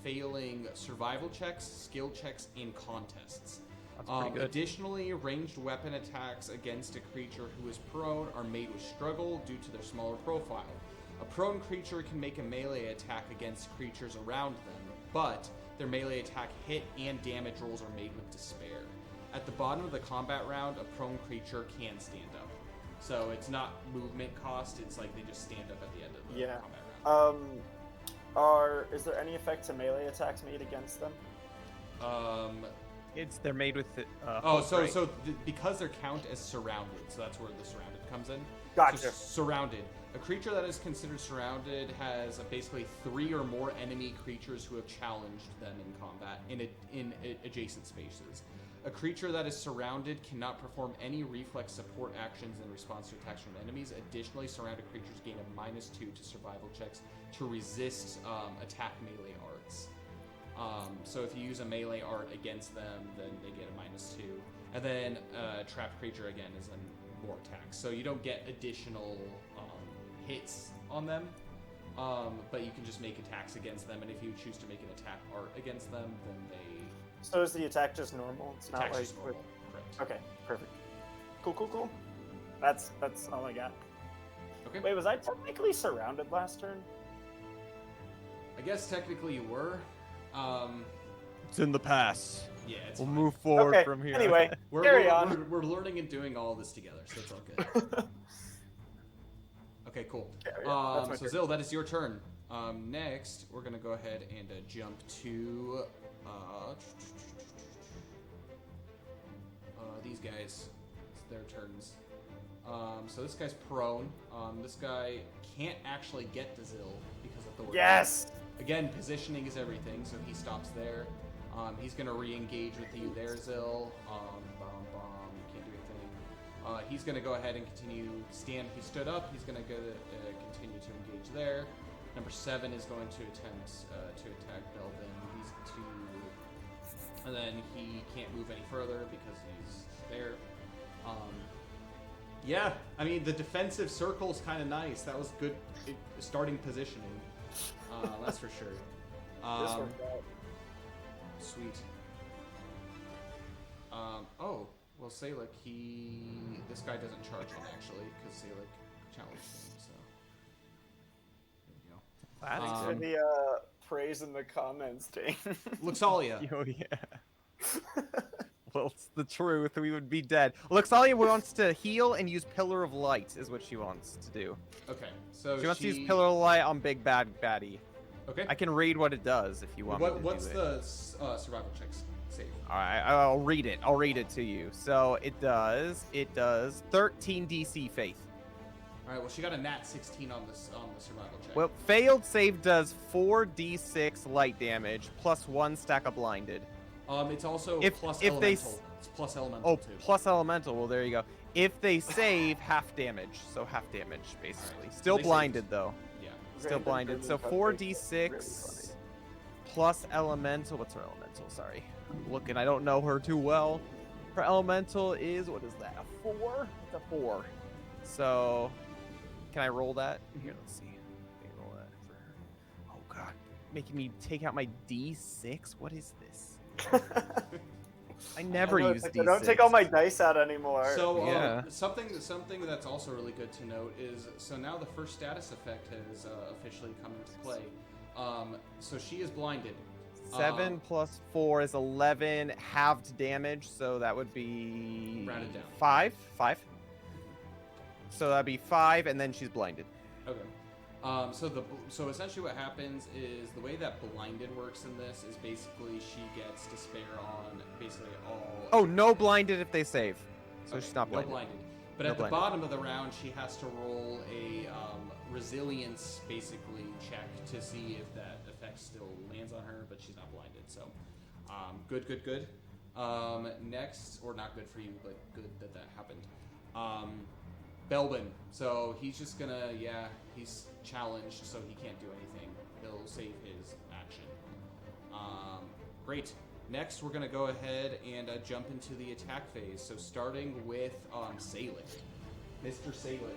failing survival checks, skill checks, and contests. That's pretty good. Additionally, ranged weapon attacks against a creature who is prone are made with struggle due to their smaller profile. A prone creature can make a melee attack against creatures around them, but their melee attack hit and damage rolls are made with despair. At the bottom of the combat round, a prone creature can stand up. So it's not movement cost, it's like they just stand up at the end of the combat round. Is there any effect to melee attacks made against them? They're made with Because they're count as surrounded, so that's where the surrounded comes in. Gotcha. So surrounded. A creature that is considered surrounded has basically 3 or more enemy creatures who have challenged them in combat in adjacent spaces. A creature that is surrounded cannot perform any reflex support actions in response to attacks from enemies. Additionally, surrounded creatures gain a -2 to survival checks to resist attack melee arts. So if you use a melee art against them, then they get a -2. And then trapped creature again is then more attacks. So you don't get additional hits on them, but you can just make attacks against them. And if you choose to make an attack art against them, then they So is the attack just normal? It's not attack like just normal. Correct. Okay, perfect. Cool. That's all I got. Okay. Wait, was I technically surrounded last turn? I guess technically you were. It's in the past. Yeah, it's We'll fine. move forward Okay, from here. anyway. Carry on. We're learning and doing all this together, so it's all good. Okay, cool. Carry on. That's my So turn. Zill, that is your turn. Next, we're gonna go ahead and jump to these guys. It's their turns. So this guy's prone. This guy can't actually get to Zill because of the Yes! Again, positioning is everything, so he stops there. He's going to re-engage with you there, Zill. Can't do anything. He's going to go ahead and continue stand. He stood up. He's going to go continue to engage there. Number 7 is going to attempt to attack Belvin. He's 2. And then he can't move any further because he's there. Yeah, I mean, the defensive circle's kind of nice. That was good starting positioning. That's for sure. This worked out. Sweet. Oh, well, Salic, this guy doesn't charge in, actually, because Salic challenged him, so. There we go. That's For the praise in the comments, Dane. Luxalia. Oh, yeah. Well, it's the truth. We would be dead. Luxalia wants to heal and use Pillar of Light, is what she wants to do. Okay, so She wants to use Pillar of Light on Big Bad Baddie. Okay. I can read what it does if you want me to What's do the it. survival checks save? All right, I'll read it. I'll read it to you. So it does 13 DC Faith. All right, well, she got a nat 16 on the survival check. Well, failed save does 4d6 light damage plus 1 stack of blinded. It's also if plus they elemental. It's plus elemental, Oh, too. plus elemental. Well, there you go. If they save, half damage. So half damage, basically. Alright, so Still they blinded, saved. though. Yeah. Still Random blinded. So random 4d6 really funny. plus elemental. What's her elemental? Sorry. I'm looking. I don't know her too well. Her elemental is, what is that? A 4? It's a 4. So, can I roll that? Here, let's see. Let me roll that for her. Oh, God. Making me take out my d6? What is this? I never know, use it's d6. like, I don't take all my dice out anymore. So Yeah. something that's also really good to note is so now the first status effect has officially come into play. So she is blinded. 7 plus 4 is 11 halved damage, so that would be Rounded down. 5. So that'd be 5, and then she's blinded. Okay. So essentially what happens is the way that blinded works in this is basically she gets to spare on basically all. Oh, no blinded if they save. So Okay, she's not no blinded. But No at the blinded. bottom of the round, she has to roll a resilience basically check to see if that effect still lands on her, but she's not blinded. So good. Next, or not good for you, but good that happened. Belbin. So he's just gonna, he's challenged, so he can't do anything. He'll save his action. Great. Next, we're gonna go ahead and jump into the attack phase. So starting with Salic. Mr. Salic.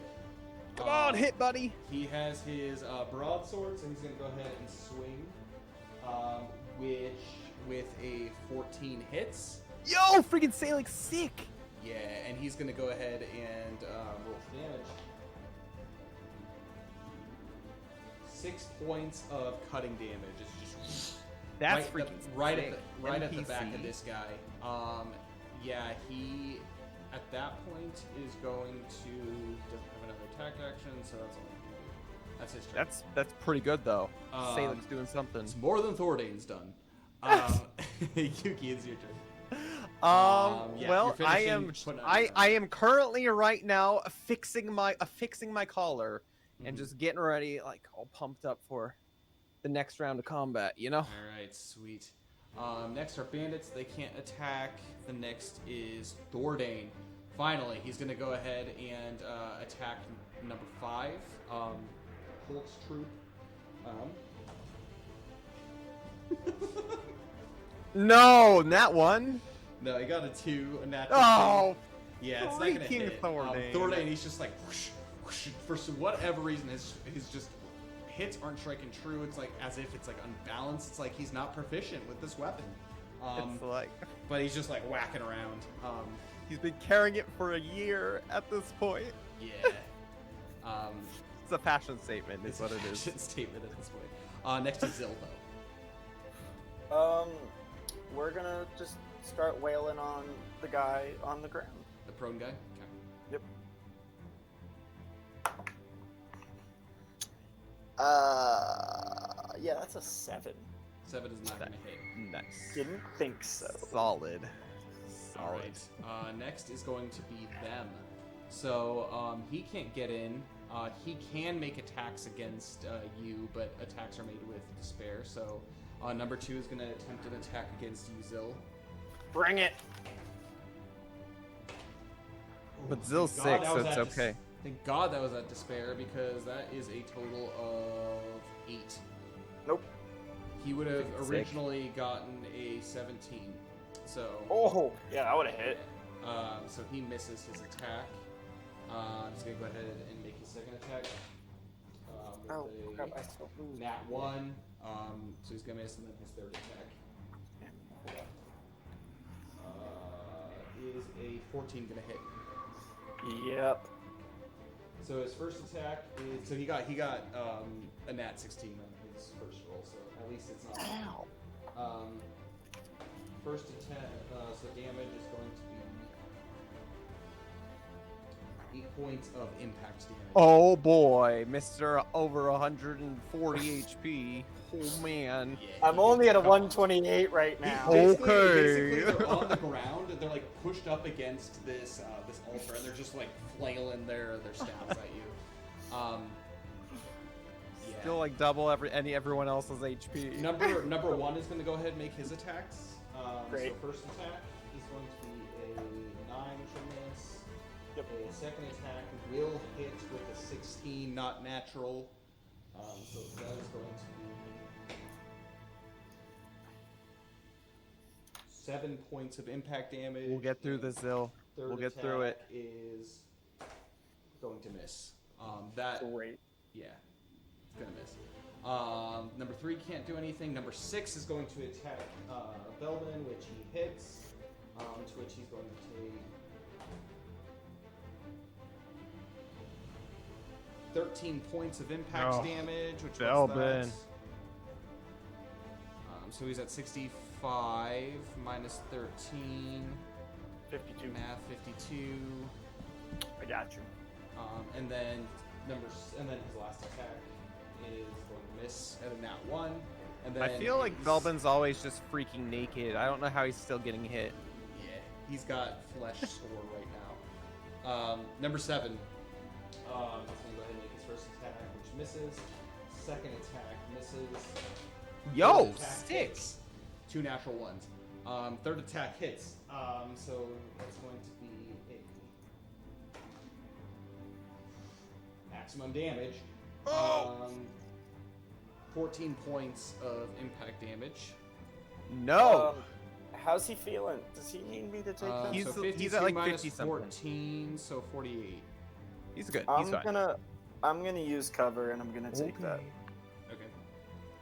Come on, hit, buddy. He has his broadsword, so he's gonna go ahead and swing, which with a 14 hits. Yo, freaking Salic's sick. Yeah, and he's gonna go ahead and roll for damage. 6 points of cutting damage. It's just That's right, freaking right sick. at the back of NPC. this guy. He at that point is going to doesn't have another attack action, so that's all he can do. That's his turn. That's pretty good though. Um, Salic's doing something. It's more than Thordane's done. Yuki, it's your turn. Well, you're I finishing am putting on I your- I am currently right now fixing my collar and Mhm. just getting ready, like all pumped up for the next round of combat. You know. All right, sweet. Next are bandits. They can't attack. The next is Thordane. Finally, he's going to go ahead and attack number 5, Holt's troop. No, not one. No, he got a 2, a natural Oh, 2. Yeah, it's not gonna freaking hit. Thordain. Thordain, he's just like whoosh, whoosh. For whatever reason, his just hits aren't striking true. It's like as if it's like unbalanced. It's like he's not proficient with this weapon. It's like But he's just like whacking around. he's been carrying it for a year at this point. Yeah. It's a fashion statement, is what it is. Fashion statement at this point. Next to Zil though. We're gonna just start wailing on the guy on the ground. The prone guy. Okay. Yep. Yeah, that's a 7. 7 is not gonna hit. Nice. Didn't think so. Solid. All right. Next is going to be them. So he can't get in. He can make attacks against you, but attacks are made with despair. So number 2 is going to attempt an attack against you, Zil. Bring it. But Zil's Thank God 6, that so was it's at okay. Thank God that was at despair because that is a total of 8. Nope. He would have Sick. originally gotten a 17. So. Oh, yeah, that would have hit. So he misses his attack. He's gonna go ahead and make his second attack. Oh, With crap, a I still lose. nat 1. So he's gonna miss, and then his third attack is a 14 gonna hit. Yep. So his first attack is he got a nat 16 on his first roll, so at least it's not. Ow. First attack, so damage is going to be 8 points of impact damage. Oh boy, Mr. Over 140 HP. Oh man. Yeah, I'm he only gets at a covered. 128 right now. Basically, Okay. they're on the ground. They're like pushed up against this this altar, and they're just like flailing their staffs at you. Yeah. Still like double everyone else's HP. Number 1 is going to go ahead and make his attacks. Great. So first attack is going to be a 9, which will miss. Yep. A second attack will hit with a 16, not natural. So that is going to be 7 points of impact damage. We'll get through this, Zil. Third We'll get through it. attack is going to miss. That Great. yeah, it's gonna miss. Number 3 can't do anything. Number 6 is going to attack Belden, which he hits. To which he's going to take 13 points of impact Oh, damage, which was Belden. that. So he's at 65 minus 13. 52. Math 52. I got you. And then his last attack is going to miss at a nat 1. And then I feel like he's- Belbin's always just freaking naked. I don't know how he's still getting hit. Yeah, he's got flesh sore right now. Number 7. He's going to go ahead and make his first attack, which misses. Second attack misses. Yo, Third attack 6. hits. 2 natural ones. Third attack hits. So that's going to be a maximum damage. 14 points of impact damage. No. How's he feeling? Does he need me to take that? He's- So 52 at like minus 50 something. 14, so 48. He's good. I'm He's fine. gonna use cover and I'm gonna take that. Okay.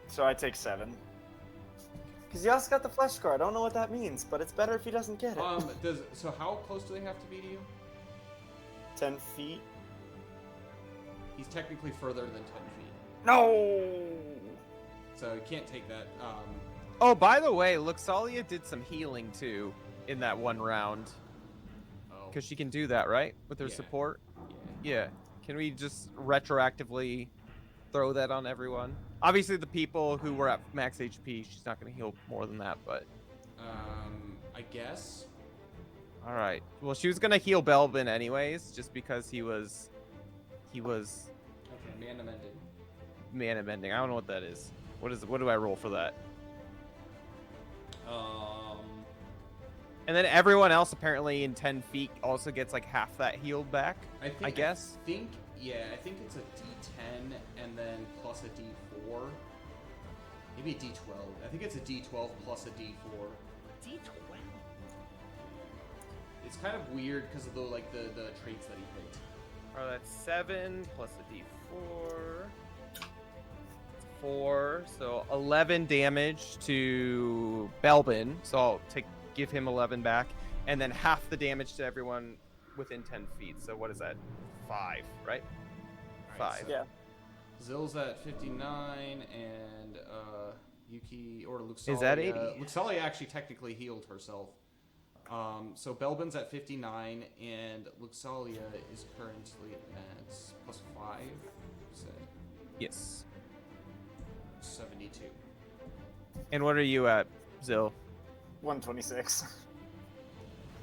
So I take 7. Because he also got the flesh scar. I don't know what that means, but it's better if he doesn't get it. So how close do they have to be to you? 10 feet. He's technically further than 10 feet, No. so he can't take that. Oh, by the way, Luxalia did some healing too in that one round. Oh, Because she can do that, right? With her Yeah. support? yeah. Yeah. Can we just retroactively throw that on everyone? Obviously, the people who were at max HP, she's not going to heal more than that, but... I guess. All right. Well, she was going to heal Belbin anyways, just because he was Okay, man amended. mana bending. I don't know what that is. What do I roll for that? And then everyone else apparently in 10 feet also gets like half that healed back. I guess. I think it's a D10 and then plus a D4. Maybe a D12. I think it's a D12 plus a D4. D12. It's kind of weird because of the traits that he picked. Alright, that's 7 plus a D4. 4, so 11 damage to Belbin. So I'll give him 11 back, and then half the damage to everyone within 10 feet. So what is that? 5, right? All right, 5. so Yeah. Zill's at 59, and Yuki or Luxalia. Is that 80? Luxalia actually technically healed herself. So Belbin's at 59, and Luxalia is currently at plus 5. So Yes. 72. And what are you at, Zill? 126. I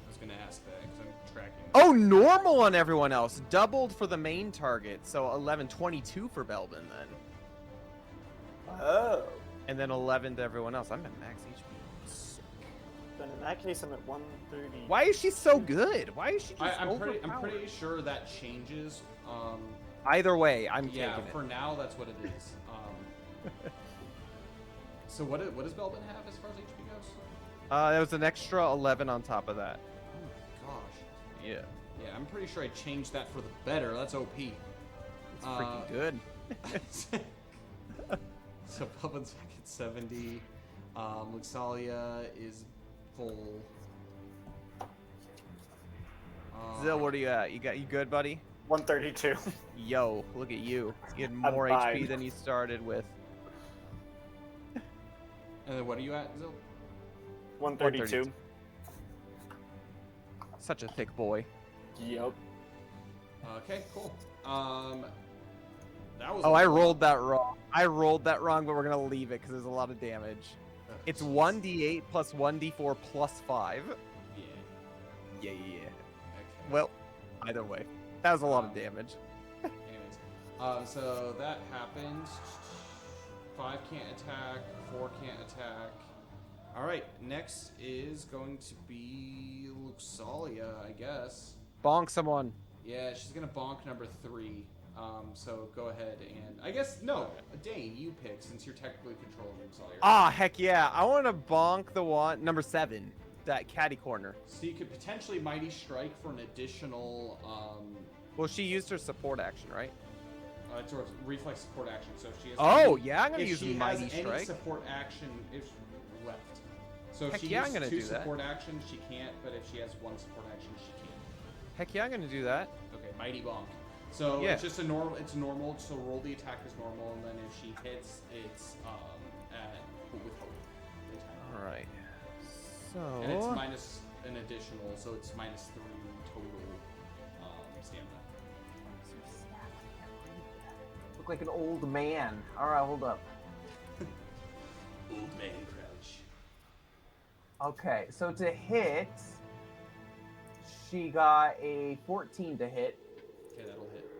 was gonna ask that because I'm tracking. Oh, normal on everyone else. Doubled for the main target. So 1122 for Belbin then. Oh. And then 11 to everyone else. I'm at max HP. Sick. Then in that case, I'm at 130. Why is she so good? Why is she just I'm overpowered? pretty sure that changes. Either way, I'm Yeah, taking it. for now that's what it is. So what does Belbin have as far as HP goes? There was an extra 11 on top of that. Oh my gosh. Yeah. Yeah, I'm pretty sure I changed that for the better. That's OP. It's freaking good. So Belbin's back at 70. Luxalia is full. Zill, what are you at? You good, buddy? 132. Yo, look at you. You had I'm more fine. HP than you started with. And then what are you at, Zill? 132. Such a thick boy. Yup. Okay, cool. That was. Oh, I rolled that wrong. I rolled that wrong, but we're gonna leave it because there's a lot of damage. It's 1d8 plus 1d4 plus 5. Yeah. Yeah. Okay. Well, either way, that was a lot of damage. Anyways, so that happened. 5 can't attack. 4 can't attack. All right. Next is going to be Luxalia, I guess. Bonk someone. Yeah, she's gonna bonk number 3. So go ahead and I guess no, Dane, you pick since you're technically controlling Luxalia. Ah, heck yeah! I want to bonk the one number 7, that catty corner. So you could potentially Mighty Strike for an additional. Well, she used her support action, right? It's a reflex support action. So if she has. Oh, any, yeah, I'm gonna if use she Mighty has any Strike. support action if left. So if Heck she yeah, I'm uses gonna 2 do that. support actions, she can't. But if she has 1 support action, she can. Heck yeah, I'm gonna do that. Okay, Mighty Bonk. So Yeah. it's just a normal. It's normal. So roll the attack as normal, and then if she hits, it's with hope. the attack. All right. And it's So minus an additional, so it's minus 3 total stamina. Look like an old man. All right, hold up. Old man crouch. Okay, so to hit, she got a 14 to hit. Okay, that'll hit.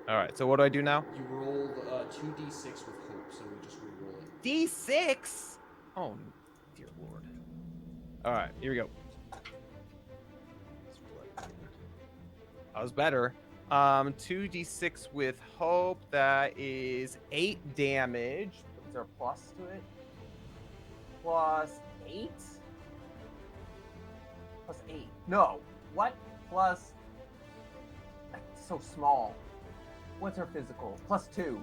all right. So what do I do now? You rolled 2d6 with hope, so we just re-roll it. D6. Oh, dear lord. All right, here we go. That was better. 2d6 with hope. That is 8 damage. Is there a plus to it? Plus 8? Plus 8. No. What? Plus. That's so small. What's her physical? Plus 2.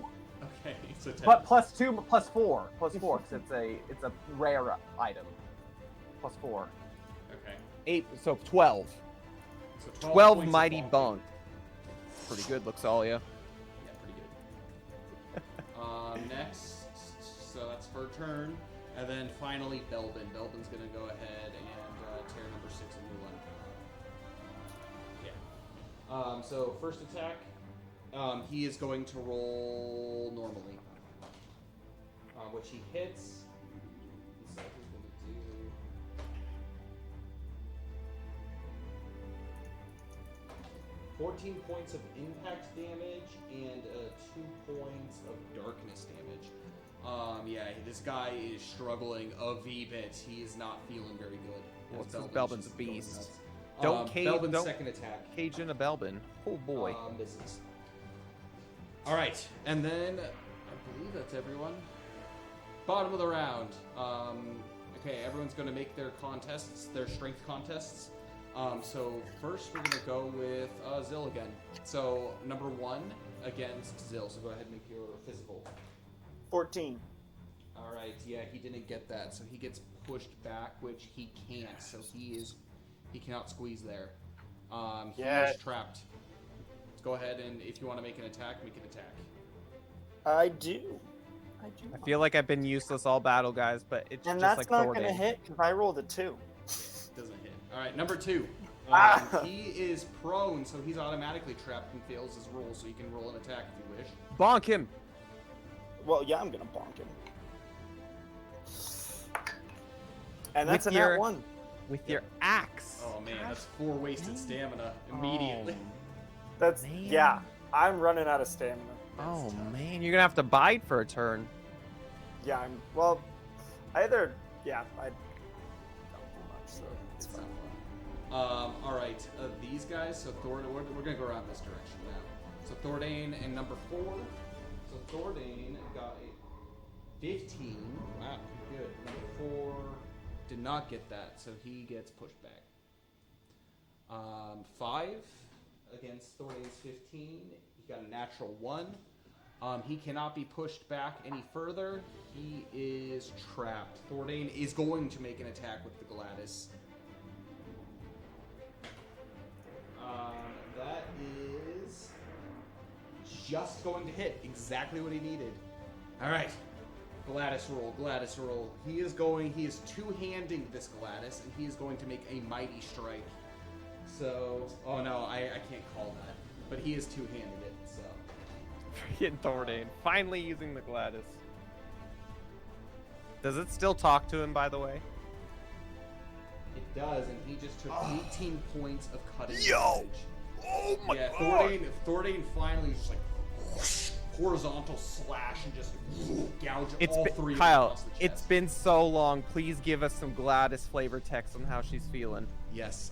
Okay, so 10. But plus 2, plus 4. Plus 4, because it's a rare item. Plus 4. Okay. 8, so 12. So 12 points of mighty bonking. bonk. Pretty good, Luxalia. Yeah, pretty good. Next, so that's her turn. And then finally, Belbin. Belbin's going to go ahead and tear number 6 a new one. Yeah. So first attack, he is going to roll normally, which he hits. So he's going to do 14 points of impact damage and 2 points of darkness damage. Yeah, this guy is struggling a bit. He is not feeling very good. Well, as it's 'cause Belbin's Belbin's just a going beast. nuts. Don't cage- Belbin's don't- second attack. Cage in a Belbin. Oh boy. Misses. All right, and then I believe that's everyone. bottom of the round. Okay, everyone's going to make their contests, their strength contests. So first we're going to go with Zill again. So number 1 against Zill. So go ahead and make your physical. 14. All right, yeah, he didn't get that, so he gets pushed back, which he can't. So he cannot squeeze there. He is trapped. Go ahead and if you want to make an attack, make an attack. I do. I feel like I've been useless all battle, guys, but it's And just that's like not Thornton. gonna hit because I rolled a 2. Doesn't hit. All right, number 2. He is prone, so he's automatically trapped and fails his roll, so you can roll an attack if you wish. Bonk him. Well, yeah, I'm gonna bonk him. And that's With a nat your- 1. With your axe. Oh man, that's 4 wasted stamina immediately. That's Man. yeah. I'm running out of stamina. Oh man, you're gonna have to bide for a turn. Yeah, I'm well. I don't do much, so it's fine. All right, these guys. So we're gonna go around this direction now. So Thordane and number 4. So Thordane got a 15. Wow, good. Number 4 did not get that, so he gets pushed back. 5 against Thordane's 15. He got a natural 1. He cannot be pushed back any further. He is trapped. Thordane is going to make an attack with the Gladys. That is just going to hit. Exactly what he needed. All right. Gladys roll. He is two-handing this Gladys, and he is going to make a mighty strike. So, oh no, I can't call that. But he is two-handed it, so. Freaking Thordane. Finally using the Gladys. Does it still talk to him, by the way? It does, and he just took 18 points of cutting damage. Oh my Yeah, Thordane finally just like whoosh, horizontal slash and just gouge all 3 Kyle, across the chest. it's been so long. Please give us some Gladys flavor text on how she's feeling. Yes.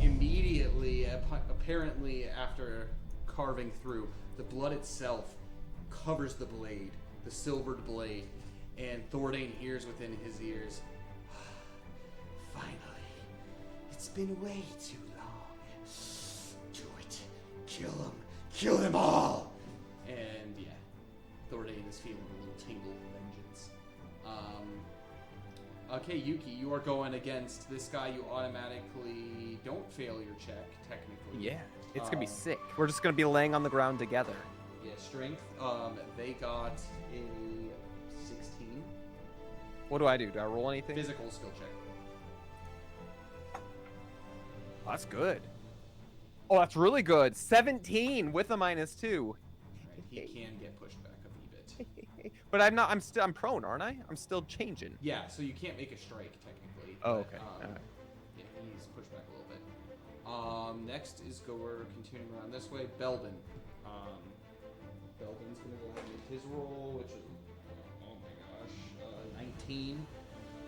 Immediately, apparently after carving through, the blood itself covers the blade, the silvered blade, and Thordane hears within his ears, "Finally, it's been way too long. Do it. Kill them all." And yeah, Thordane is feeling a little tingle of vengeance. Okay, Yuki, you are going against this guy. You automatically don't fail your check, technically. Yeah, it's gonna be sick. We're just gonna be laying on the ground together. Yeah, strength. They got a 16. What do I do? Do I roll anything? Physical skill check. Oh, that's good. Oh, that's really good. 17 with a -2. Right, he can get pushed back a wee bit. But I'm not. I'm prone, aren't I? I'm still changing. Yeah, so you can't make a strike technically. Oh, but, okay. Alright. Yeah, he's pushed back a little bit. Next is we're continuing around this way. Belden. Belden's gonna go ahead and make his roll, which is oh my gosh, 19.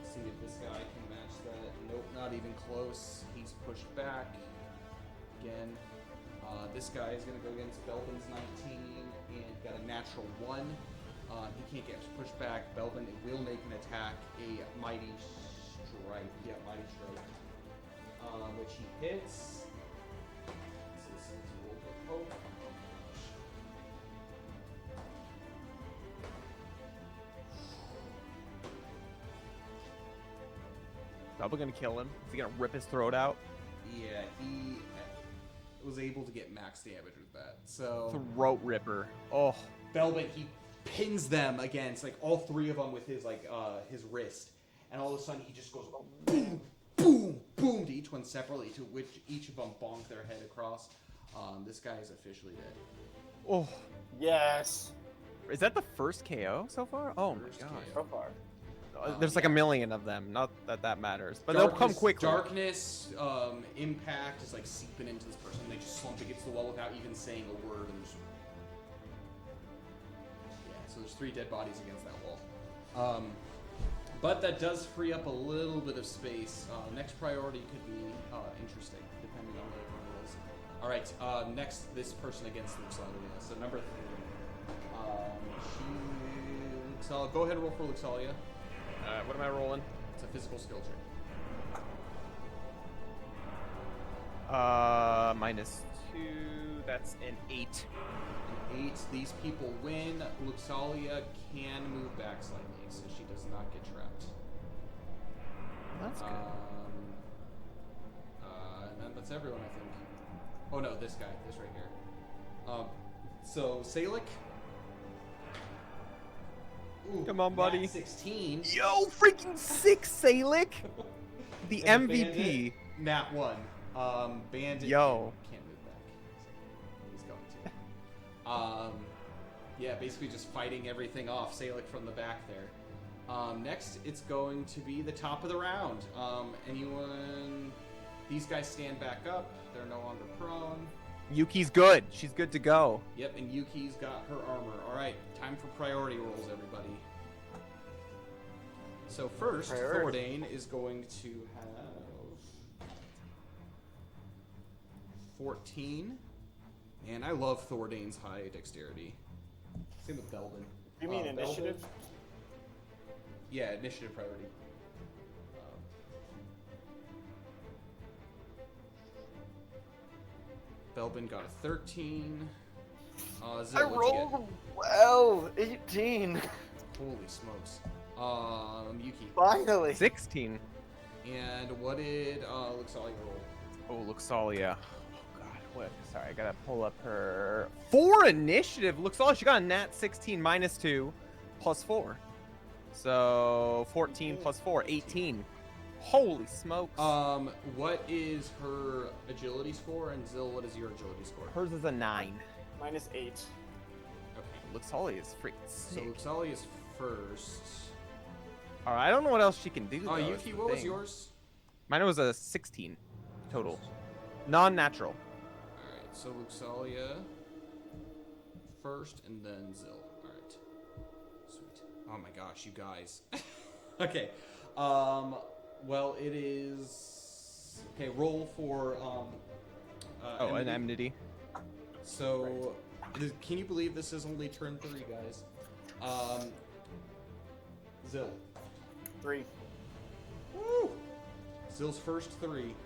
See if this guy can match that. Nope, not even close. He's pushed back again. This guy is gonna go against Belden's 19 and got a natural 1. He can't get pushed back. Belden will make an attack, a mighty strike. Yeah, mighty strike. Which he hits. This is his roll for hope. Oh my gosh. Double gonna kill him. Is he gonna rip his throat out? Yeah, he was able to get max damage with that. So Throat ripper. Oh. Belden, he pins them against like all 3 of them with his his wrist, and all of a sudden he just goes boom, boom, boom to each one separately, to which each of them bonk their head across. This guy is officially dead. Oh. Yes. Is that the first KO so far? Oh my First god. So far. There's like a million of them. Not that that matters, but they'll come quickly. Darkness, impact is like seeping into this person. They just slump against the wall without even saying a word. And just... Yeah, so there's 3 dead bodies against that wall. But that does free up a little bit of space. Next priority could be interesting, depending on what everyone rolls. All right, next, this person against Luxalia. So number 3. She looks Luxalia. Go ahead and roll for Luxalia. What am I rolling? It's a physical skill check. -2. That's an 8. An 8. These people win. Luxalia can move back slightly, so she does not get trapped. That's good. And then that's everyone, I think. Oh no, this guy. This right here. So, Salic. Ooh, Come on, buddy. nat 16. Yo, freaking 6, Salic! The And MVP. Bandit, nat 1. Bandit Yo. can't move back. He's going to. Yeah, basically just fighting everything off. Salic from the back there. Next, it's going to be the top of the round. Anyone... These guys stand back up. They're no longer prone. Yuki's good. She's good to go. Yep, and Yuki's got her armor. All right, time for priority rolls, everybody. So first, Priority. Thordane is going to have 14. And I love Thordane's high dexterity. Same with Belvin. You mean initiative? Belvin- Yeah, initiative priority. Belbin got a 13. Zil, I what'd you get? rolled well, 18. Holy smokes. Yuki. Finally. 16. And what did Luxalia roll? Oh, Luxalia. Oh, God. What? Sorry, I gotta pull up her... 4 initiative! Luxalia, she got a nat 16 -2 +4. So, 14 +4, 18. Holy smokes. What is her agility score? And Zil, what is your agility score? Hers is a 9. -8. Okay. Luxalia is freaking So sick. Luxalia is first. Alright, I don't know what else she can do, though, is Yuki, the what was thing. yours? Mine was a 16 total. Non-natural. Alright, so Luxalia first and then Zil. Alright. Sweet. Oh my gosh, you guys. Okay. Well, it is... Okay, roll for, An enmity. So, can you believe this is only turn 3, guys? Zil. 3. Woo! Zil's first 3.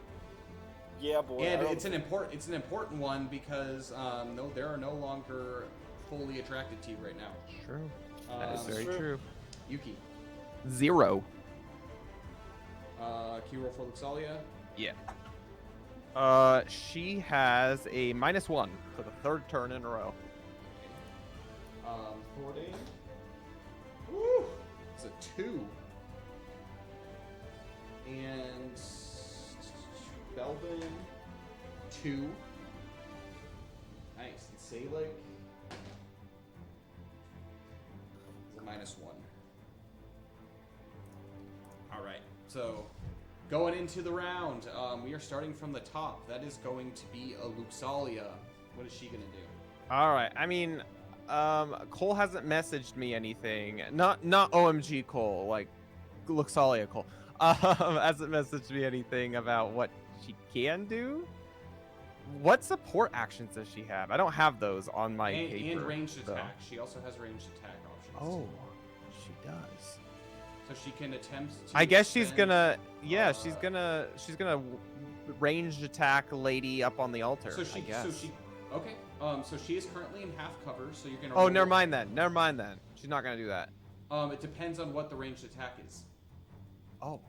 Yeah, boy. And it's an important one because no, there are no longer fully attracted to you right now. True. That is very true. true. Yuki. 0. Can you roll for Luxalia? Yeah. She has a -1 for the 3rd turn in a row. Thordane. Woo! It's a 2. And Belvin, 2. Nice. And Salic is a -1. All right. So going into the round, we are starting from the top. That is going to be a Luxalia. What is she gonna do? All right. I mean, Cole hasn't messaged me anything. Not OMG Cole, like Luxalia Cole. Hasn't messaged me anything about what she can do. What support actions does she have? I don't have those on my paper. And ranged though. attack. She also has ranged attack options. Oh, she does. So she can attempt to I guess she's spend, gonna. Yeah, she's gonna ranged attack lady up on the altar. So she. I guess. So she. Okay. So she is currently in half cover. So you're gonna. Oh, roll- never mind then. Never mind then. She's not gonna do that. It depends on what the ranged attack is. Oh,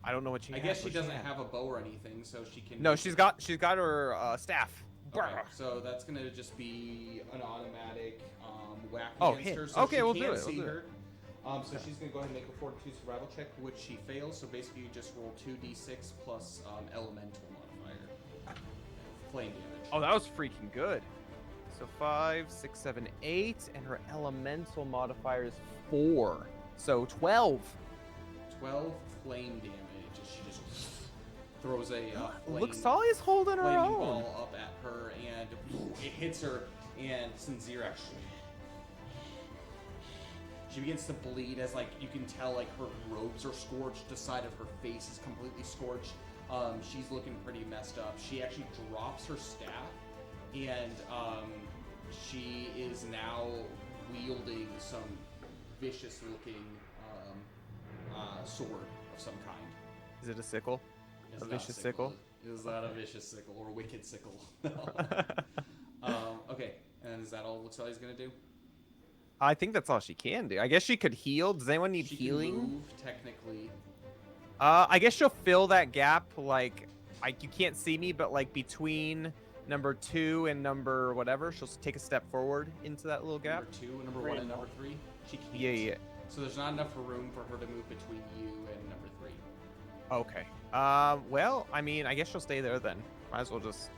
I don't know what she. I has. guess she What's doesn't have? have a bow or anything, so she can. No, she's got her staff. Okay, so that's gonna just be an automatic whack Oh, against hit. her. So Okay, she we'll can't do it, see we'll do her. So she's gonna go ahead and make a fortitude survival check, which she fails. So basically, you just roll 2d6 plus elemental modifier, flame damage. Oh, that was freaking good. So 5, 6, 7, 8, and her elemental modifier is 4. So 12. 12 flame damage as she just throws a flame, Luxalia's holding her flaming own. ball up at her, and it hits her, and Sinzira, she begins to bleed as, like, you can tell, like, her robes are scorched, the side of her face is completely scorched. She's looking pretty messed up. She actually drops her staff, and she is now wielding some vicious-looking sword of some kind. Is it a sickle? It's A not vicious sickle? Is that a vicious sickle or a wicked sickle? Okay, and is that all Luxalia's gonna do? I think that's all she can do. I guess she could heal. Does anyone need She healing? can move, technically. I guess she'll fill that gap, like you can't see me, but like between number 2 and number whatever, she'll take a step forward into that little gap. Number 2, number 1, and number 3. She can't. Yeah. So there's not enough room for her to move between you and number 3. Okay. Well, I mean, I guess she'll stay there then. Might as well just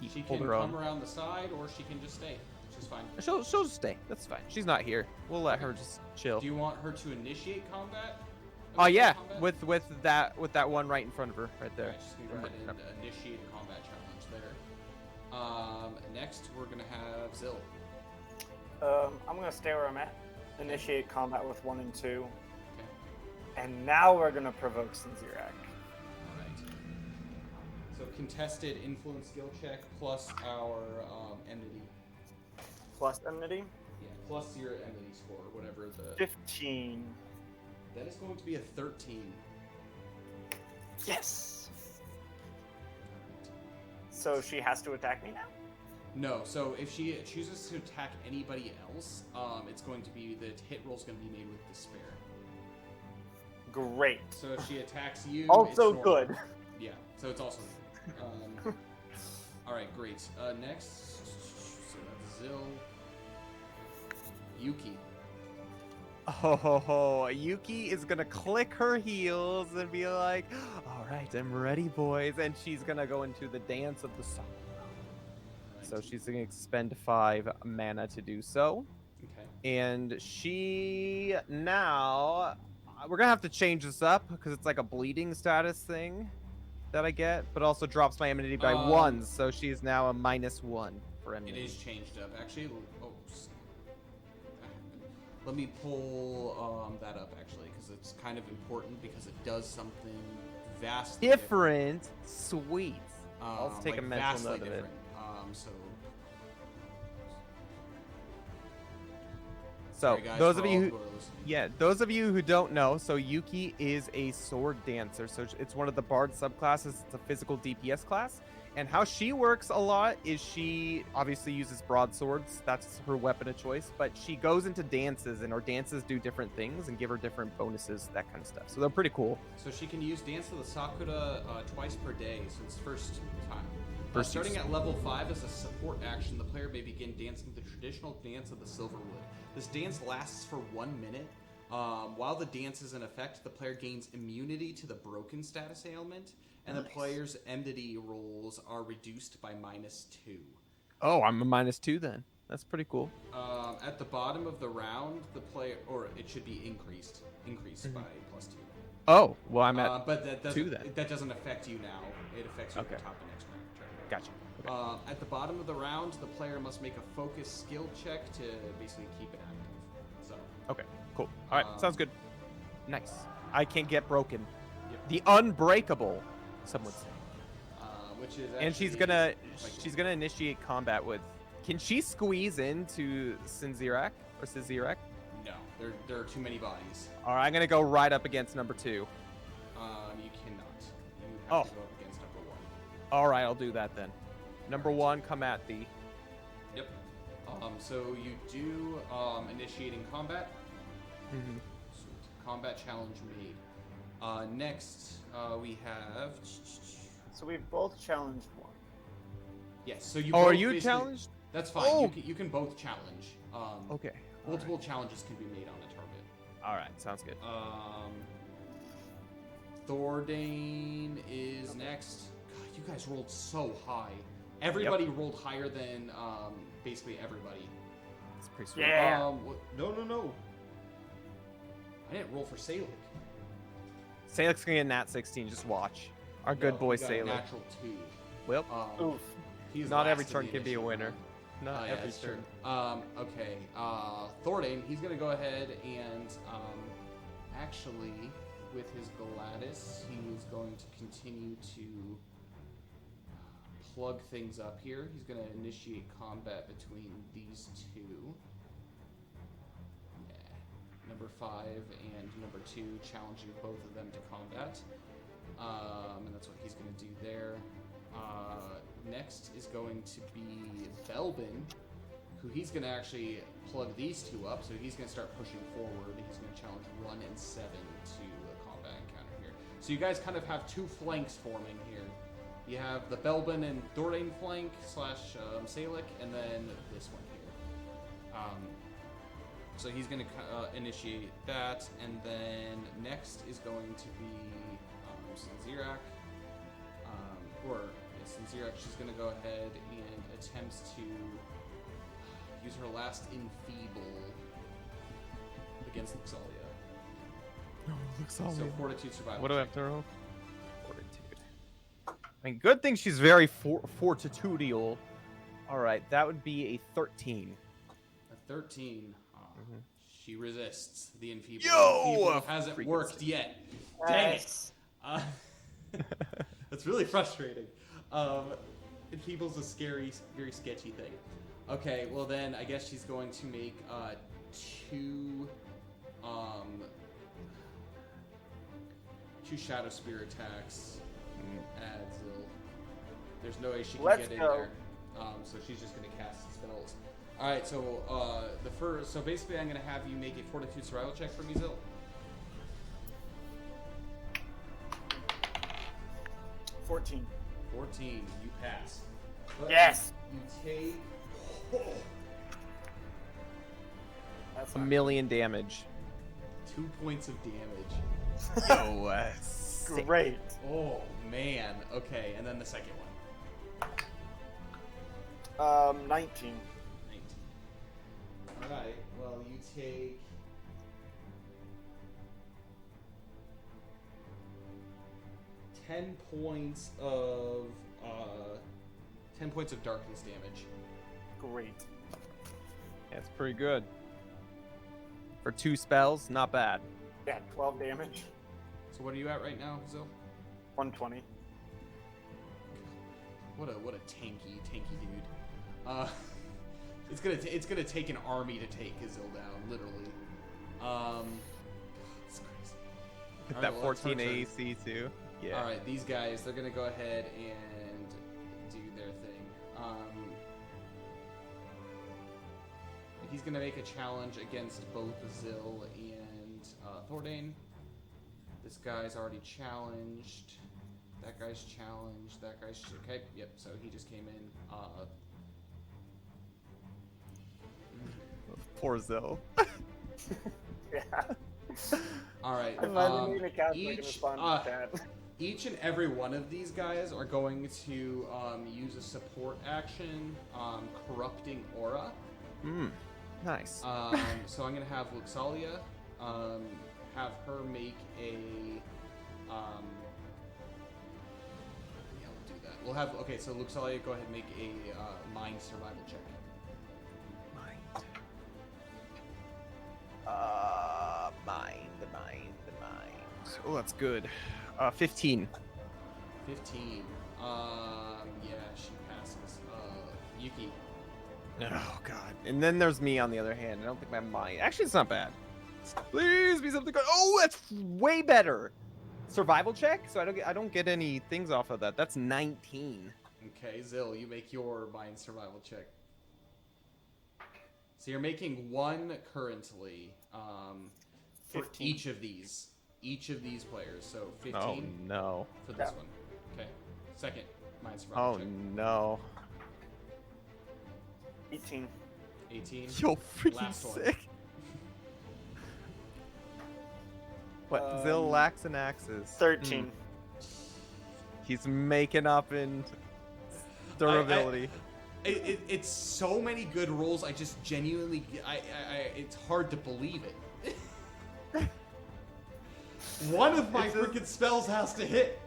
She hold can her come own. around the side, or she can just stay. She's fine. She'll just stay. That's fine. She's not here. We'll let her just chill. Do you want her to initiate combat? Oh yeah, Combat? with that one right in front of her, right there. Alright, she's gonna go ahead and initiate a combat challenge there. Next, we're gonna have Zill. I'm gonna stay where I'm at. Initiate combat with 1 and 2. Okay. And now we're gonna provoke Sinzirak. Alright. So contested influence skill check plus our enmity. Plus enmity. Yeah, plus your enmity score, whatever the. 15. That is going to be a 13. Yes. So she has to attack me now? No, so if she chooses to attack anybody else, it's going to be the hit roll's going to be made with despair. Great. So if she attacks you, Also it's normal. good. Yeah, so it's also good. All right, great. Next, so that's Zill. Yuki. Oh, Yuki is gonna click her heels and be like, "All right, I'm ready, boys," and she's gonna go into the dance of the sun. So she's gonna expend 5 mana to do so. Okay. And she now, we're gonna have to change this up because it's like a bleeding status thing that I get, but also drops my enmity by 1, so she's now a -1 for enmity. It is changed up. Actually, let me pull that up, actually, because it's kind of important because it does something vastly different. Sweet. Let's take like a mental vastly note of it. different. So Sorry, guys, those for of all you who who, are listening. yeah, those of you who don't know, so Yuki is a sword dancer. So it's one of the bard subclasses. It's a physical DPS class. And how she works a lot is she obviously uses broadswords. That's her weapon of choice. But she goes into dances, and her dances do different things and give her different bonuses, that kind of stuff. So they're pretty cool. So she can use Dance of the Sakura twice per day since first time. First Starting use. at level 5 as a support action, the player may begin dancing the traditional dance of the Silverwood. This dance lasts for 1 minute. While the dance is in effect, the player gains immunity to the broken status ailment, and the player's enmity rolls are reduced by -2. Oh, I'm a -2 then. That's pretty cool. At the bottom of the round, the player, or it should be increased by +2. Oh, well, I'm at but that doesn't, 2 then. That doesn't affect you now. It affects you at the Okay. top of next round. Gotcha. Okay. At the bottom of the round, the player must make a focus skill check to basically keep it active. So. Okay, cool. All right, Um, sounds good. Nice. I can't get broken. Yep. The unbreakable, some would say. Which is And she's gonna initiate combat with. Can she squeeze into Sinzirak or Sinzirak? No, there are too many bodies. All right, I'm gonna go right up against number 2. You cannot. You have Oh. to go up against number 1. All right, I'll do that then. Number 1, come at thee. Yep. So you do initiating combat. Mm-hmm. Combat challenge made. Next, we have. So we've both challenged 1. Yes. So you. Oh, both are you basically- challenged? That's fine. Oh. You can both challenge. Okay. Multiple challenges can be made on a target. All right, sounds good. Thordane is next. God, you guys rolled so high. Everybody rolled higher than basically everybody. It's pretty sweet. Yeah. No. I didn't roll for Salic. Salek's gonna get nat 16. Just watch. Our good boy he got a Salek. Natural 2. Well, Oof. He's not last every in the turn can be a initiative winner. round. Not Yeah, every that's true. turn. Okay. Thordane, he's gonna go ahead and actually, with his Gladys, he is going to continue to plug things up here. He's gonna initiate combat between these two. Yeah. Number 5 and number 2, challenging both of them to combat. And that's what he's going to do there. Next is going to be Belbin, who he's going to actually plug these two up, so he's going to start pushing forward. He's going to challenge 1 and 7 to a combat encounter here. So you guys kind of have two flanks forming here. You have the Belbin and Dordain flank / Salic, and then this one here. So he's going to initiate that, and then next is going to be Sinzirak. Sinzirak, she's going to go ahead and attempts to use her last Enfeeble against Luxalia. No, Luxalia. So Fortitude Survival. What do I check. have to roll? Fortitude. I mean, good thing she's very fortitudinal. All right, that would be a 13. A 13. She resists the Enfeeble. Yo! Enfeeble hasn't Freaking worked sick. yet. Dang it. Nice. That's really frustrating. Enfeeble's a scary, very sketchy thing. Okay, well then I guess she's going to make 2 Shadow Spear attacks at Zil. There's no way she can Let's get in go. there. So she's just going to cast spells. All right, so so basically I'm going to have you make a Fortitude Survival check for me, Zil. 14. 14, you pass. But Yes. You take That's A not million damage. 2 points of damage. Yo, sick. great. Oh man. Okay, and then the second one. 19. 19. All right. Well, you take 10 points of 10 points of darkness damage. Great. That's pretty good. For 2 spells, not bad. Yeah, 12 damage. So what are you at right now, Zil? 120. What a tanky dude. It's gonna take an army to take Zil down, literally. It's crazy. Get All that right, well, it's her 14 turn. AC too. Yeah. All right, these guys, they're gonna go ahead and do their thing. He's gonna make a challenge against both Zil and Thordain. This guy's already challenged. That guy's challenged. That guy's okay. Yep. So he just came in. Poor Zil. Yeah. All right. I finally made a cast like in each response to that. each and every one of these guys are going to use a support action, corrupting aura. Nice. So I'm gonna have Luxalia, have her make a, yeah, we'll do that. We'll have, okay, so Luxalia, go ahead and make a mind survival check. Mind. Mind. Oh, that's good. 15. 15. Yeah, she passes. Yuki. Oh god. And then there's me on the other hand. I don't think my mind. Actually, it's not bad. Please be something good. Oh, that's way better. Survival check. So I don't get any things off of that. That's 19. Okay, Zil, you make your mind survival check. So you're making 1 currently, for 15. each of these players. So 15 Oh no. for this Yeah. one. Okay. Second mind survival Oh check. no. 18. 18. Yo, freaking Last one. sick. What? Zil lacks and axes. 13. He's making up in durability. It's so many good rolls. I just genuinely, it's hard to believe it. One of my freaking spells has to hit.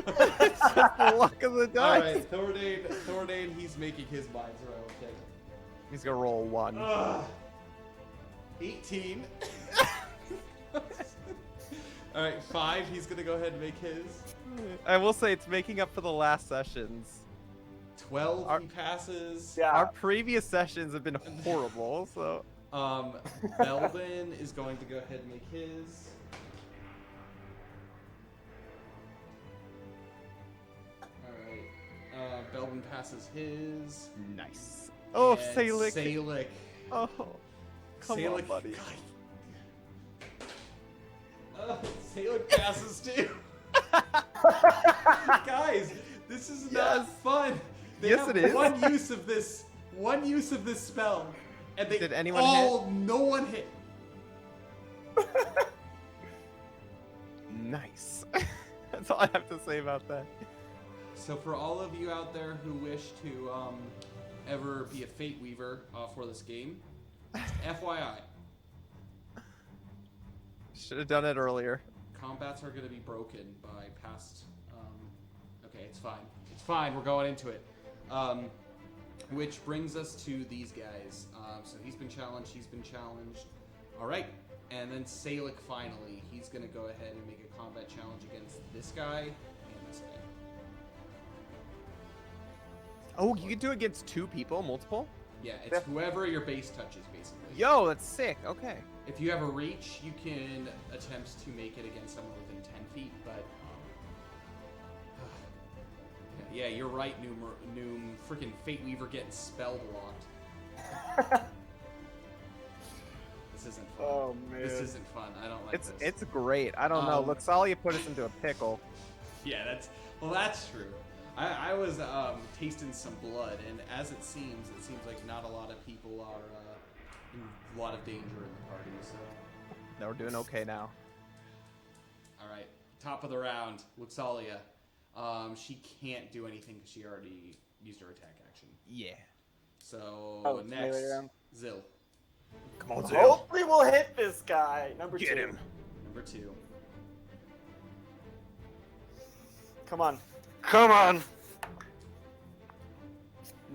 It's just the luck of the All dice. right, Thordain, he's making his mind survival check. He's gonna roll 1. 18. All right, 5. He's gonna go ahead and make his. I will say it's making up for the last sessions. 12 Our- he passes. Yeah. Our previous sessions have been horrible, so Belden is going to go ahead and make his. Alright. Belden passes his. nice. Oh, and Salic. Salic. Oh, come on, Salic, buddy. Salic passes too. Guys, this is not Yes. fun. They Yes, have it is. one use of this spell, and they Did anyone no one hit. Nice. That's all I have to say about that. So for all of you out there who wish to ever be a Fate Weaver for this game, FYI, Should have done it earlier. combats are going to be broken by past. Okay, it's fine. It's fine. We're going into it. Which brings us to these guys. So he's been challenged. He's been challenged. All right. And then Salic finally. He's going to go ahead and make a combat challenge against this guy and this guy. Oh, you can do it against 2 people, multiple? Yeah, it's whoever your base touches, basically. Yo, that's sick. Okay. If you have a reach, you can attempt to make it against someone within 10 feet, but... yeah, you're right, Noom. Freaking Fate Weaver getting spell blocked. This isn't fun. Oh, man. This isn't fun. I don't like this. It's great. I don't know. Luxalia put us into a pickle. Yeah, that's true. I was tasting some blood, and as it seems like not a lot of people are in a lot of danger in the party, so... No, we're doing okay now. Alright, top of the round, Luxalia. She can't do anything because she already used her attack action. Yeah. So, Oh, it's next, melee round. Zil. Come on, Hopefully we'll hit this guy. Number 2. Number 2. Come on. Come on.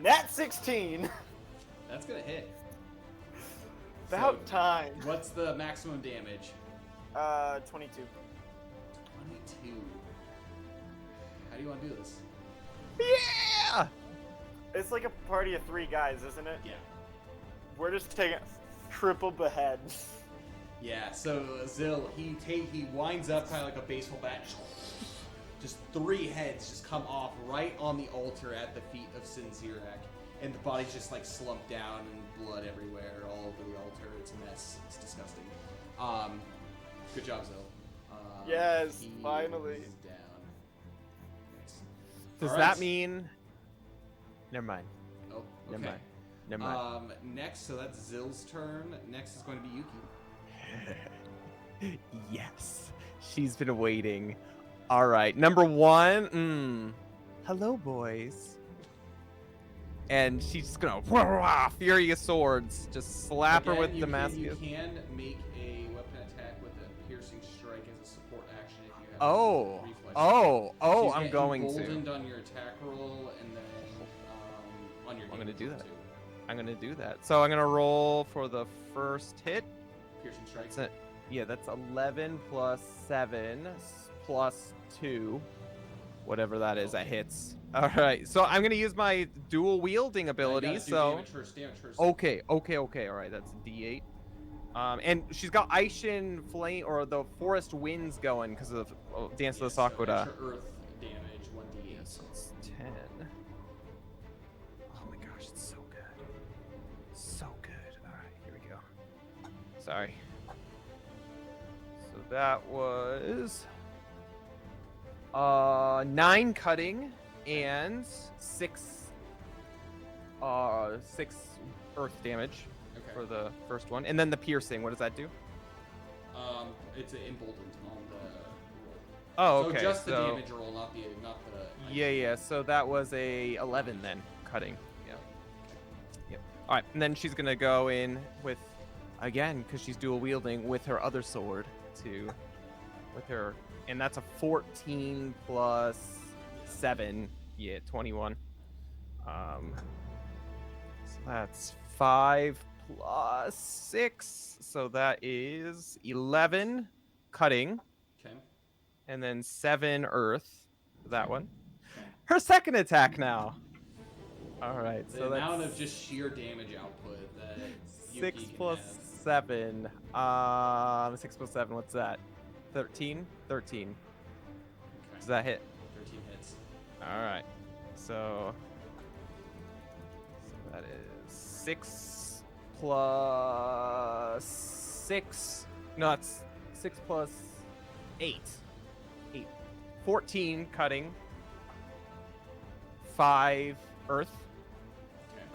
Nat 16. That's gonna hit. About So, time. What's the maximum damage? 22. 22. How do you want to do this? Yeah! It's like a party of 3 guys, isn't it? Yeah. We're just taking triple behead. Yeah, so Zil, he winds up kind of like a baseball bat. Just 3 heads just come off right on the altar at the feet of Sinzirak. And the body's just like slumped down and blood everywhere all over the altar. It's a mess. It's disgusting. Good job, Zil. Yes, he finally. is down. Does All that right. mean... Never mind. Oh, Never okay. mind. Never mind. Next, so that's Zil's turn. Next is going to be Yuki. Yes. She's been waiting. All right. Number 1. Hello, boys. And she's just gonna furious swords. Just slap her Again, with you the can- mask. You can make a weapon attack with a piercing strike as a support action if you have Oh. reflex. Oh, She's I'm getting going emboldened to. on your attack roll and then on your. I'm gonna damage do roll, that. too. I'm gonna do that. So I'm gonna roll for the first hit. Piercing strike. That's it. Yeah, that's 11 plus 7 plus 2. Whatever that is, that hits. All right, so I'm gonna use my dual wielding You ability. gotta do So damage first. okay. All right, that's D8. And she's got Aishin Flame or the Forest Winds going because of Dance of the Sakura. Extra earth damage, 1d8. So it's 10. Oh my gosh, it's so good. So good. All right, here we go. Sorry. So that was 9 cutting and 6 earth damage Okay. for the first one, and then the piercing. What does that do? It's emboldened on the roll. Oh, So okay. just the damage roll, not the. Yeah. So that was a 11 then, cutting. Yeah. Yep. All right, and then she's gonna go in with, again, because she's dual wielding with her other sword with her, and that's a 14 plus 7. Yeah, 21. So that's 5 plus 6, so that is 11 cutting. Okay. And then 7 earth for that one. Her second attack now. All right, The so amount that's of just sheer damage output that 6 Yuki can plus have. 7. 6 plus 7. What's that? 13. 13. Okay. Does that hit? 13 hits. All right. So that is 6 plus 6. No, it's 6 plus 8. 8. 14 cutting. 5 earth. Okay.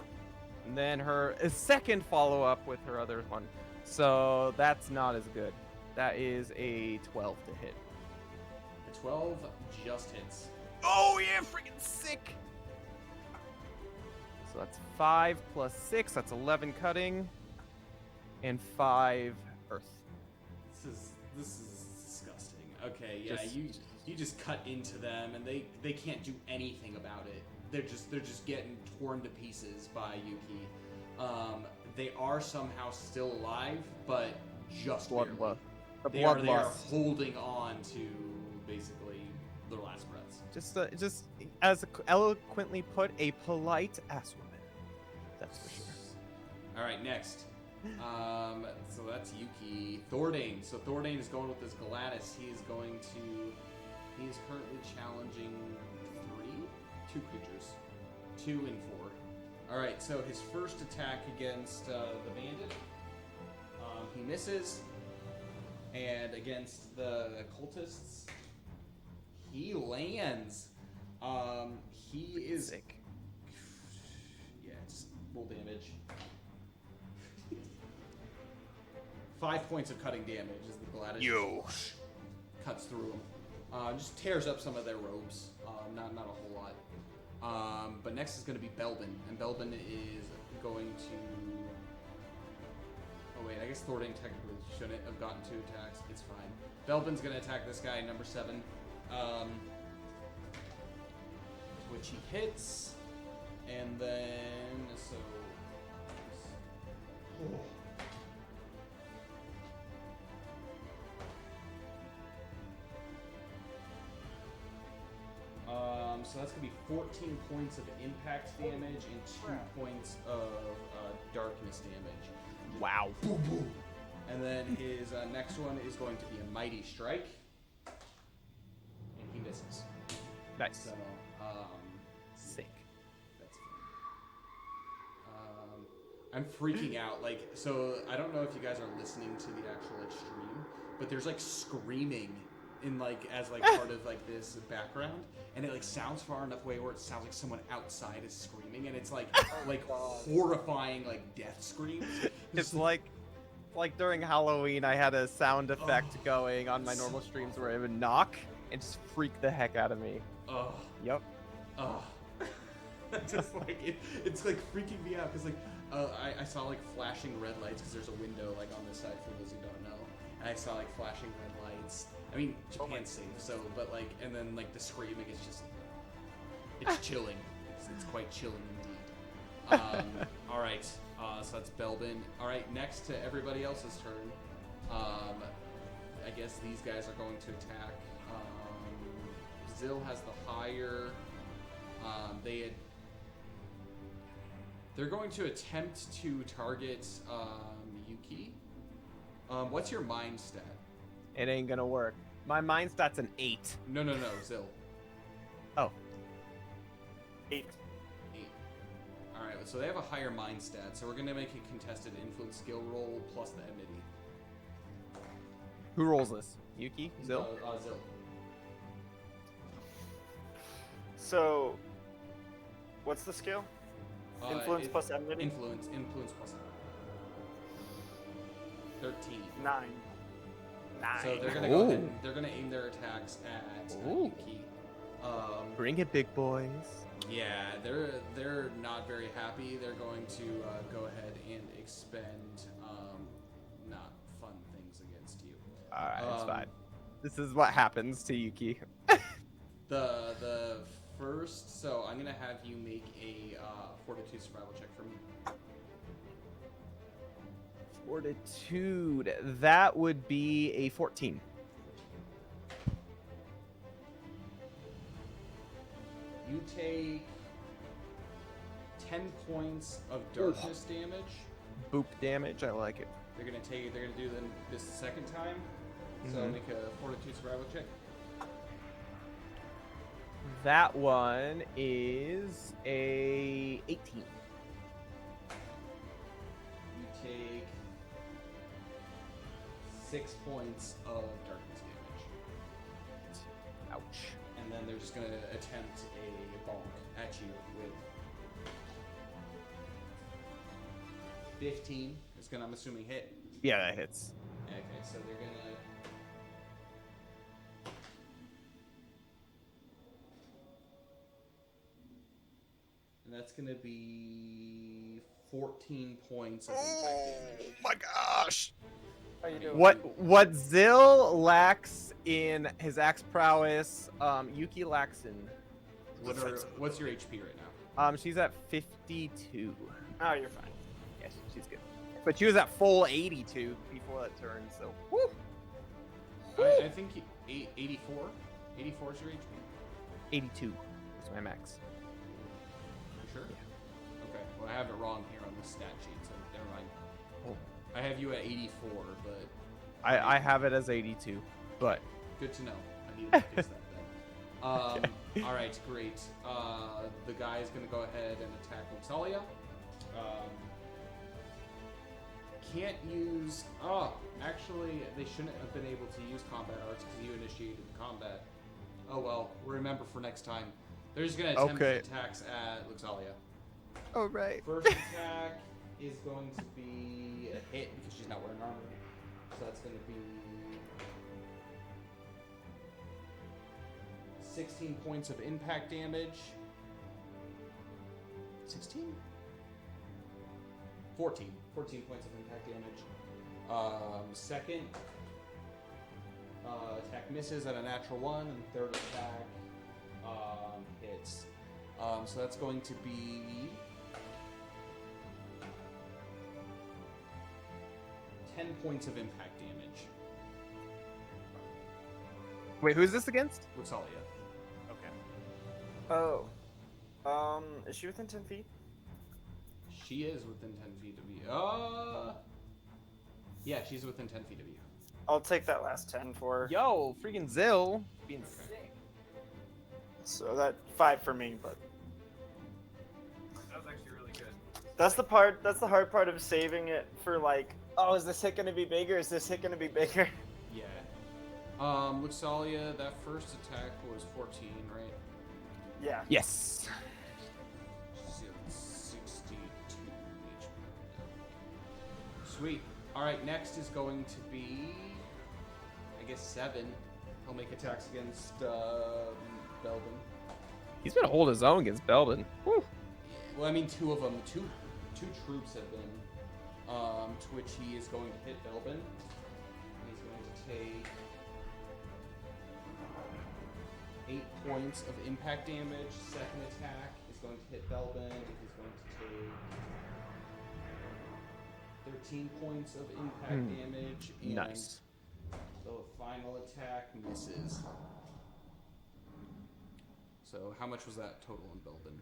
And then her second follow up with her other one. So that's not as good. That is a 12 to hit. The 12 just hits. Oh yeah, freaking sick. So that's 5 plus 6. That's 11 cutting, and 5 earth. This is disgusting. Okay, yeah, Just- you just cut into them, and they can't do anything about it. They're just getting torn to pieces by Yuki. They are somehow still alive, but just barely. Bloodlust. The They are bloodlust. holding on to basically their last breaths. Just as eloquently put, a polite ass woman. That's for sure. All right, next. So that's Yuki. Thordane. So Thordane is going with his Gladys. He is currently challenging 2 creatures, 2 and 4. All right. So his first attack against the bandit, he misses, and against the cultists, he lands. He is Sick. Yeah, just roll damage. 5 points of cutting damage as the Gladys cuts through them. Just tears up some of their robes. Not a whole lot. But next is going to be Belbin, and Belbin is going to. Oh wait, I guess Thordane technically shouldn't have gotten 2 attacks. It's fine. Belbin's going to attack this guy, number 7, which he hits, and then so. So that's going to be 14 points of impact damage and 2 points of darkness damage. Wow. Boom, boom. And then his next one is going to be a mighty strike, and he misses. Nice. So, Sick. that's fine. I'm freaking out. Like, so I don't know if you guys are listening to the actual like stream, but there's like screaming in like as like part of like this background, and it like sounds far enough away where it sounds like someone outside is screaming, and it's like horrifying like death screams. It's like during Halloween, I had a sound effect going on my normal streams where it would knock and just freak the heck out of me. Oh. Yep. Oh. Just like it's like freaking me out because like I saw like flashing red lights because there's a window like on this side for those who don't know, and I saw like flashing red lights. I mean, Japan's safe, so but like and then like the screaming is just it's chilling. It's quite chilling indeed. All right, so that's Belbin. All right, next to everybody else's turn. I guess these guys are going to attack. Zil has the higher. They're going to attempt to target Yuki. What's your mind stat? It ain't gonna work. My mind stat's an 8. No, Zil. Oh. 8. 8. All right, so they have a higher mind stat, so we're gonna make a contested influence skill roll plus the enmity. Who rolls this? Yuki? Zil? Zil. So, what's the skill? Influence plus enmity? Influence plus enmity. 13. 9. So they're gonna go ahead and they're gonna aim their attacks at Yuki. Bring it, big boys. Yeah, they're not very happy. They're going to go ahead and expend not fun things against you. Alright, it's fine. This is what happens to Yuki. The first, so I'm gonna have you make a fortitude survival check for me. Fortitude. That would be a 14. You take 10 points of darkness damage. Boop damage. I like it. They're gonna do this second time. So make a fortitude survival check. That one is a 18. You take 6 points of darkness damage. Ouch. And then they're just gonna attempt a bonk at you with 15. It's gonna, I'm assuming, hit. Yeah, that hits. Okay, so they're gonna. And that's gonna be 14 points of impact damage. Oh my gosh! How you doing? What Zill lacks in his axe prowess, Yuki lacks in. What's your HP right now? She's at 52. Oh, you're fine. Yes, she's good. But she was at full 82 before that turn, so. Woo! I think 84. 84 is your HP. 82 is my max. You sure? Yeah. Okay. Well, I have it wrong here on the stat sheet, so never mind. Oh. I have you at 84, but I have it as 82, but. good to know. I needed to fix that then. All right, great. The guy is going to go ahead and attack Luxalia. Can't use. Oh, actually, they shouldn't have been able to use combat arts because you initiated the combat. Oh well, we'll remember for next time. They're just going to attempt attacks at Luxalia. Oh, right. First attack is going to be a hit because she's not wearing armor. So that's going to be 16 points of impact damage. 16? 14. 14 points of impact damage. Second attack misses at a natural 1, and third attack hits. So that's going to be 10 points of impact damage. Wait, who's this against? Luxalia. Okay. Oh. Is she within 10 feet? She is within 10 feet of you. Yeah, she's within 10 feet of you. I'll take that last 10 for her. Yo, freaking Zill being sick. So that 5 for me, but That was actually really good. that's the hard part of saving it for like, oh, is this hit gonna be bigger? Is this hit gonna be bigger? Yeah. Luxalia, that first attack was 14, right? Yeah. Yes. She's at 62 HP. Sweet. Alright, next is going to be, I guess, 7. He'll make attacks against Belden. He's been holding his own against Belden. Woo. Well, I mean, two of them. Two troops have been. To which he is going to hit Belden. And he's going to take 8 points of impact damage. Second attack is going to hit Belden. He's going to take 13 points of impact damage. And Nice. the final attack misses. So how much was that total in Belden?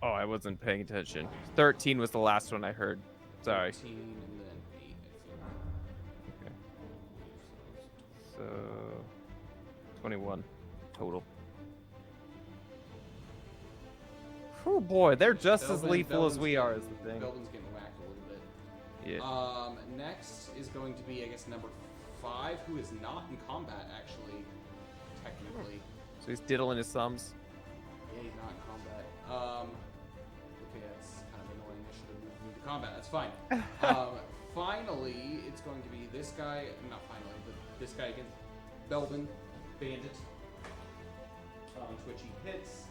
Oh, I wasn't paying attention. 13 was the last one I heard. Sorry. 13 and then 8, I think. Okay. So 21 total. Oh boy, they're just as lethal as we are, is the thing. Belden's getting whacked a little bit. Yeah. Next is going to be, I guess, number 5, who is not in combat, actually, technically. So he's diddling his thumbs. Yeah, he's not in combat. Okay, that's kind of annoying. I should have moved to combat. That's fine. Finally, it's going to be this guy. Not finally, but this guy against Belden, Bandit. To which he hits.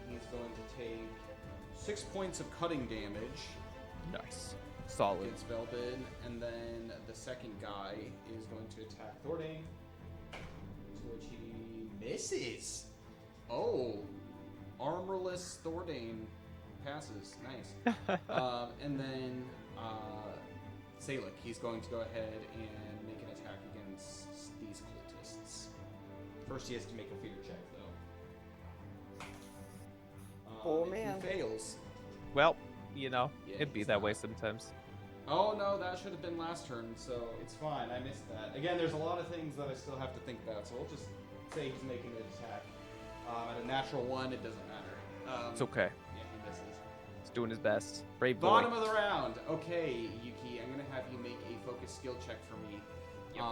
He's going to take 6 points of cutting damage. Nice. Solid. Against Belden, and then the second guy is going to attack Thordain, to which he misses. Oh, armorless Thordain passes. Nice. And then Salic, he's going to go ahead and make an attack against these cultists. First, he has to make a fear check, though. Oh, If man. he fails, Well, you know, Yeah, it'd be he's that way not. sometimes. Oh no, that should have been last turn, so it's fine. I missed that. Again, there's a lot of things that I still have to think about, so we'll just say he's making an attack. At a natural 1, it doesn't matter. It's okay. Yeah, he misses. He's doing his best. Brave boy. Bottom of the round. Okay, Yuki, I'm gonna have you make a focus skill check for me. Yep.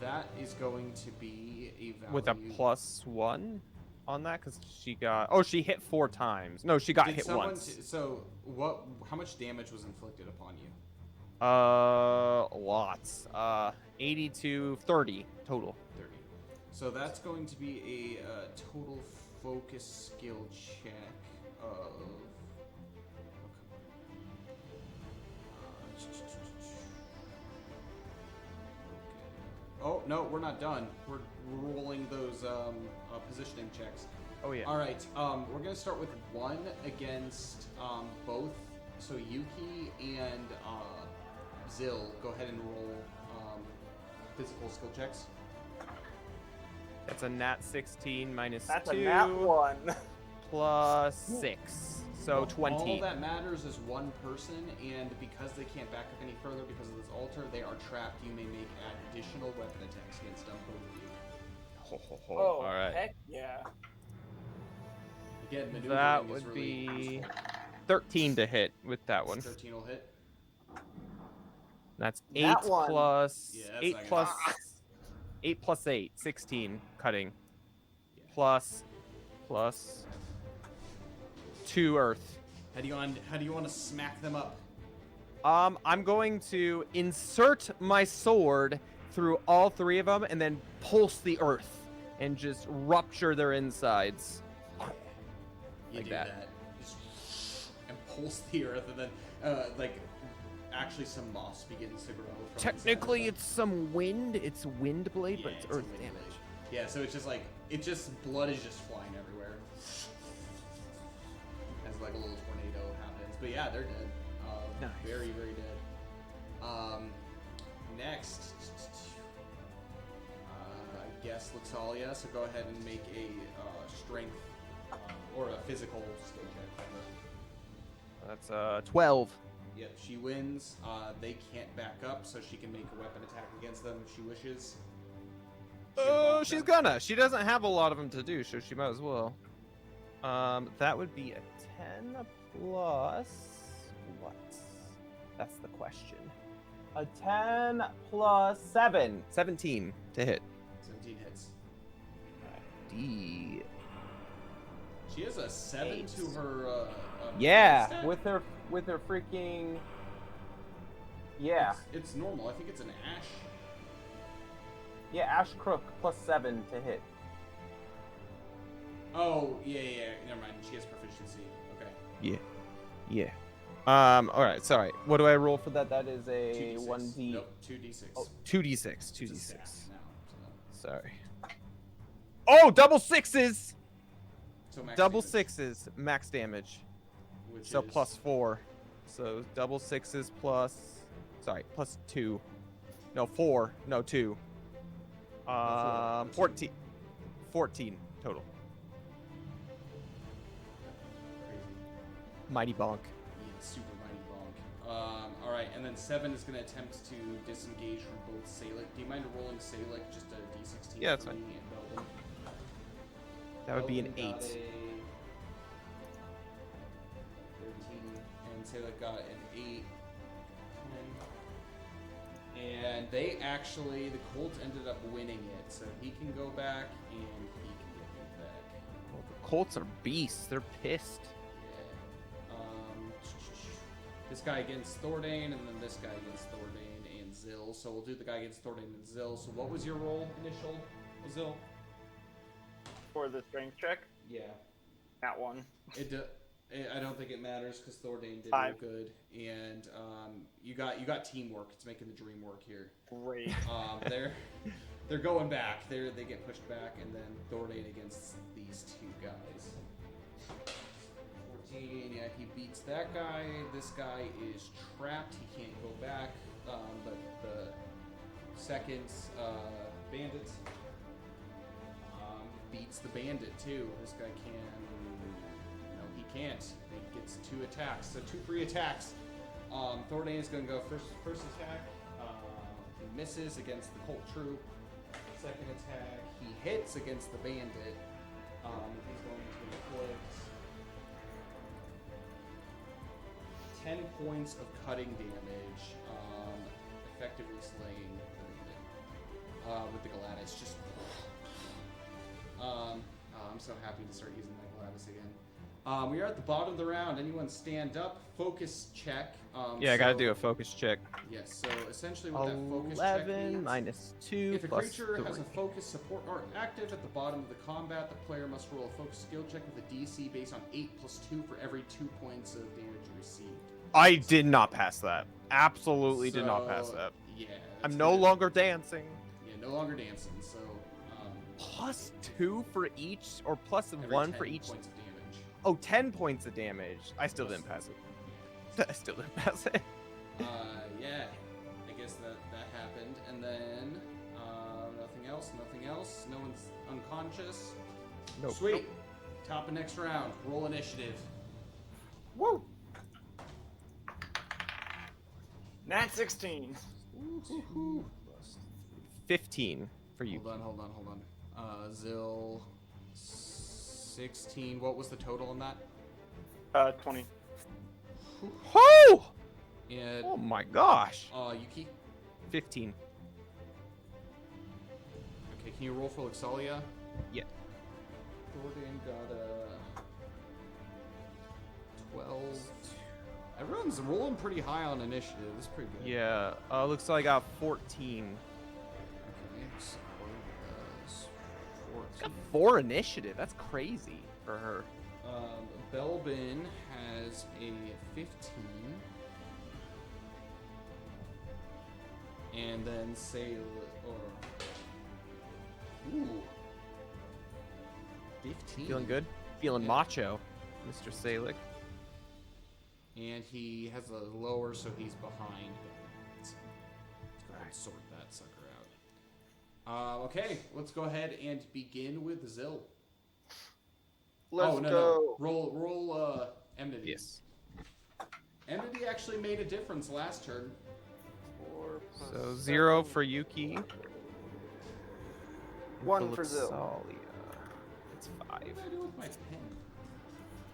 That is going to be a value. With a +1 on that, because she got. Oh, she hit 4 times. No, she got Did hit someone once. so what? How much damage was inflicted upon you? Lots. 80 to 30 total. 30. So that's going to be a total focus skill check of. Oh no, we're not done. We're rolling those positioning checks. Oh yeah. All right. We're gonna start with 1 against both. So Yuki and Zill, go ahead and roll physical skill checks. That's a nat 16 minus That's 2 a nat 1. plus 6. So 20. All that matters is one person, and because they can't back up any further because of this altar, they are trapped. You may make additional weapon attacks against them, both of you. Ho, ho, ho. Oh, All right. heck yeah. Again, maneuvering That is would really be useful. 13 to hit with that one. 13 will hit. That's 8 That one. plus Yeah, that's 8 not plus gonna- 8 plus 8, 16 cutting. Yeah. Plus 2 earth. How do you want to smack them up? I'm going to insert my sword through all 3 of them and then pulse the earth and just rupture their insides. You Like do that. Just and pulse the earth, and then actually some moss begins to grow. From Technically, inside of it's some wind. It's wind blade, them. but Yeah, it's a earth wind damage. blade. Yeah, so it's just like blood is just flying everywhere as like a little tornado happens. But yeah, they're dead. Nice. Very, very dead. Next, I guess Luxalia. So go ahead and make a strength or a physical skill check. That's 12. Yep, she wins. They can't back up, so she can make a weapon attack against them if she wishes. Oh, she's gonna. She doesn't have a lot of them to do, so she might as well. That would be a 10 plus what? That's the question. A 10 plus 7. 17 to hit. 17 hits. D. She has a 7 Eight. to her. Yeah, stat. With her freaking. Yeah. It's normal. I think it's an ash. Yeah, Ash Crook plus 7 to hit. Oh, yeah. Never mind. She has proficiency. Okay. Yeah. All right. Sorry. What do I roll for that? That is a 2d6. 1d. Nope, 2d6. Oh, 2d6. It's a 2d6. stat now, so. Sorry. Oh, double sixes. So max Double damage, sixes, max damage. which So is plus 4. So double sixes plus. Sorry, plus 2. No, 4. No, 2. 4. 14. 14 total. Crazy. Mighty bonk. Yeah, super mighty bonk. All right, and then 7 is going to attempt to disengage from both Salic. Do you mind rolling Salic just a d16? Yeah, that's for fine. me and Belden? That would be an Belden 8. got a 13, and Salic got an 8. 10. And they actually, the Colts ended up winning it, so he can go back and he can get me back. Well, the Colts are beasts. They're pissed. Yeah. This guy against Thordane, and then this guy against Thordane and Zill. So we'll do the guy against Thordane and Zill. So what was your roll initial, Zill? For the strength check, Yeah. that one. I don't think it matters because Thordane did 5. real good, and you got teamwork. It's making the dream work here. Great. They're going back. They get pushed back, and then Thordane against these 2 guys. 14. Yeah, he beats that guy. This guy is trapped. He can't go back. But the second bandit beats the bandit too. This guy can. No, he can't. He gets 2 attacks, so 2 free attacks. Thordane is going to go first attack. He misses against the Colt Troop. Second attack, he hits against the Bandit. He's going to inflict 10 points of cutting damage, effectively slaying the Bandit with the Gladys. Just. I'm so happy to start using my Gladys again. We are at the bottom of the round. Anyone stand up? Focus check. Yeah, I gotta do a focus check. Yes, so essentially what that focus check 11 means... minus 2 If a plus creature 3. has a focus support art active at the bottom of the combat, the player must roll a focus skill check with a DC based on 8 plus 2 for every 2 points of damage received. I did not pass that. Absolutely did not pass that. Yeah. I'm no longer dancing. Yeah, no longer dancing, so... Plus 2 for each, or plus every 1 10 for each? points of damage. Oh, 10 points of damage. I still didn't pass it. I still didn't pass it. Yeah. I guess that happened. And then, nothing else. No one's unconscious. Nope. Sweet. Nope. Top of next round. Roll initiative. Woo! Nat 16. 15 for you. Hold on. Zill, 16. What was the total on that? 20. Oh! And Oh my gosh. Yuki. 15. Okay, can you roll for Luxalia? Yeah. Jordan got a 12. Everyone's rolling pretty high on initiative. This is pretty good. Yeah. Looks like I got 14. Okay, so that's 14. Got 4 initiative. That's crazy for her. Belbin has a 15. And then Ooh. 15. Feeling good? Feeling Yeah. macho, Mr. Salick. And he has a lower, so he's behind. Let's go ahead and sort that sucker out. Okay, let's go ahead and begin with Zill. Let's no. go. Roll enmity. Yes. Enmity actually made a difference last turn. 4 plus So 7. 0 for Yuki. 1 for Zill. Luxalia. It's 5. What did I do with my pen?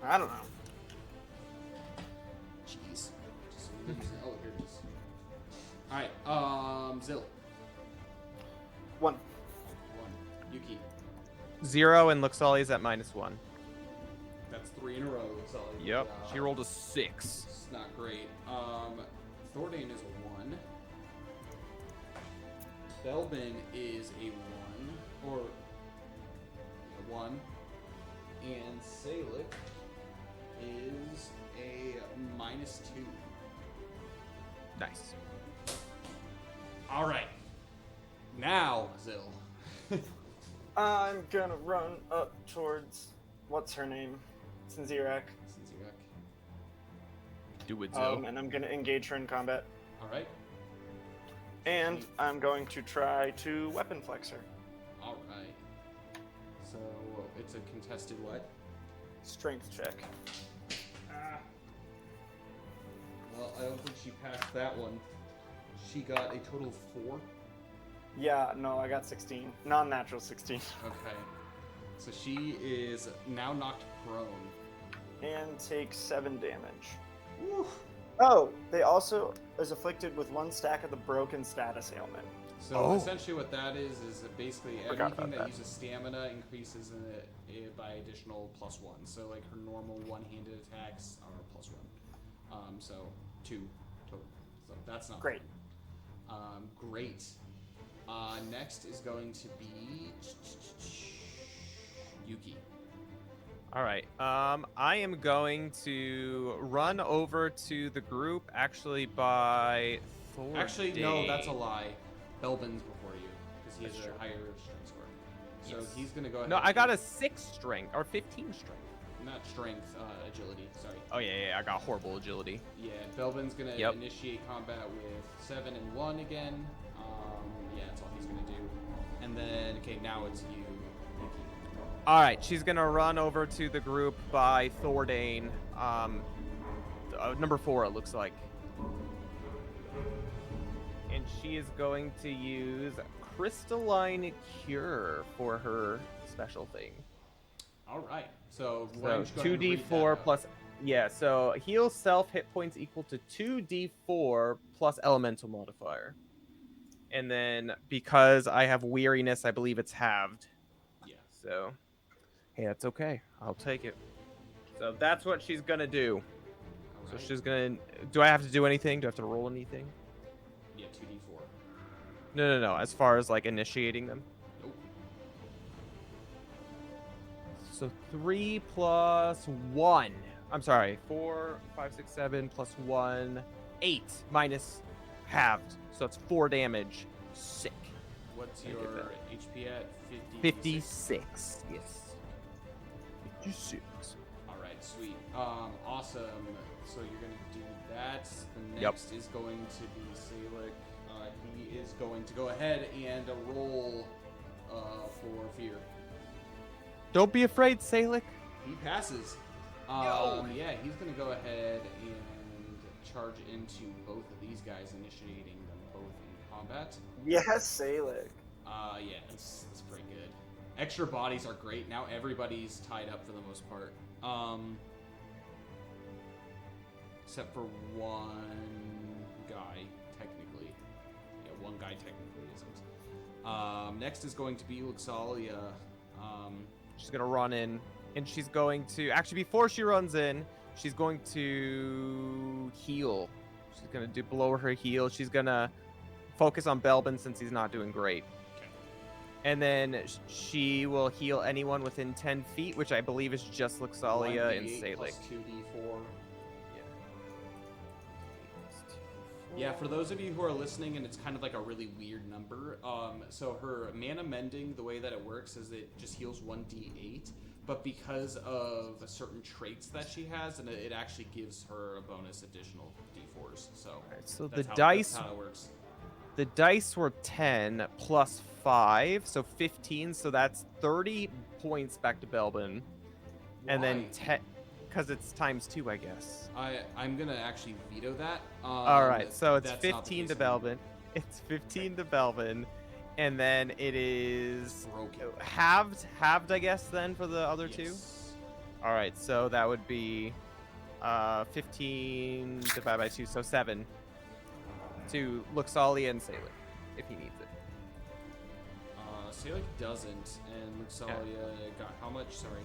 I don't know. Jeez. Just losing. Oh, here it is. Alright, Zill. 1. 1. Yuki. 0 and Luxalia's at -1. That's 3 in a row. Solid. Yep. She rolled a 6. It's not great. Thordane is a 1. Belbin is a 1. Or a 1. And Salick is a -2. Nice. Alright. Now, Zill. I'm gonna run up towards what's her name? Sinzirak. Sinzirak. Do it, Zill. And I'm gonna engage her in combat. Alright. And I'm going to try to weapon flex her. Alright. So, it's a contested what? Strength check. Well, I don't think she passed that one. She got a total of 4. Yeah, no, I got 16. Non-natural 16. Okay. So she is now knocked prone. And takes 7 damage. Woo. Oh, they also is afflicted with 1 stack of the broken status ailment. So essentially what that is basically Forgot everything about that that. uses stamina increases it by additional +1. So like her normal one-handed attacks are +1. So 2 total. So that's not Great. fun. Great. Next is going to be Yuki. All right. I am going to run over to the group actually by Thor. Actually, no, that's a lie. Belbin's before you because he has That's a true. higher strength score. So Yes. he's gonna go ahead. No, I and- got a 6 strength or 15 strength. not strength, agility. Sorry. Oh yeah, I got horrible agility. Yeah, Belbin's gonna Yep. initiate combat with 7 and 1 again. Yeah, that's all he's gonna do. And then, okay, now it's you, Yuki. All right, she's gonna run over to the group by Thordane. Number 4, it looks like. And she is going to use Crystalline Cure for her special thing. All right. So why So don't you go ahead and read that 2d4 out? plus, yeah, so heal self hit points equal to 2d4 plus elemental modifier. And then because I have weariness, I believe it's halved. Yeah. So, hey, that's okay. I'll take it. So that's what she's gonna do. All So right. she's gonna. Do I have to do anything? Do I have to roll anything? Yeah, 2d4. No. As far as like initiating them. Nope. So 3 plus 1. I'm sorry. 4, 5, 6, 7 plus 1. 8 minus halved. So it's 4 damage. Sick. What's I get your that. HP at? 56. Yes. 56. All right, sweet. Awesome. So you're gonna do that. The Yep. next is going to be Salic. He is going to go ahead and roll for fear. Don't be afraid, Salic. He passes. Yeah, he's gonna go ahead and charge into both of these guys, initiating them both in combat. Yes, Salic. Yeah, it's pretty good. Extra bodies are great. Now everybody's tied up for the most part. Except for one guy, technically. Yeah, one guy technically isn't. Next is going to be Luxalia. She's gonna run in, and she's going to actually before she runs in, she's going to heal. She's gonna blow her heal. She's gonna focus on Belbin since he's not doing great. Okay. And then she will heal anyone within 10 feet, which I believe is just Luxalia and 1d8 Salic. plus 2d4. Yeah, for those of you who are listening, and it's kind of like a really weird number. So her mana mending, the way that it works is it just heals 1d8, but because of certain traits that she has, and it actually gives her a bonus additional d4s. So, So that's the dice, that's how it works. the dice were 10 plus 5, so 15. So that's 30 points back to Belbin, and then Why? 10 because it's times 2, I guess. I'm gonna actually veto that. All right, so it's that's not the 15 to case anymore. Belbin. It's 15 to Belbin, and then it is Broken. halved, I guess, then for the other two. Yes. All right, so that would be 15 divided by 2, so 7 to Luxalia and Salic if he needs it. Salic doesn't, and Luxalia got how much? Sorry.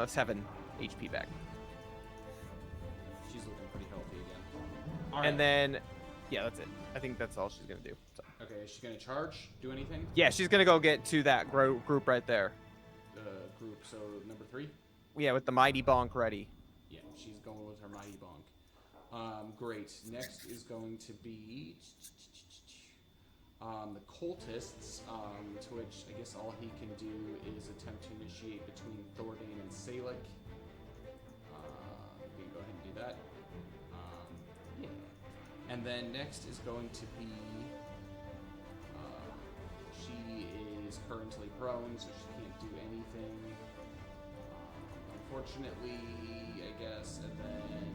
7 HP back. She's looking pretty healthy again. All right. And then, yeah, that's it. I think that's all she's gonna do. So. Okay, is she gonna charge? Do anything? Yeah, she's gonna go get to that group right there. Group. So number 3. Yeah, with the mighty bonk ready. Yeah, she's going with her mighty bonk. Great. Next is going to be the cultists, to which I guess all he can do is attempt to initiate between Thordane and Salic. We can go ahead and do that. Yeah. And then next is going to be she is currently prone, so she can't do anything. Unfortunately, I guess, and then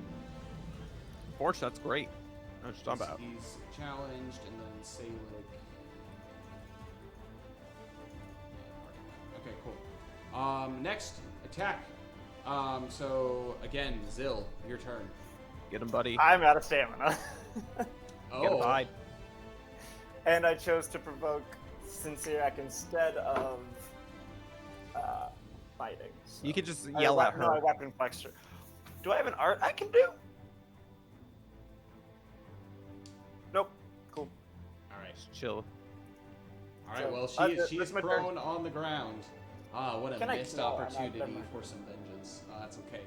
Forge, that's great. I know what you're talking about. he's challenged, and then Salic. Okay, cool. Next, attack. So again, Zill, your turn. Get him, buddy. I'm out of stamina. Get him, Oh, hide. And I chose to provoke Sincerac instead of fighting. So. You could just I yell at No, I her. weapon flexor. Do I have an art I can do? Nope. Cool. all right. Just chill. All right. So, Well, she that's is my turn. prone on the ground. What a Can I- missed no, I'm not- opportunity never mind. for some vengeance. That's okay.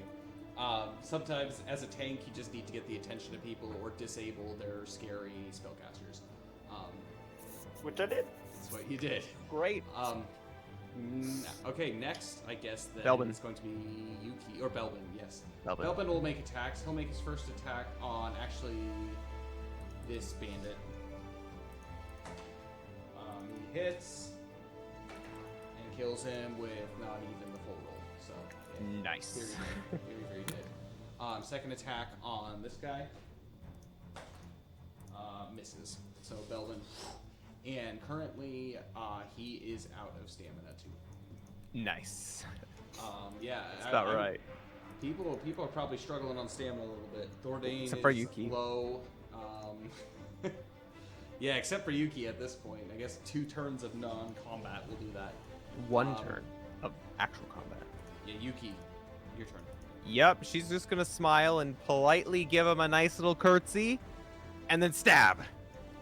Sometimes, as a tank, you just need to get the attention of people or disable their scary spellcasters. Which I did. That's what you did. Great. Okay, next, I guess then Belbin. it's going to be Yuki or Belbin. Yes, Belbin. Belbin will make attacks. He'll make his first attack on actually this bandit. He hits, and kills him with not even the full roll. So yeah, Nice. very good. Second attack on this guy misses. So Belden, and currently he is out of stamina too. Nice. Yeah, That's about right. People are probably struggling on stamina a little bit. Thordain Except for is Yuki. low. Yeah, except for Yuki at this point. I guess 2 turns of non-combat will do that. One turn of actual combat. Yeah, Yuki, your turn. Yep, she's just gonna smile and politely give him a nice little curtsy, and then stab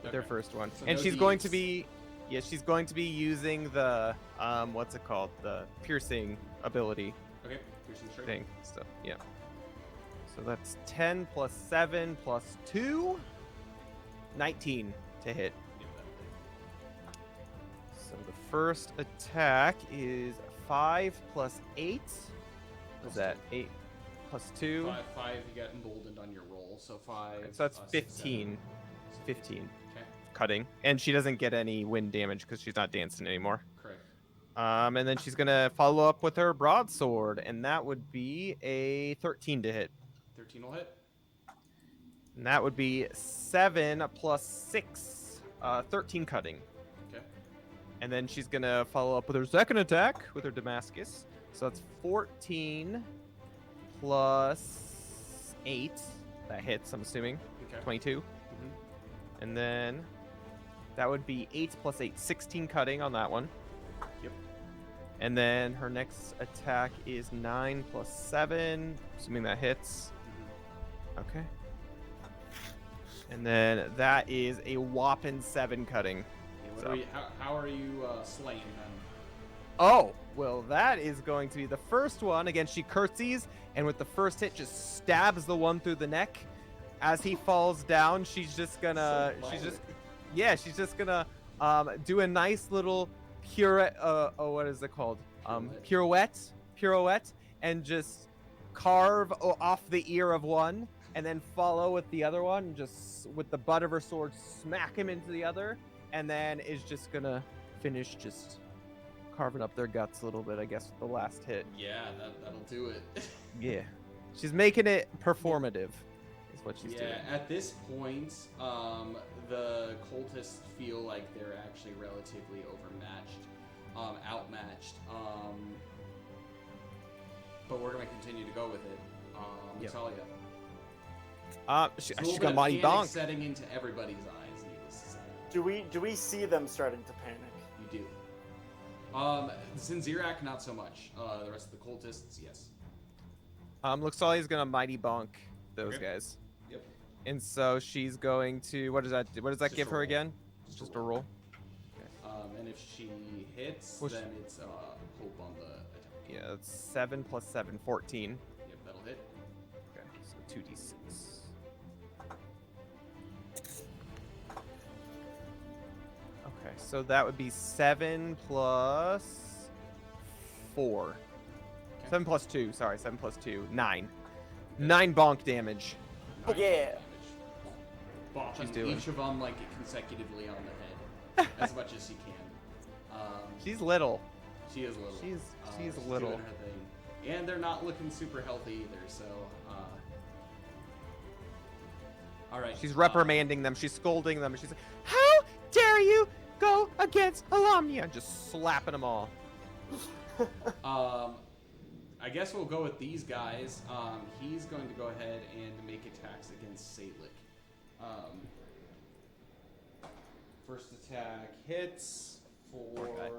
with her Okay. first one. So And no she's going to deeds. be, yeah, she's going to be using the what's it called, the piercing ability Okay, piercing straight. thing. So yeah. So that's 10 plus 7 plus 2, 19 to hit. Yep, that'll hit. So the first attack is 5 plus 8. What's that? 8 plus 2. 5, you got emboldened on your roll, so 5. So that's plus 6, 15. 7. 15 Okay, cutting. And she doesn't get any wind damage because she's not dancing anymore. correct. And then she's going to follow up with her broadsword, and that would be a 13 to hit. 13 will hit. And that would be 7 plus 6, 13 cutting. Okay. And then she's going to follow up with her second attack with her Damascus. So that's 14 plus 8. That hits, I'm assuming. Okay. 22. Mhm. And then that would be 8 plus 8, 16 cutting on that one. Yep. And then her next attack is 9 plus 7, assuming that hits. Mhm. Okay. And then that is a whopping 7 cutting. Yeah, what So- are we, how are you slaying them? Oh, well, that is going to be the first one. Again, she curtsies, and with the first hit, just stabs the one through the neck. As he falls down, she's just gonna, she's just gonna do a nice little pirouette. What is it called? Pirouette, and just carve off the ear of one, and then follow with the other one, and just with the butt of her sword, smack him into the other, and then is just gonna finish just carving up their guts a little bit, I guess, with the last hit. Yeah, that'll do it. Yeah. She's making it performative, is what she's doing. Yeah, at this point, the cultists feel like they're actually relatively overmatched, outmatched. But we're gonna continue to go with it. Yep. Talia. She's It's a little got bit mighty of panic bonk. setting into everybody's eyes, needless to say. Do we see them starting to panic? You do. Zinzirak, not so much. The rest of the cultists, yes. Luxalia's gonna mighty bonk those Okay. guys. Yep. And so she's going to, what does that Just give a her roll. again? Just Just a a roll. And if she hits, Well, then it's hope on the attack. Yeah, that's 7 plus 7, 14. Yep, that'll hit. Okay, so 2d6. Okay, so that would be 7 plus 4. Okay. 7 plus 2, sorry, 7 plus 2, 9. 9 bonk damage. Oh, yeah. Bonking doing. each of them like consecutively on the head as much as she can. She's little. She is little. She's little. Doing her thing. And they're not looking super healthy either, so alright. She's reprimanding them. She's scolding them. She's like, "How dare you go against Alamnia?" Just slapping them all. I guess we'll go with these guys. He's going to go ahead and make attacks against Salic. First attack hits for Poor guy.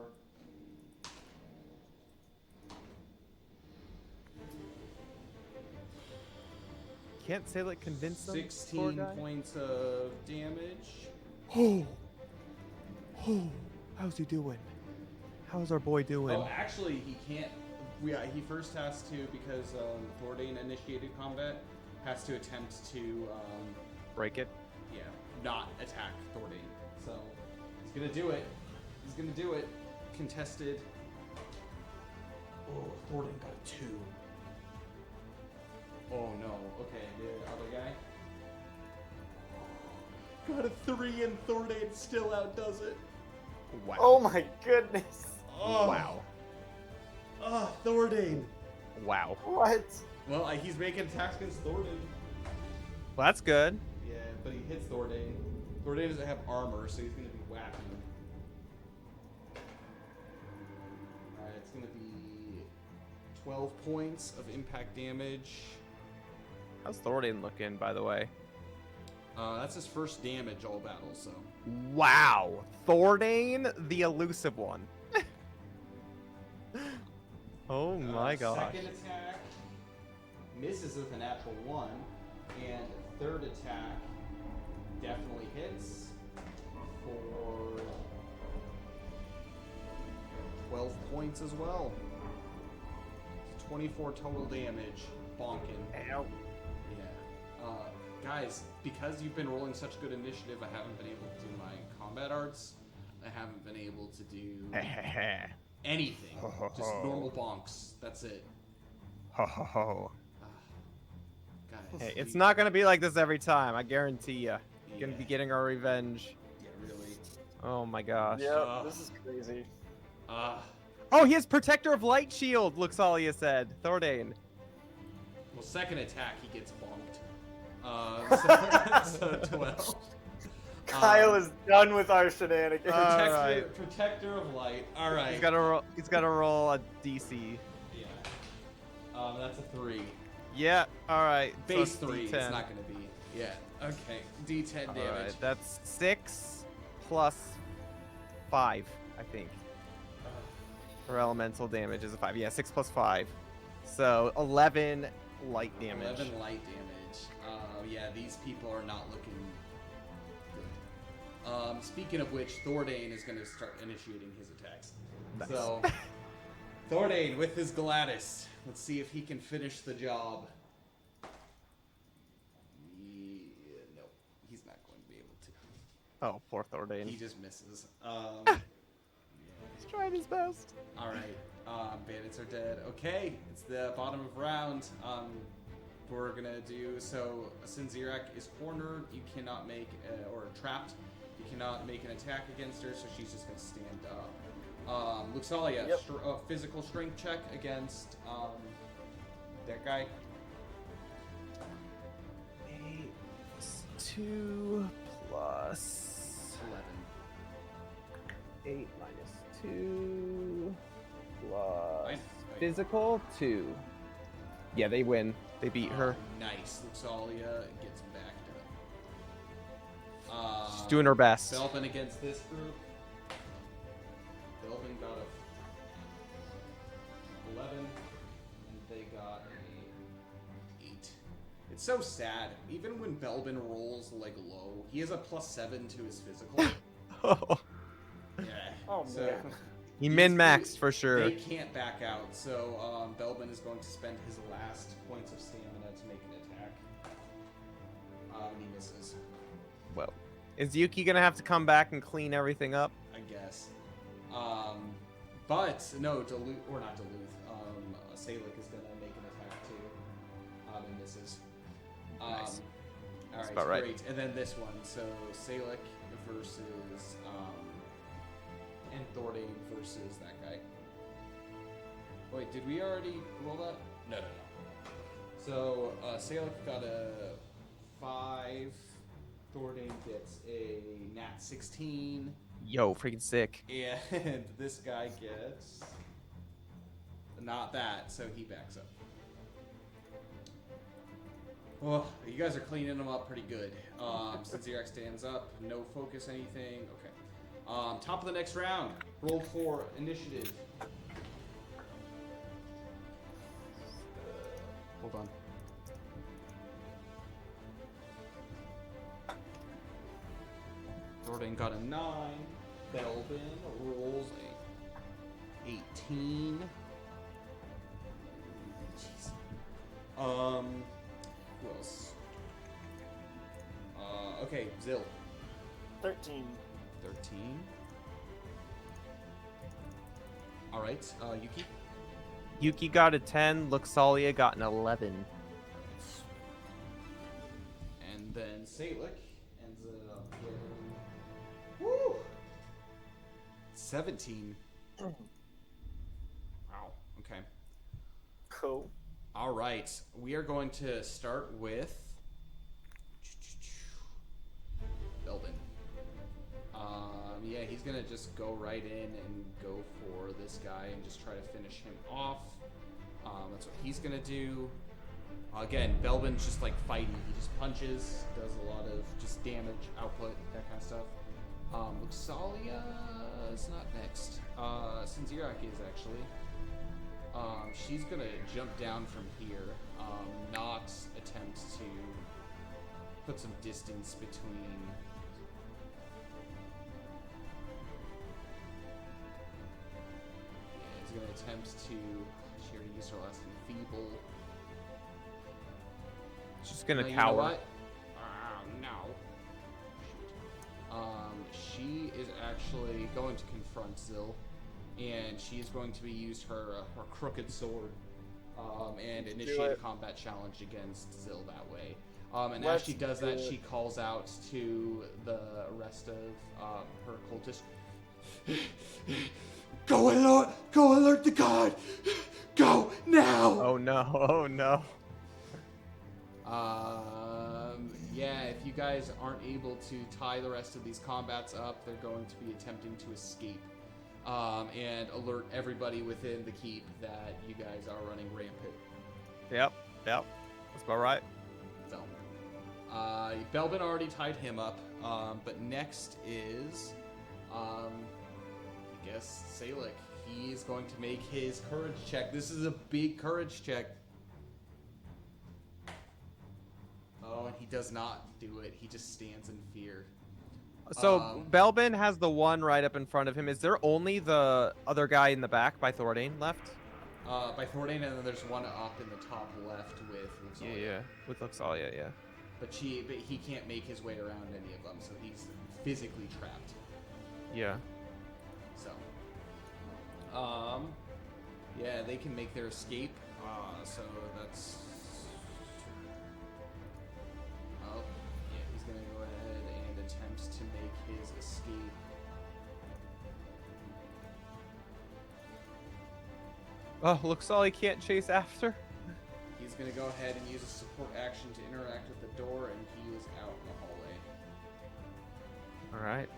Can't say like convince them. Poor 16 guy? points of damage. Oh, how's he doing? How's our boy doing? Oh, actually, he can't. Yeah, he first has to, because Thordain initiated combat, has to attempt to, Break it. yeah, not attack Thordain. So he's gonna do it. He's gonna do it. Contested. Oh, Thordain got a 2. Oh no. Okay, the other guy got a 3, and Thordain still outdoes it. Wow. Oh my goodness. Oh. Wow. Thordane. Wow. What? Well, he's making attacks against Thordane. Well, that's good. Yeah, but he hits Thordane. Thordane doesn't have armor, so he's going to be whacking him. Alright, it's going to be 12 points of impact damage. How's Thordan looking, by the way? That's his first damage all battle, so. Wow. Thordane, the elusive one. Oh my gosh. Second attack misses with a natural 1, and third attack definitely hits for 12 points as well. It's 24 total damage. Bonking. Ow. Yeah. Guys, because you've been rolling such good initiative, I haven't been able to do my combat arts. I haven't been able to do anything. Just normal bonks. That's it. Ho ho ho. Guys. Hey, it's not gonna be like this every time. I guarantee you. You're gonna be Yeah. getting our revenge. Yeah, really. Oh my gosh. Yep, this is crazy. Oh, he has Protector of Light Shield. Luxalia said. Thordane. Well, second attack, he gets bonked. So 12. Kyle is done with our shenanigans. Alright. Protector of Light. All right. He's gotta roll a DC. Yeah. That's a 3. Yeah. All right. so Base it's 3. D10. It's not going to be. Yeah. Okay. D10 damage. All right. That's 6 plus 5, I think. For elemental damage is a 5. Yeah, 6 plus 5. So 11 light damage. 11 light damage. Yeah, these people are not looking good. Speaking of which, Thordane is going to start initiating his attacks. Nice. So, Thordane with his Gladys. Let's see if he can finish the job. No, he's not going to be able to. Oh, poor Thordane. He just misses. He's trying his best. All right, bandits are dead. Okay, it's the bottom of round. We're gonna do so. Since Zirak is cornered, you cannot make or trapped. You cannot make an attack against her, so she's just gonna stand up. Luxalia, Yep. physical strength check against that guy. 8 plus 2 plus 11. 8 minus 2 plus Nice. physical 2. Yeah, they win. They beat her. Nice. Luxalia gets backed up. She's doing her best. Belvin against this group. Belvin got a 11, and they got a 8. It's so sad. Even when Belvin rolls like low, he has a +7 to his physical. Oh, Yeah. Oh, so man. he min-maxed for sure. They can't back out, so Belvin is going to spend his last points of stamina to make an attack. And he misses, Well, is Yuki gonna have to come back and clean everything up? I guess. But no, Duluth or not Duluth. Salic is gonna make an attack too. And misses. Nice. All right, about right. great. And then this one. So Salic versus and Thordane versus that guy. Wait, did we already roll that? No. So Salic got a 5. Thordane gets a nat 16. Yo, freaking sick. And this guy gets not that, so he backs up. Well, you guys are cleaning them up pretty good. Since Xerox stands up, no focus anything. Okay. Top of the next round. Roll for initiative. Hold on. Jordan got a 9. Belvin rolls a 18. Jeez. Who else? Okay, Zill. 13. 13. Alright, Yuki. Yuki got a 10. Luxalia got an 11. And then Salic ends up getting... Woo! 17. Wow, okay. Okay. Cool. All right. We are going to start with Belvin. Yeah, he's gonna just go right in and go for this guy and just try to finish him off. That's what he's gonna do. Again, Belvin's just like fighty. He just punches, does a lot of just damage, output, that kind of stuff. Luxalia is not next. Sinzirak is actually. She's gonna jump down from here, not attempt to put some distance between. Yeah, he's gonna attempt to. She already used her last enfeeble. She's gonna You know cower. what? No. She is actually going to confront Zil, and she is going to use her crooked sword, and initiate a combat challenge against Zil that way. And as she does that, she calls out to the rest of her cultists. Go alert the god! Go now! Oh no! Oh no! Yeah, if you guys aren't able to tie the rest of these combats up, they're going to be attempting to escape, and alert everybody within the keep that you guys are running rampant. Yep. That's about right. So, Belbin already tied him up, but next is, I guess, Salik. He's going to make his courage check. This is a big courage check. Oh, and he does not do it. He just stands in fear. So Belbin has the one right up in front of him. Is there only the other guy in the back by Thordane left? By Thordane, and then there's one up in the top left with Luxalia. Yeah, with Luxalia, yeah. But he can't make his way around any of them, so he's physically trapped. Yeah. So, yeah, they can make their escape. So that's. Oh, yeah, he's gonna go ahead and attempt to make his escape. Oh, Luxalia can't chase after. He's gonna go ahead and use a support action to interact with the door, and he is out in the hallway. All right.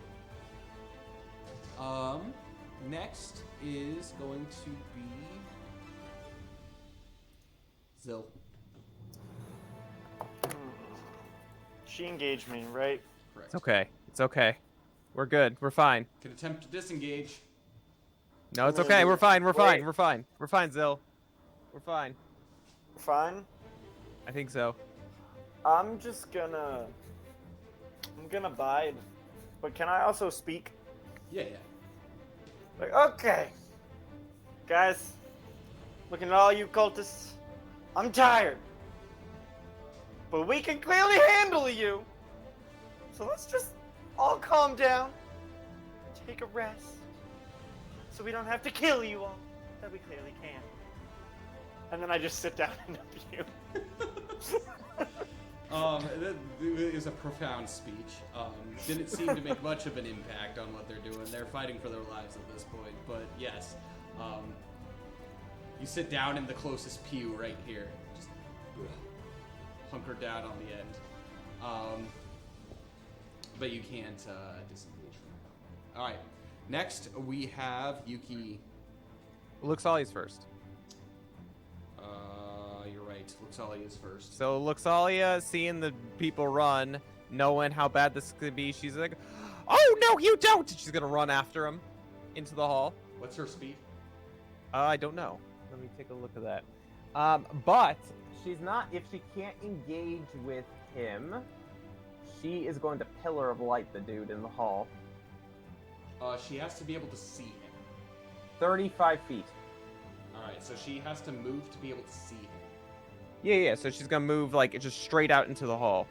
Next is going to be Zil. She engaged me, right? Correct. It's okay. It's okay. We're good. We're fine. Can attempt to disengage. No, it's okay. We're fine. We're fine. Wait. We're fine. We're fine, Zil. We're fine. Fine. I think so. I'm gonna bide. But can I also speak? Yeah. Like, okay. Guys, looking at all you cultists, I'm tired. But we can clearly handle you. So let's just all calm down. Take a rest. So we don't have to kill you all. That we clearly can. And then I just sit down and you. It was a profound speech. Didn't seem to make much of an impact on what they're doing. They're fighting for their lives at this point. But yes, you sit down in the closest pew right here. Just hunker down on the end. But you can't disengage from it. All right. Next, we have Yuki. Luxalia's first. You're right. Luxalia is first. So Luxalia, seeing the people run, knowing how bad this could be, she's like, "Oh no, you don't!" She's gonna run after him into the hall. What's her speed? I don't know. Let me take a look at that. But she's not. If she can't engage with him, she is going to pillar of light the dude in the hall. She has to be able to see him. 35 feet. Alright, so she has to move to be able to see him. Yeah. So she's gonna move like just straight out into the hall.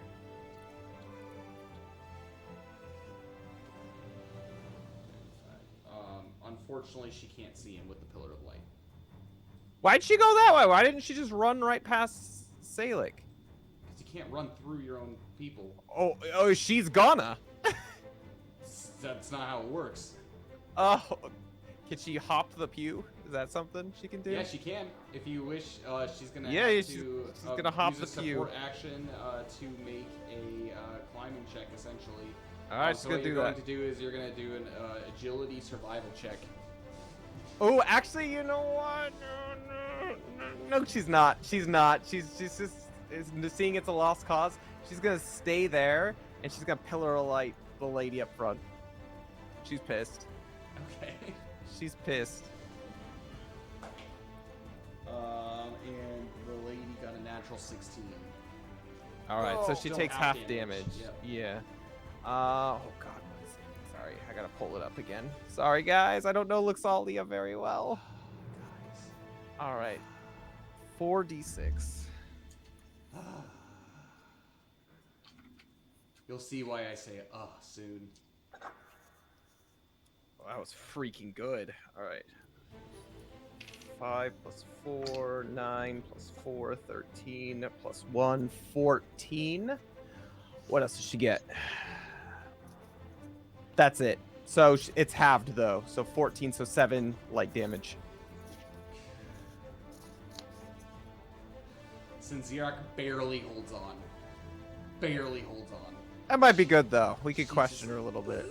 Unfortunately, she can't see him with the pillar of light. Why'd she go that way? Why didn't she just run right past Salik? Because you can't run through your own people. Oh, she's gonna. That's not how it works. Oh, can she hop the pew? Is that something she can do? Yeah, she can. If you wish, she's gonna Yeah, have she's to gonna hop use the a pew. support action to make a climbing check, essentially. All right, so she's gonna what do you're going that. to do is you're gonna do an agility survival check. Oh, actually, you know what? No, she's not. She's not. She's just seeing it's a lost cause. She's gonna stay there, and she's gonna pillar light the lady up front. She's pissed. Okay. She's pissed. And the lady got a natural 16. All right, so Oh, she still takes half half damage. damage. Yep. Yeah. Oh God, what is it? Sorry, I gotta pull it up again. Sorry, guys, I don't know Luxalia very well. Guys. All right, 4d6. You'll see why I say soon. Oh, that was freaking good. All right. 5 plus 4, 9 plus 4, 13 plus 1, 14. What else does she get? That's it. So it's halved though. So 14, so 7 light damage. Sinzirak barely holds on. Barely holds on. That might be good though. We could She's question just- her a little bit.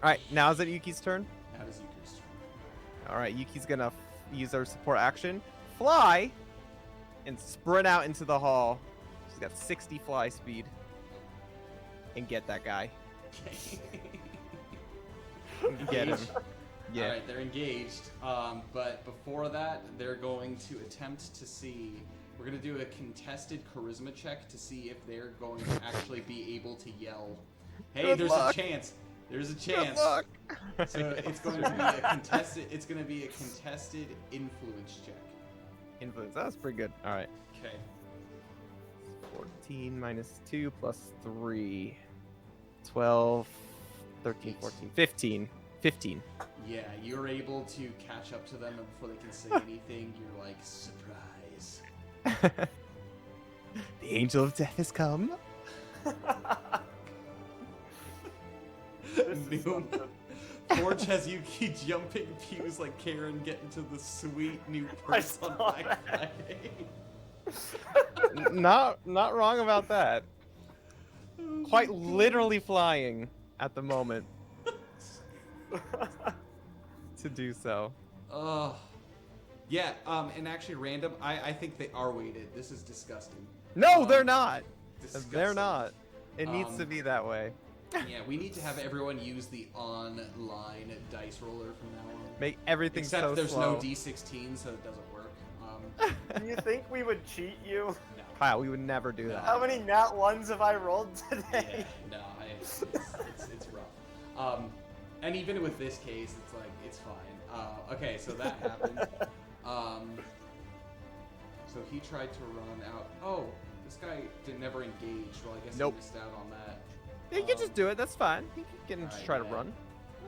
All right, now is it Yuki's turn? That is Yuki's turn. All right, Yuki's gonna use her support action, fly, and sprint out into the hall. She's got 60 fly speed, and get that guy. Get him. Engaged. Yeah. All right, they're engaged. But before that, they're going to attempt to see. We're going to do a contested charisma check to see if they're going to actually be able to yell. Hey, Good there's luck. a chance. There's a Good chance. luck. So it's going to be a contested. It's going to be a contested influence check. Influence. That's pretty good. All right. Okay. 14 minus 2 plus 3. 12, 13, 14, 15. 15. Yeah, you're able to catch up to them, and before they can say anything, you're like, surprise. The angel of death has come. Noom. Forge has Yuki jumping pews like Karen getting to the sweet new purse on saw Black that. Friday. Not wrong about that. Quite literally flying at the moment to do so. Yeah, and actually random, I think they are weighted. This is disgusting. No, they're not. Disgusting. They're not. It needs to Um, be that way. Yeah, we need to have everyone use the online dice roller from now on. Make everything Except so there's slow. no D16, so it doesn't work. Do you think we would cheat you? No. Kyle, we would never do that. How many nat ones have I rolled Yeah, today? no, it's rough. And even with this case, it's like, it's fine. Okay, so that happened. So he tried to run out. Oh, this guy never engaged. Well, I guess Nope. he missed out on that. Yeah, you can just do it. That's fine. You can get him to Alright, try to yeah. run.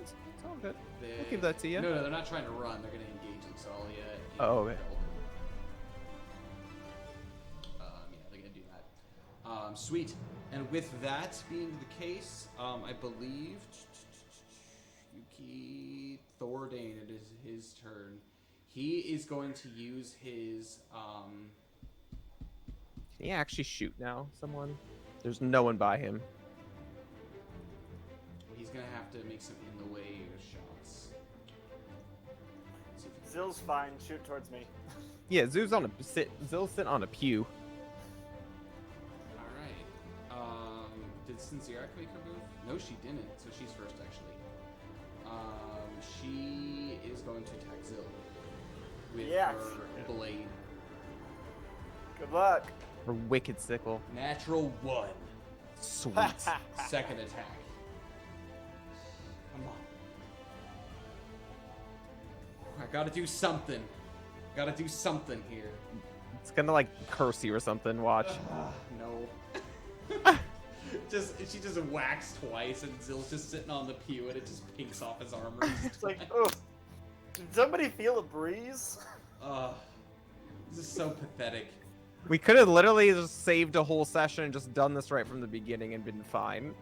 It's all good. They, We'll give that to you. No, they're not trying to run. They're going to engage Luxalia. Oh, okay. Yeah, they're going to do that. Sweet. And with that being the case, I believe Yuki Thordane, it is his turn. He is going to use his Can he actually shoot now? Someone? There's no one by him. he's gonna have to make some in the way shots. Let's see if he- Zill's fine. Shoot towards me. Yeah, Zill's sitting on a pew. Alright. Did Sinzirak make her move? No, she didn't, so she's first actually. She is going to attack Zill with Yes. her blade. Good luck. Her wicked sickle. Natural 1. Sweet. Second attack. Come on. I gotta do something. Gotta do something here. It's gonna like curse you or something. Watch. No. She just whacks twice, and Zill's just sitting on the pew, and it just pinks off his armor. It's like, oh, did somebody feel a breeze? This is so pathetic. We could have literally just saved a whole session and just done this right from the beginning and been fine.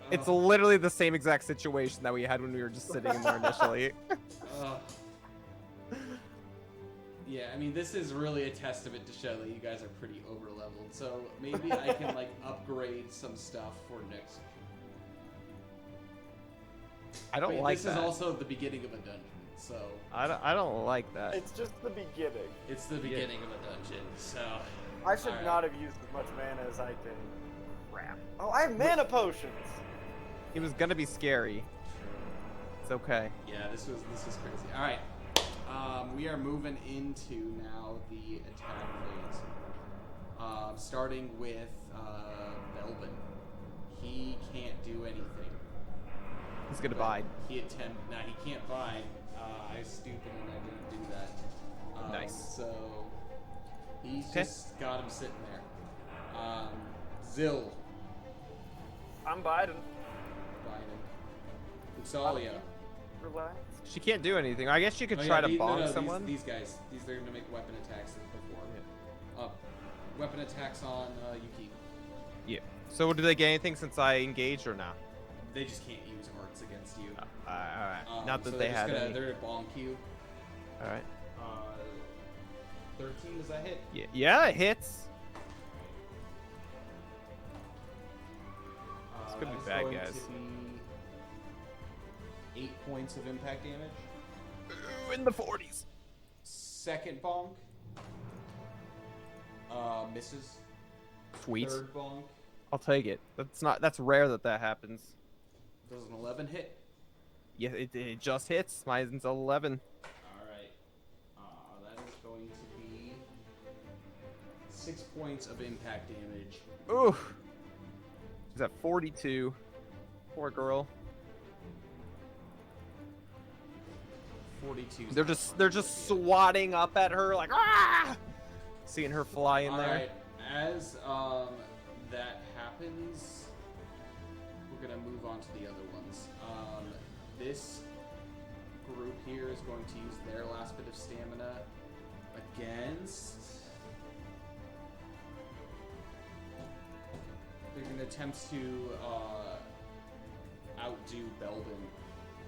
It's literally the same exact situation that we had when we were just sitting in there initially. Yeah, I mean, this is really a testament to show that you guys are pretty over-leveled, so maybe I can, like, upgrade some stuff for next... I don't like this that. This is also the beginning of a dungeon, so... I don't like that. It's just the beginning. It's the beginning of a dungeon, so... I should not have used as much mana as I can. Crap. Oh, I have mana potions! It was gonna be scary. It's okay. Yeah, this was crazy. Alright. We are moving into now the attack phase. Starting with Belvin. He can't do anything. He's gonna bide. He can't bide. I was stupid and I didn't do that. Nice. So he's just got him sitting there. Zill. I'm biding. Uxalia. Relax. She can't do anything. I guess you could try to bonk someone. These guys. They're gonna make weapon attacks before. Weapon attacks on Yuki. Yeah. So do they get anything since I engaged or not? They just can't use arts against you. Alright. Not that so they had any. They're gonna bonk you. Alright. 13, does that hit? Yeah, it hits. It's gonna be bad, guys. To be 8 points of impact damage. Ooh, in the 40s. Second bonk. Misses. Sweet. Third bonk. I'll take it. That's rare that happens. Does an 11 hit? Yeah, it just hits. Mine's 11. Alright. That is going to be 6 points of impact damage. Ooh. She's at 42. Poor girl. 42. They're just swatting up at her like ah! Seeing her fly in there. Alright. As that happens, we're gonna move on to the other ones. This group here is going to use their last bit of stamina against. They're gonna attempt to outdo Belvin.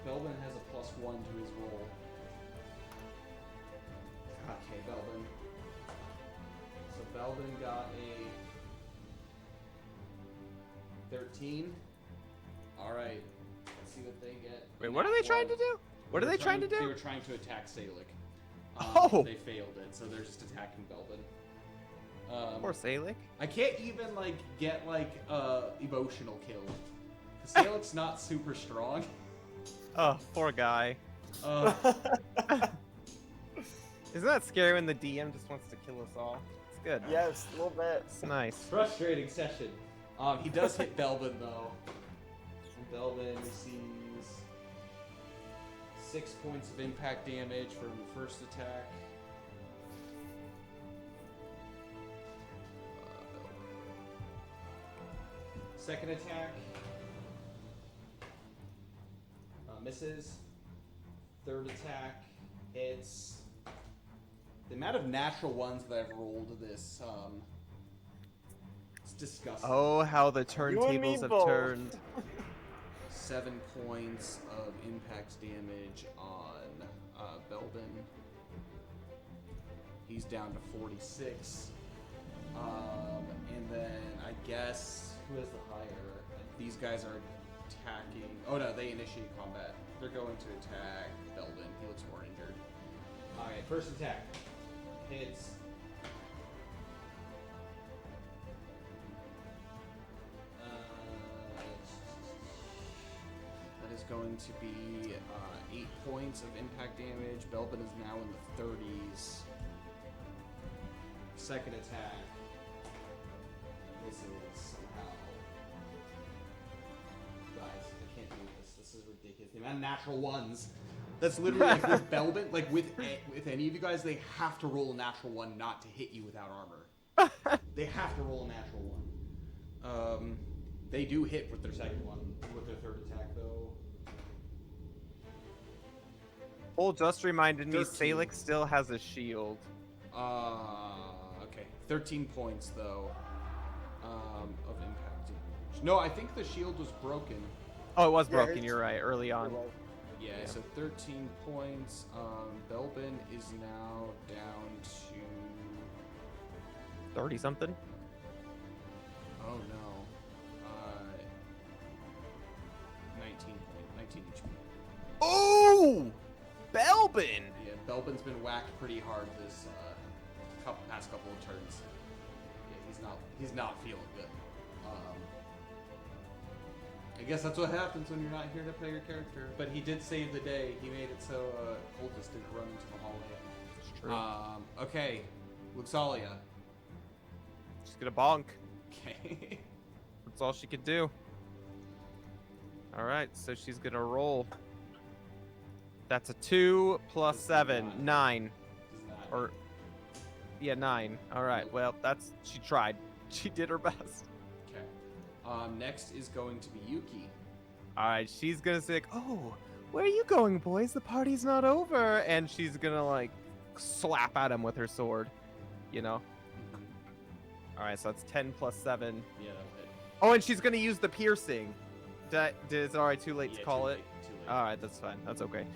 Belvin has a +1 to his roll. Okay, Belvin. So Belvin got a 13. Alright. Let's see what they get. Wait, what are they trying to do? What are they trying to do? They were trying to attack Salic. Oh! They failed it, so they're just attacking Belvin. Poor Salic. I can't even, get, emotional kill. Salic's not super strong. Oh, poor guy. Isn't that scary when the DM just wants to kill us all? It's good. Yes, a little bit. It's nice. Frustrating session. He does hit Belvin, though. And Belvin receives 6 points of impact damage from the first attack. Second attack. Misses. Third attack hits. The amount of natural ones that I've rolled this, it's disgusting. Oh, how the turntables have turned. 7 points of impact damage on Belvin. He's down to 46. And then I guess who has the higher? These guys are attacking. Oh no, they initiate combat. They're going to attack Belvin. He looks more injured. Alright, first attack. Hits. That is going to be 8 points of impact damage. Belvin is now in the 30s. Second attack. This is somehow. Guys, I can't do this. This is ridiculous. The amount of natural ones. That's literally like with Belvin, like with any of you guys, they have to roll a natural one not to hit you without armor. They have to roll a natural one. They do hit with their second one, with their third attack though. Cole just reminded me 13. Salic still has a shield. Okay. 13 points though of impact damage. No, I think the shield was broken. Oh, it was Yeah, broken. it's- You're right. Early on. Yeah, so 13 points. Belbin is now down to 30 something. oh no, 19 HP. Oh, Belbin. Yeah, Belbin's been whacked pretty hard this past couple of turns. Yeah, he's not feeling good. I guess that's what happens when you're not here to play your character. But he did save the day. He made it so Cultist didn't run into the hallway. It's true. Okay, Luxalia. She's gonna bonk. Okay. That's all she could do. All right, so she's gonna roll. That's a 2 plus Does 7, not- 9, Does not- or yeah, 9. All right, well she tried. She did her best. Okay. Next is going to be Yuki. All right, she's gonna say, "Oh, where are you going, boys? The party's not over." And she's gonna like slap at him with her sword. You know. All right, so that's 10 plus 7. Yeah, that'll hit. Oh, and she's gonna use the piercing. Is it all right? Too late to Yeah, call too it. late, too late. All right, that's fine. That's okay.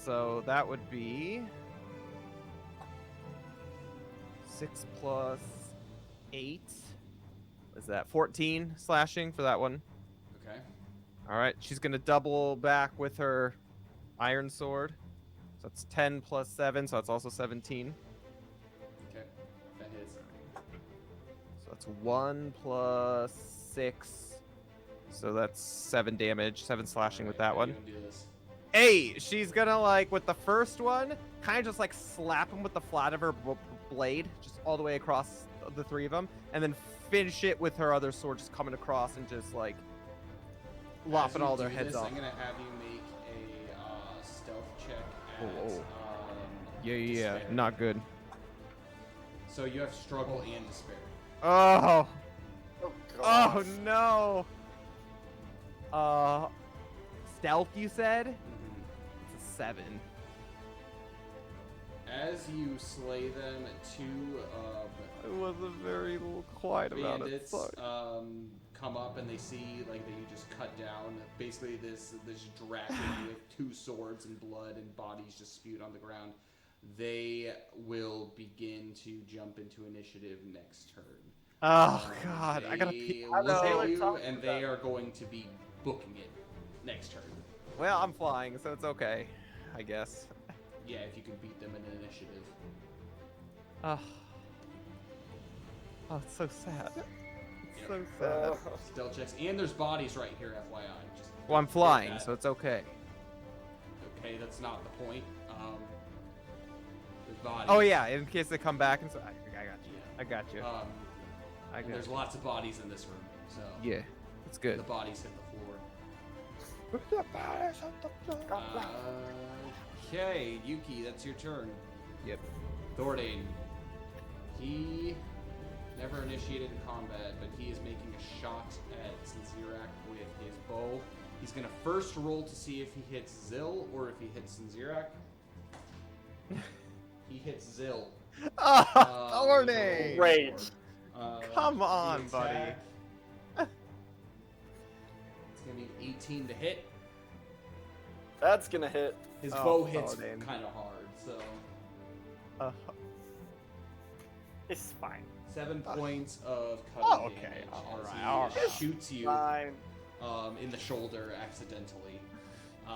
So that would be 6 plus 8. Is that 14 slashing for that one? Okay. All right, she's gonna double back with her iron sword. So that's 10 plus 7, so that's also 17. Okay. That hits. So that's 1 plus 6. So that's 7 damage, 7 slashing with that Alright, one. how you gonna do this? Hey, she's gonna like with the first one, kind of just like slap him with the flat of her blade, just all the way across the 3 of them, and then finish it with her other sword, just coming across and just like As lopping you all their do heads this, off. I'm gonna have you make a stealth check at. Oh, Yeah, despair. not good. So you have struggle and despair. Oh, Oh, oh gosh. no. Stealth, you said? It's a 7. As you slay them, 2 It wasn't very quiet about it. bandits Sorry. come up and they see like that you just cut down basically this dragon with 2 swords and blood and bodies just spewed on the ground. They will begin to jump into initiative next turn. Oh god, I gotta They pee. look know. at you and they are going to be booking it next turn. Well, I'm flying, so it's okay, I guess. Yeah, if you can beat them in an initiative. Oh, it's so sad. It's Yep. so sad. Stealth checks, and there's bodies right here, FYI. Just Well, I'm get flying, that. so it's okay. Okay, that's not the point. There's bodies. Oh yeah, in case they come back and so I got you. Yeah. I got you. I And got there's you. lots of bodies in this room, so Yeah, it's good. the bodies hit the floor. Okay, Yuki, that's your turn. Yep. Thordane. He never initiated combat, but he is making a shot at Sinzirak with his bow. He's gonna first roll to see if he hits Zil or if he hits Sinzirak. He hits Zil. Oh, Thornay! Great. Come the on, buddy. attack, It's gonna be 18 to hit. That's gonna hit. His Oh, bow hits Thornay. kind of hard, so It's fine. 7 points of Oh, cutting okay. damage All as right, he all right. shoots you Fine. in the shoulder accidentally.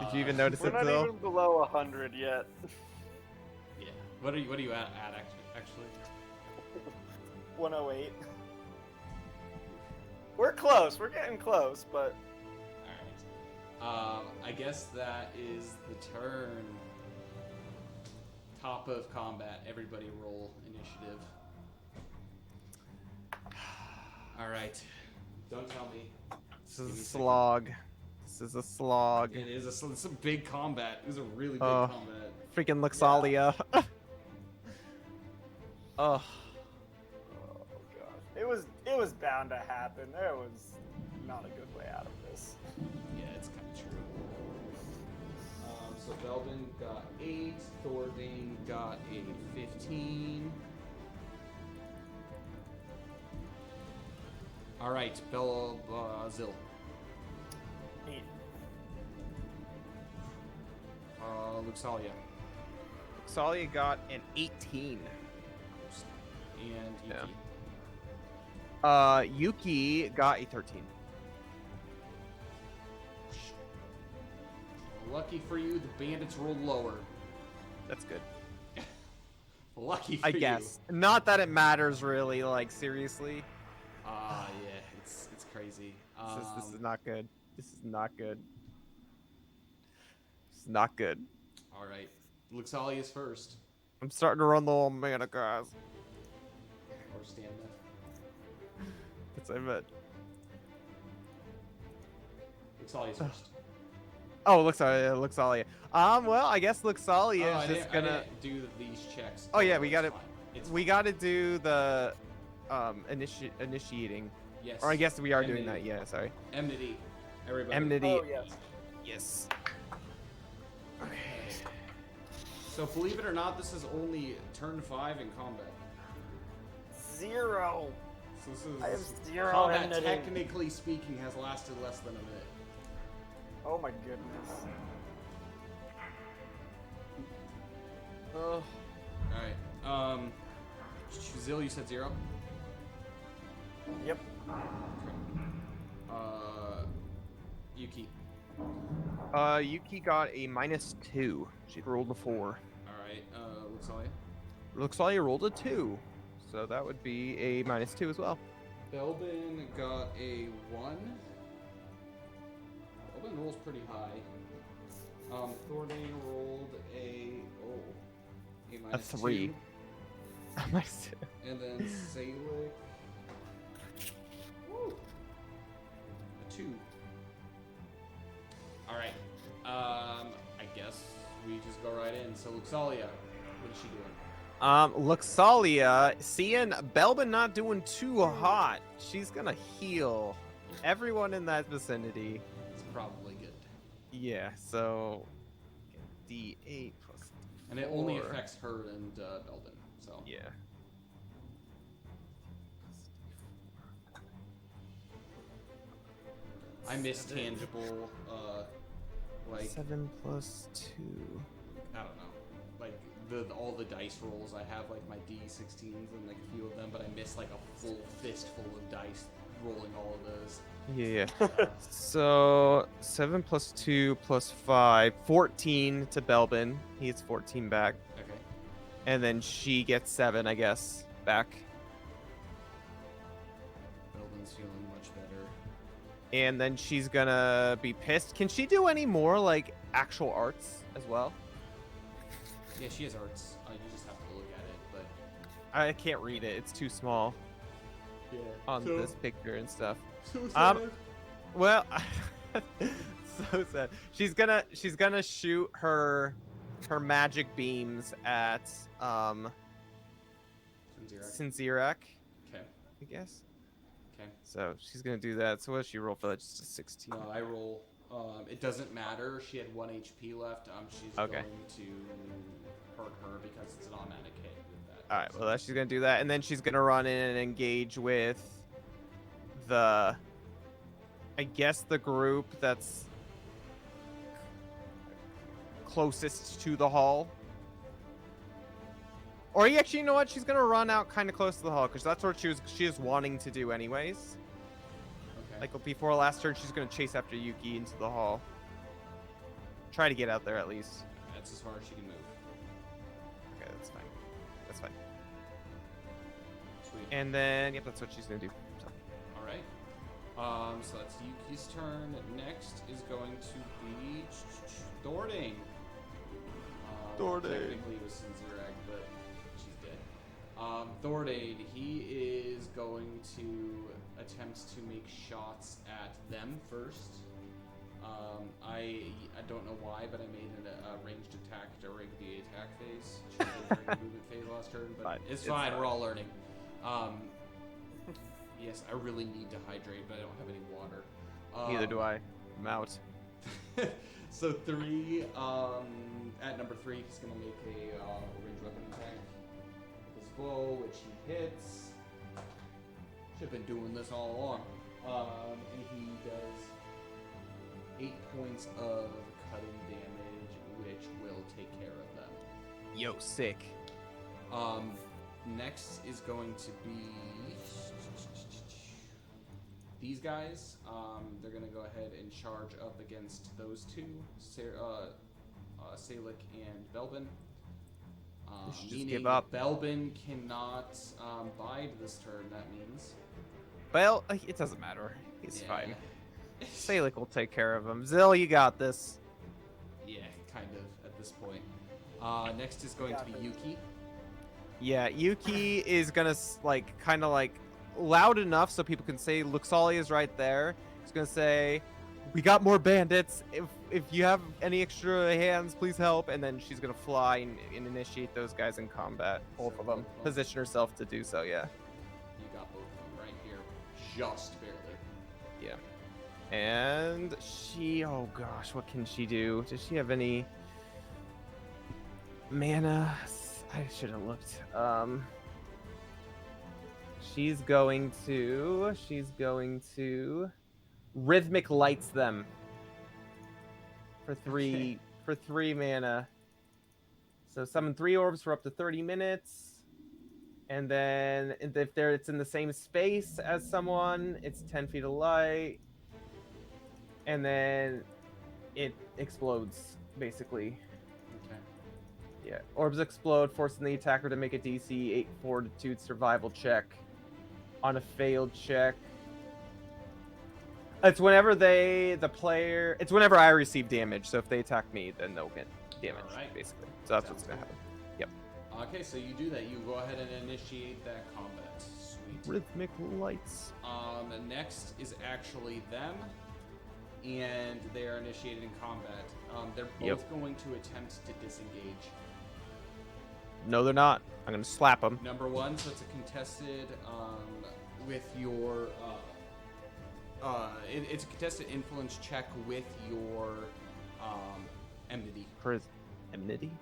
Did you even notice We're it, not Zil? even below 100 yet. Yeah. What are you at actually? 108. We're close. We're getting close, but All right. I guess that is the turn. Top of combat. Everybody roll initiative. All right. Don't tell me. This Give is me a a second. slog. This is a slog. It is it's a big combat. It was a really big Oh. combat. Freaking Luxalia. Oh. oh god, it was bound to happen. There was not a good way out of this. Yeah, it's kind of true. So Belden got 8, Thorvane got a 15. All right, Zil. 8. Luxalia. Salia got an 18. And Yuki. Yeah. Yuki got a 13. Lucky for you, the bandits rolled lower. That's good. Lucky for I you. guess. Not that it matters really, like seriously. Yeah, it's crazy. This is not good. This is not good. This is not good. All right, Luxalia's first. I'm starting to run low on mana, guys. Or stamina. That's what I meant. Luxalia's first. Oh, Luxalia. Well, I guess Luxalia is just I gonna. didn't do these checks. Oh yeah, It's we got to. fine. It's We fine. got to do the initiating. Yes. Or I guess we are doing Enmity. that. Yeah, sorry. Enmity. Everybody. Enmity. Oh, yes. Yes. So believe it or not, this is only turn 5 in combat. 0. So this is I have 0 combat. enmity. Technically speaking, has lasted less than a minute. Oh my goodness. All right. Zil, you said 0. Yep. Yuki. Yuki got a -2. She rolled a 4. All right. Luxalia. Luxalia rolled a 2, so that would be a -2 as well. Belbin got a 1. Belbin rolls pretty high. Thordane rolled a A 3. -2. -2. And then Zalic. Woo! A 2. Alright. I guess we just go right in. So Luxalia, what is she doing? Luxalia, seeing Belbin not doing too hot, she's gonna heal everyone in that vicinity. It's probably good. Yeah, so D8 plus D4. And it only affects her and Belbin, so. Yeah. I miss tangible, like, 7 plus 2. I don't know. Like, all the dice rolls, I have, like, my D16s and, like, a few of them, but I miss, like, a full fistful of dice rolling all of those. Yeah. So 7 plus 2 plus 5, 14 to Belbin. He gets 14 back. Okay. And then she gets 7, I guess, back. Belbin's feeling much better. And then she's gonna be pissed. Can she do any more, like, actual arts as well? Yeah, she has arts. You just have to look at it, but I can't read it. It's too small yeah. on this picture and stuff. So Well, so sad. She's gonna shoot her magic beams at Sinzirak, Okay. I guess. Okay. So she's gonna do that. So what does she roll for that? Just a 16. No, I roll. It doesn't matter. She had 1 HP left. She's Okay. going to hurt her because it's an automatic hit with that. All right. Well, she's gonna do that, and then she's gonna run in and engage with the, I guess, the group that's closest to the hall. Or actually, you know what? She's gonna run out kind of close to the hall because that's what she is wanting to do anyways. Okay. Like before last turn, she's gonna chase after Yuki into the hall. Try to get out there at least. That's as far as she can move. Okay, that's fine. That's fine. Sweet. And then, yep, that's what she's gonna do. So. All right. So that's Yuki's turn. Next is going to be Thordane. Thordane. Technically it was Sinzirak, but she's dead. Thordane, he is going to attempt to make shots at them first. I don't know why, but I made a ranged attack during the attack phase. She did during the movement phase last turn, but Fine. it's It's fine. fine. We're all learning. Yes, I really need to hydrate, but I don't have any water. Neither do I. I'm out. So 3, at number 3, he's gonna make a ranged weapon attack with his bow, which he hits. Should have been doing this all along. And he does 8 points of cutting damage, which will take care of them. Yo, sick. Next is going to be these guys. They're going to go ahead and charge up against those two, Salic and Belbin. Just Meaning give up. Belbin cannot bide this turn, that means. Well, it doesn't matter. He's Yeah. fine. Salic will take care of him. Zill, you got this. Yeah, kind of, at this point. Next is going to be Yuki. Yeah, Yuki is gonna kind of loud enough so people can say Luxali is right there. He's gonna say, "We got more bandits. If you have any extra hands, please help." And then she's gonna fly and initiate those guys in combat, both of them. Position herself to do so. Yeah. You got both of them right here, just barely. Yeah. And she, oh gosh, what can she do? Does she have any mana? I should have looked. She's going to rhythmic lights them for three mana. So summon 3 orbs for up to 30 minutes. And then if it's in the same space as someone, it's 10 feet of light. And then it explodes, basically. Okay. Yeah. Orbs explode, forcing the attacker to make a DC 8 Fortitude survival check. On a failed check. It's whenever it's whenever I receive damage. So if they attack me, then they'll get damage, Alright. basically. So that's what's Sounds gonna good. happen. Yep. Okay, so you do that. You go ahead and initiate that combat. Sweet. Rhythmic lights. Next is actually them, and they are initiated in combat. They're both going to attempt to disengage. No, they're not. I'm gonna slap them. Number 1, so it's a contested with your it's a contested influence check with your enmity. Enmity? So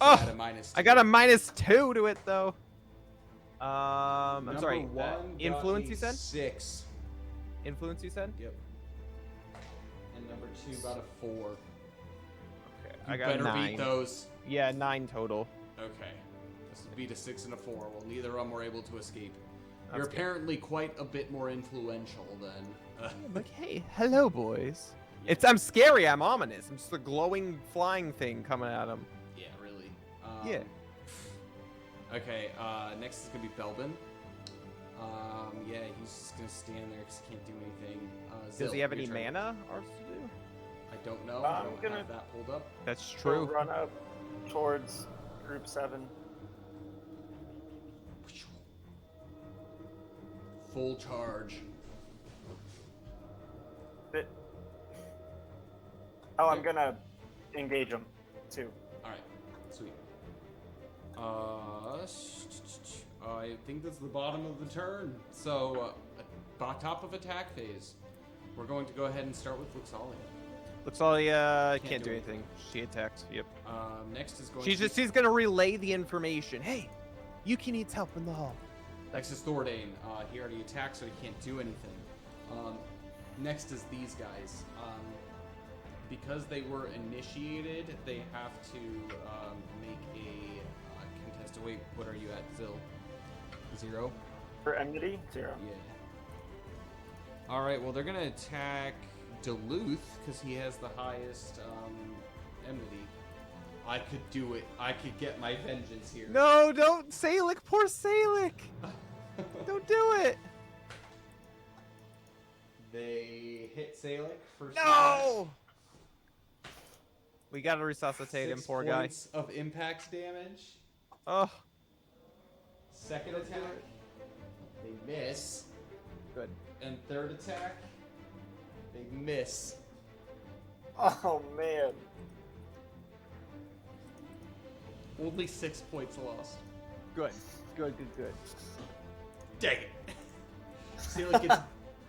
Oh, at a -2. I got a -2 to it though. I'm Number sorry. 1 influence, got you a said? 6. Influence, you said? Yep. And number 2 got a 4. Okay. You I got better 9. beat those. Yeah, 9 total. Okay. This would beat a 6 and a 4. Well, neither of them were able to escape. You're That's good. apparently quite a bit more influential than. Like, hey, hello, boys. I'm scary. I'm ominous. I'm just a glowing flying thing coming at him. Yeah, really. Yeah. Okay. Next is gonna be Belbin. Yeah, he's just gonna stand there because he can't do anything. Does Zill, he have your any turn. mana? Ours to do? I don't know. I I'm don't gonna- have that pulled up. That's We'll true. run up towards group 7. Full charge. I'm gonna engage him too. All right. Sweet. I think that's the bottom of the turn. So, top of attack phase. We're going to go ahead and start with Luxalia. Luxalia Can't can't do do anything. She attacked. Yep. Next is going. She's gonna relay the information. Hey, Yuki needs help in the hall. Next is Thordane. He already attacked, so he can't do anything. Next is these guys. Because they were initiated, they have to make a contested. Wait, what are you at, Zill? 0? For enmity, 0. Yeah. All right. Well, they're gonna attack Duluth because he has the highest enmity. I could do it. I could get my vengeance here. No, don't, Salic. Poor Salic. Don't do it. They hit Salic for No. We gotta resuscitate him, 6 poor guy. points of impact damage. Oh, Second attack, they miss. good. And third attack, they miss. Oh man. Only 6 points lost. Good. Good. Dang it. Salic gets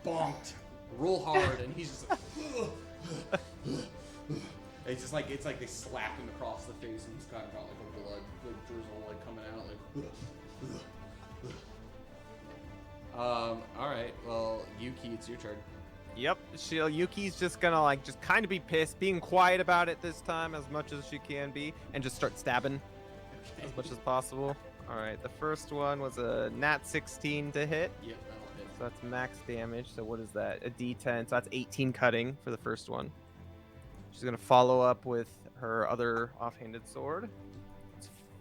bonked real hard, and he's just like, it's just like, it's like they slap him across the face, and he's kind of got like a blood, like drizzle, like coming out, like. All right. Well, Yuki, it's your turn. Yep, Yuki's just gonna like just kind of be pissed, being quiet about it this time as much as she can be, and just start stabbing as much as possible. All right, the first one was a nat 16 to hit, Yep, that'll hit. so that's max damage. So what is that? A D10. So that's 18 cutting for the first one. She's gonna follow up with her other offhanded sword.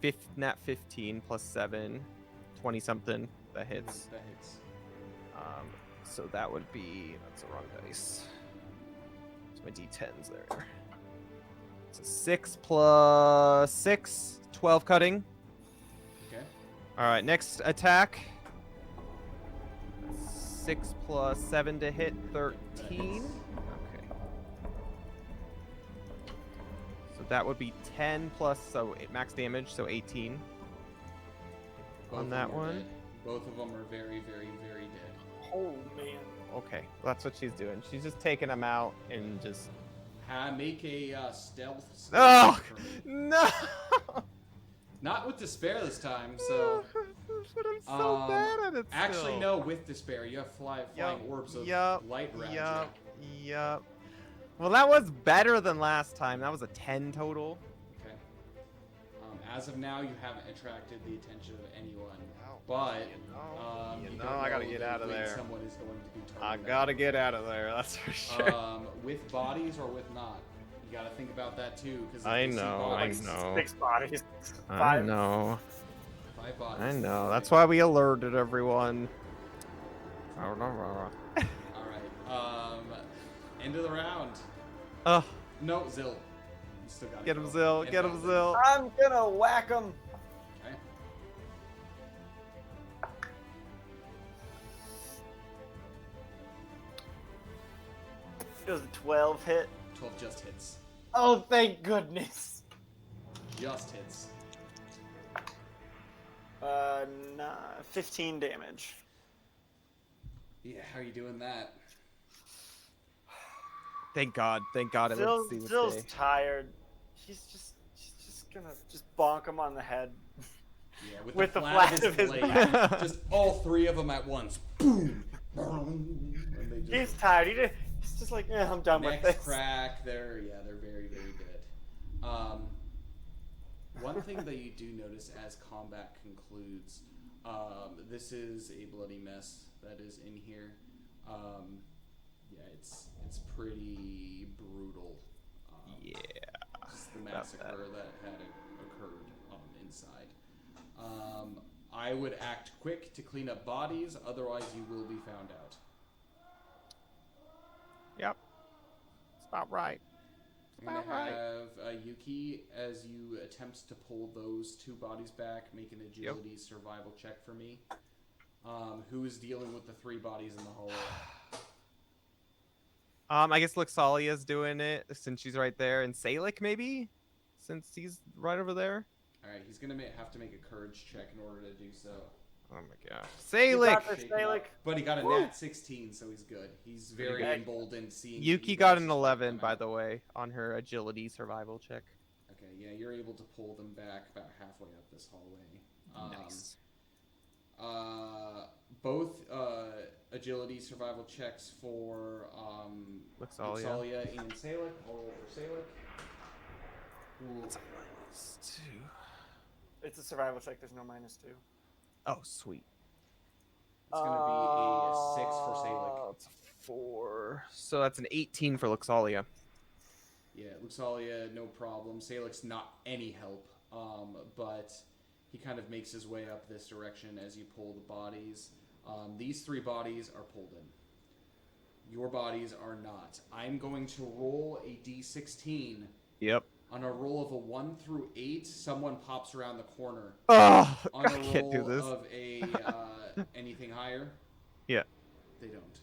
It's nat 15 plus 7, 20 something. That hits. That hits. So that would be, that's the wrong dice. It's my D10s there. It's a 6 plus 6, 12 cutting. Okay. All right, next attack. 6 plus 7 to hit, 13. Okay. So that would be 10 plus, so max damage, so 18. Both On of that them are one. dead. Both of them are very, very, very dead. Oh man. Okay, that's what she's doing. She's just taking them out and just. Make a stealth. Oh for me. no! Not with despair this time. So But I'm so bad at it. actually, still. no. With despair, you have flying orbs of light around you. Yup. Well, that was better than last time. That was a 10 total. Okay. As of now, you haven't attracted the attention of anyone. Oh, but you you know, don't I gotta know get that out of when there. Someone is going to be I targeted. gotta get out of there. That's for sure. With bodies or with not. You gotta think about that too. Because I know. 6 bodies. I 5. know. 5 bodies. I know. That's why we alerted everyone. All right. End of the round. Ugh. No, Zill. You still gotta Get him, go. Zill. And Get him, Velvet. Zill. I'm gonna whack him. Okay. Does a 12 hit? 12 just hits. Oh, thank goodness. Just hits. Nah, 15 damage. Yeah, how are you doing that? Thank God. Thank God it lived to see this Zill's day. tired. She's just gonna bonk him on the head. Yeah, With the the flat flat of his blade. Just all 3 of them at once. Boom! And they He's just tired. He's just like, yeah, I'm done with necks this. crack. They're very, very dead. One thing that you do notice as combat concludes, this is a bloody mess that is in here. Yeah, it's pretty brutal. Yeah. Just the massacre that had occurred inside. I would act quick to clean up bodies, otherwise you will be found out. Yep. It's about right. I'm going to have Yuki, as you attempt to pull those 2 bodies back, make an agility survival check for me. Who is dealing with the 3 bodies in the hallway? I guess Luxalia's doing it since she's right there, and Salik maybe, since he's right over there. All right, he's gonna have to make a courage check in order to do so. Oh my gosh, You Salik! got this, Salik. But he got a nat 16, so he's good. He's very good. emboldened seeing. Yuki got an 11, by the way, on her agility survival check. Okay, yeah, you're able to pull them back about halfway up this hallway. Nice. Both agility survival checks for Luxalia. and Salik. I'll roll for Salik. Ooh. -2. It's a survival check. There's no -2. Oh, sweet. It's gonna be a 6 for Salik. It's a 4. So that's an 18 for Luxalia. Yeah, Luxalia, no problem. Salik's not any help, but he kind of makes his way up this direction as you pull the bodies. These 3 bodies are pulled in. Your bodies are not. I'm going to roll a d16. Yep. On a roll of a 1 through 8, someone pops around the corner. Oh, On I a roll can't do this. of a anything higher, Yeah. they don't.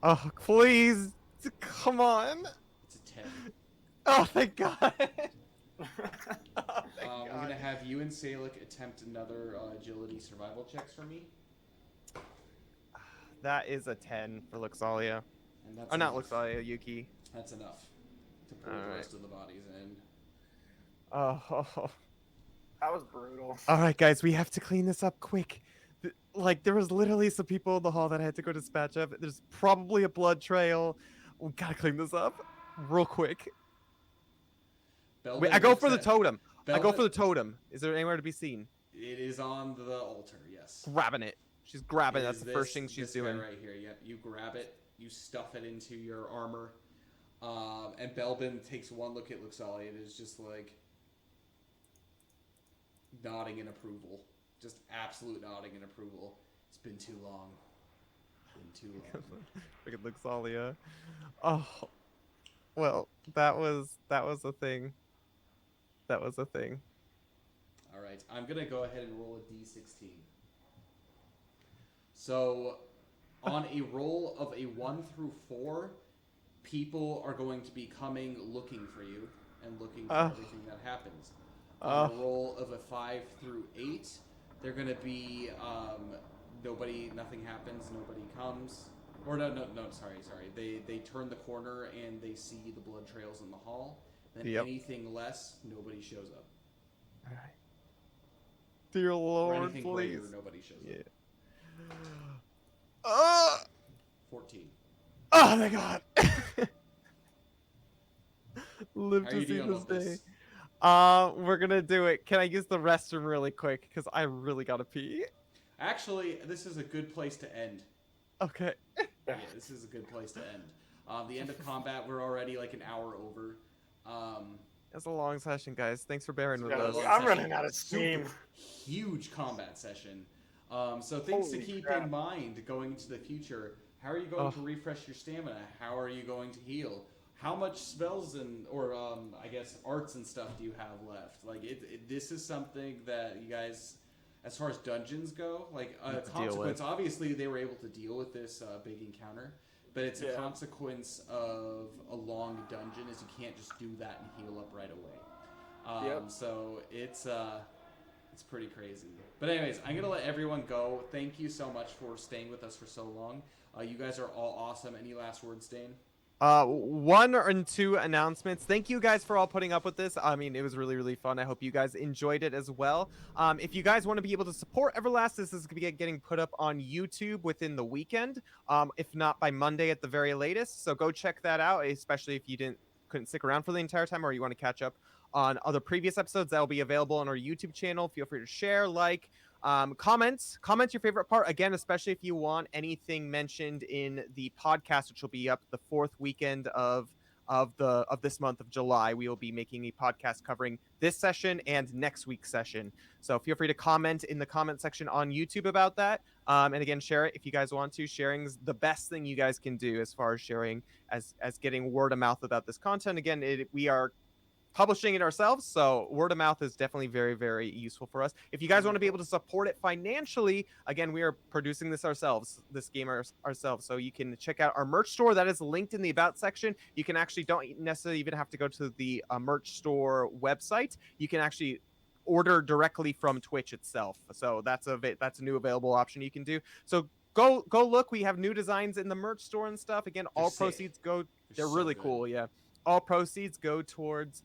Oh, please. Come on. It's a 10. Oh, thank God. I'm going to have you and Salik attempt another agility survival checks for me. That is a 10 for Luxalia. And that's Oh, not enough. Luxalia, Yuki. That's enough to pull All the right. rest of the bodies in. Oh. That was brutal. All right, guys, we have to clean this up quick. like there was literally some people in the hall that I had to go dispatch of. There's probably a blood trail. We gotta clean this up real quick. Wait, Belvin I go looks for the at totem. I go Belvin. for the totem. Is there anywhere to be seen? It is on the altar. Yes. Grabbing it. She's grabbing. It That's is the first this thing she's guy doing. right here. Yep. You grab it. You stuff it into your armor. And Belbin takes one look at Luxali and is just like nodding in approval. Just absolute nodding in approval. It's been too long. Been too long. Look at Luxalia. Oh, well, that was a thing. That was a thing. All right, I'm gonna go ahead and roll a d16. So, on a roll of a 1 through 4, people are going to be coming looking for you and looking for everything that happens. On a roll of a 5 through 8, they're gonna be nothing happens, nobody comes. Or no, sorry. They turn the corner and they see the blood trails in the hall. Then anything less, nobody shows up. All right. Dear Or Lord, anything please. greater, nobody shows up. 14. Oh my God. Live How are to you see doing this with day. this? We're gonna do it. Can I use the restroom really quick? Because I really gotta pee. Actually, this is a good place to end. Okay. Yeah, this is a good place to end. The end of combat, we're already like an hour over. That's a long session, guys. Thanks for bearing with got a us. long I'm session. running out of steam. Super huge combat session. So things to Holy keep crap. in mind going into the future. How are you going to refresh your stamina? How are you going to heal? How much spells or I guess arts and stuff do you have left? Like this is something that you guys, as far as dungeons go, like consequence. Obviously, they were able to deal with this big encounter, but it's a consequence of a long dungeon. Is you can't just do that and heal up right away. So it's pretty crazy. But anyways, I'm gonna let everyone go. Thank you so much for staying with us for so long. You guys are all awesome. Any last words, Dane? 1 or 2 announcements. Thank you guys for all putting up with this. I mean, it was really, really fun. I hope you guys enjoyed it as well. If you guys want to be able to support Everlast, this is going to be getting put up on YouTube within the weekend, if not by Monday at the very latest. So go check that out, especially if you couldn't stick around for the entire time or you want to catch up on other previous episodes. That will be available on our YouTube channel. Feel free to share, comment your favorite part, again, especially if you want anything mentioned in the podcast, which will be up the 4th weekend of this month of July. We will be making a podcast covering this session and next week's session, so feel free to comment in the comment section on YouTube about that, and again, share it if you guys want to. Sharing's the best thing you guys can do as far as sharing, as getting word of mouth about this content. Again, we are publishing it ourselves, so word of mouth is definitely very, very useful for us. If you guys want to be able to support it financially, again, we are producing this game ourselves, so you can check out our merch store. That is linked in the about section. You can actually don't necessarily even have to go to the merch store website. You can actually order directly from Twitch itself, so that's a new available option you can do. So go look. We have new designs in the merch store and stuff. Again, all proceeds go. They're really cool. Yeah, all proceeds go towards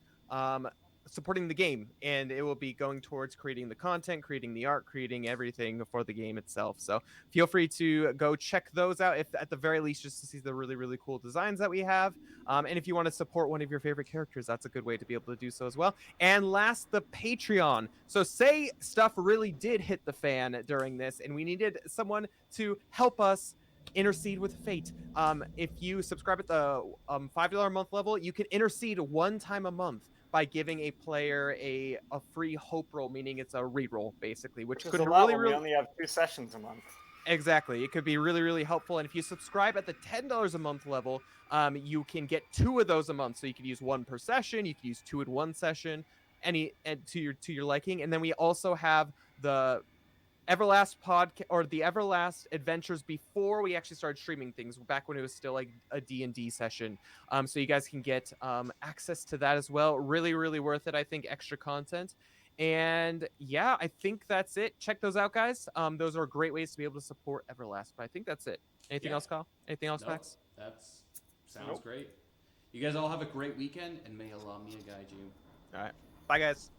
supporting the game, and it will be going towards creating the content, creating the art, creating everything for the game itself. So feel free to go check those out, if at the very least just to see the really, really cool designs that we have. And if you want to support one of your favorite characters, that's a good way to be able to do so as well. And last, the Patreon. So say stuff really did hit the fan during this and we needed someone to help us intercede with fate. If you subscribe at the $5 a month level, you can intercede 1 time a month by giving a player a free hope roll, meaning it's a reroll, basically, which could really we only have 2 sessions a month. Exactly. It could be really, really helpful. And if you subscribe at the $10 a month level, you can get 2 of those a month. So you could use 1 per session. You could use 2 in 1 session, to your liking. And then we also have the Everlast or the Everlast adventures before we actually started streaming things, back when it was still like a D&D session. So you guys can get access to that as well. Really, really worth it, I think. Extra content. And yeah, I think that's it. Check those out, guys. Those are great ways to be able to support Everlast. But I think that's it. Anything else, Kyle? Anything else, Max? That sounds great. You guys all have a great weekend, and may Allah guide you. All right. Bye, guys.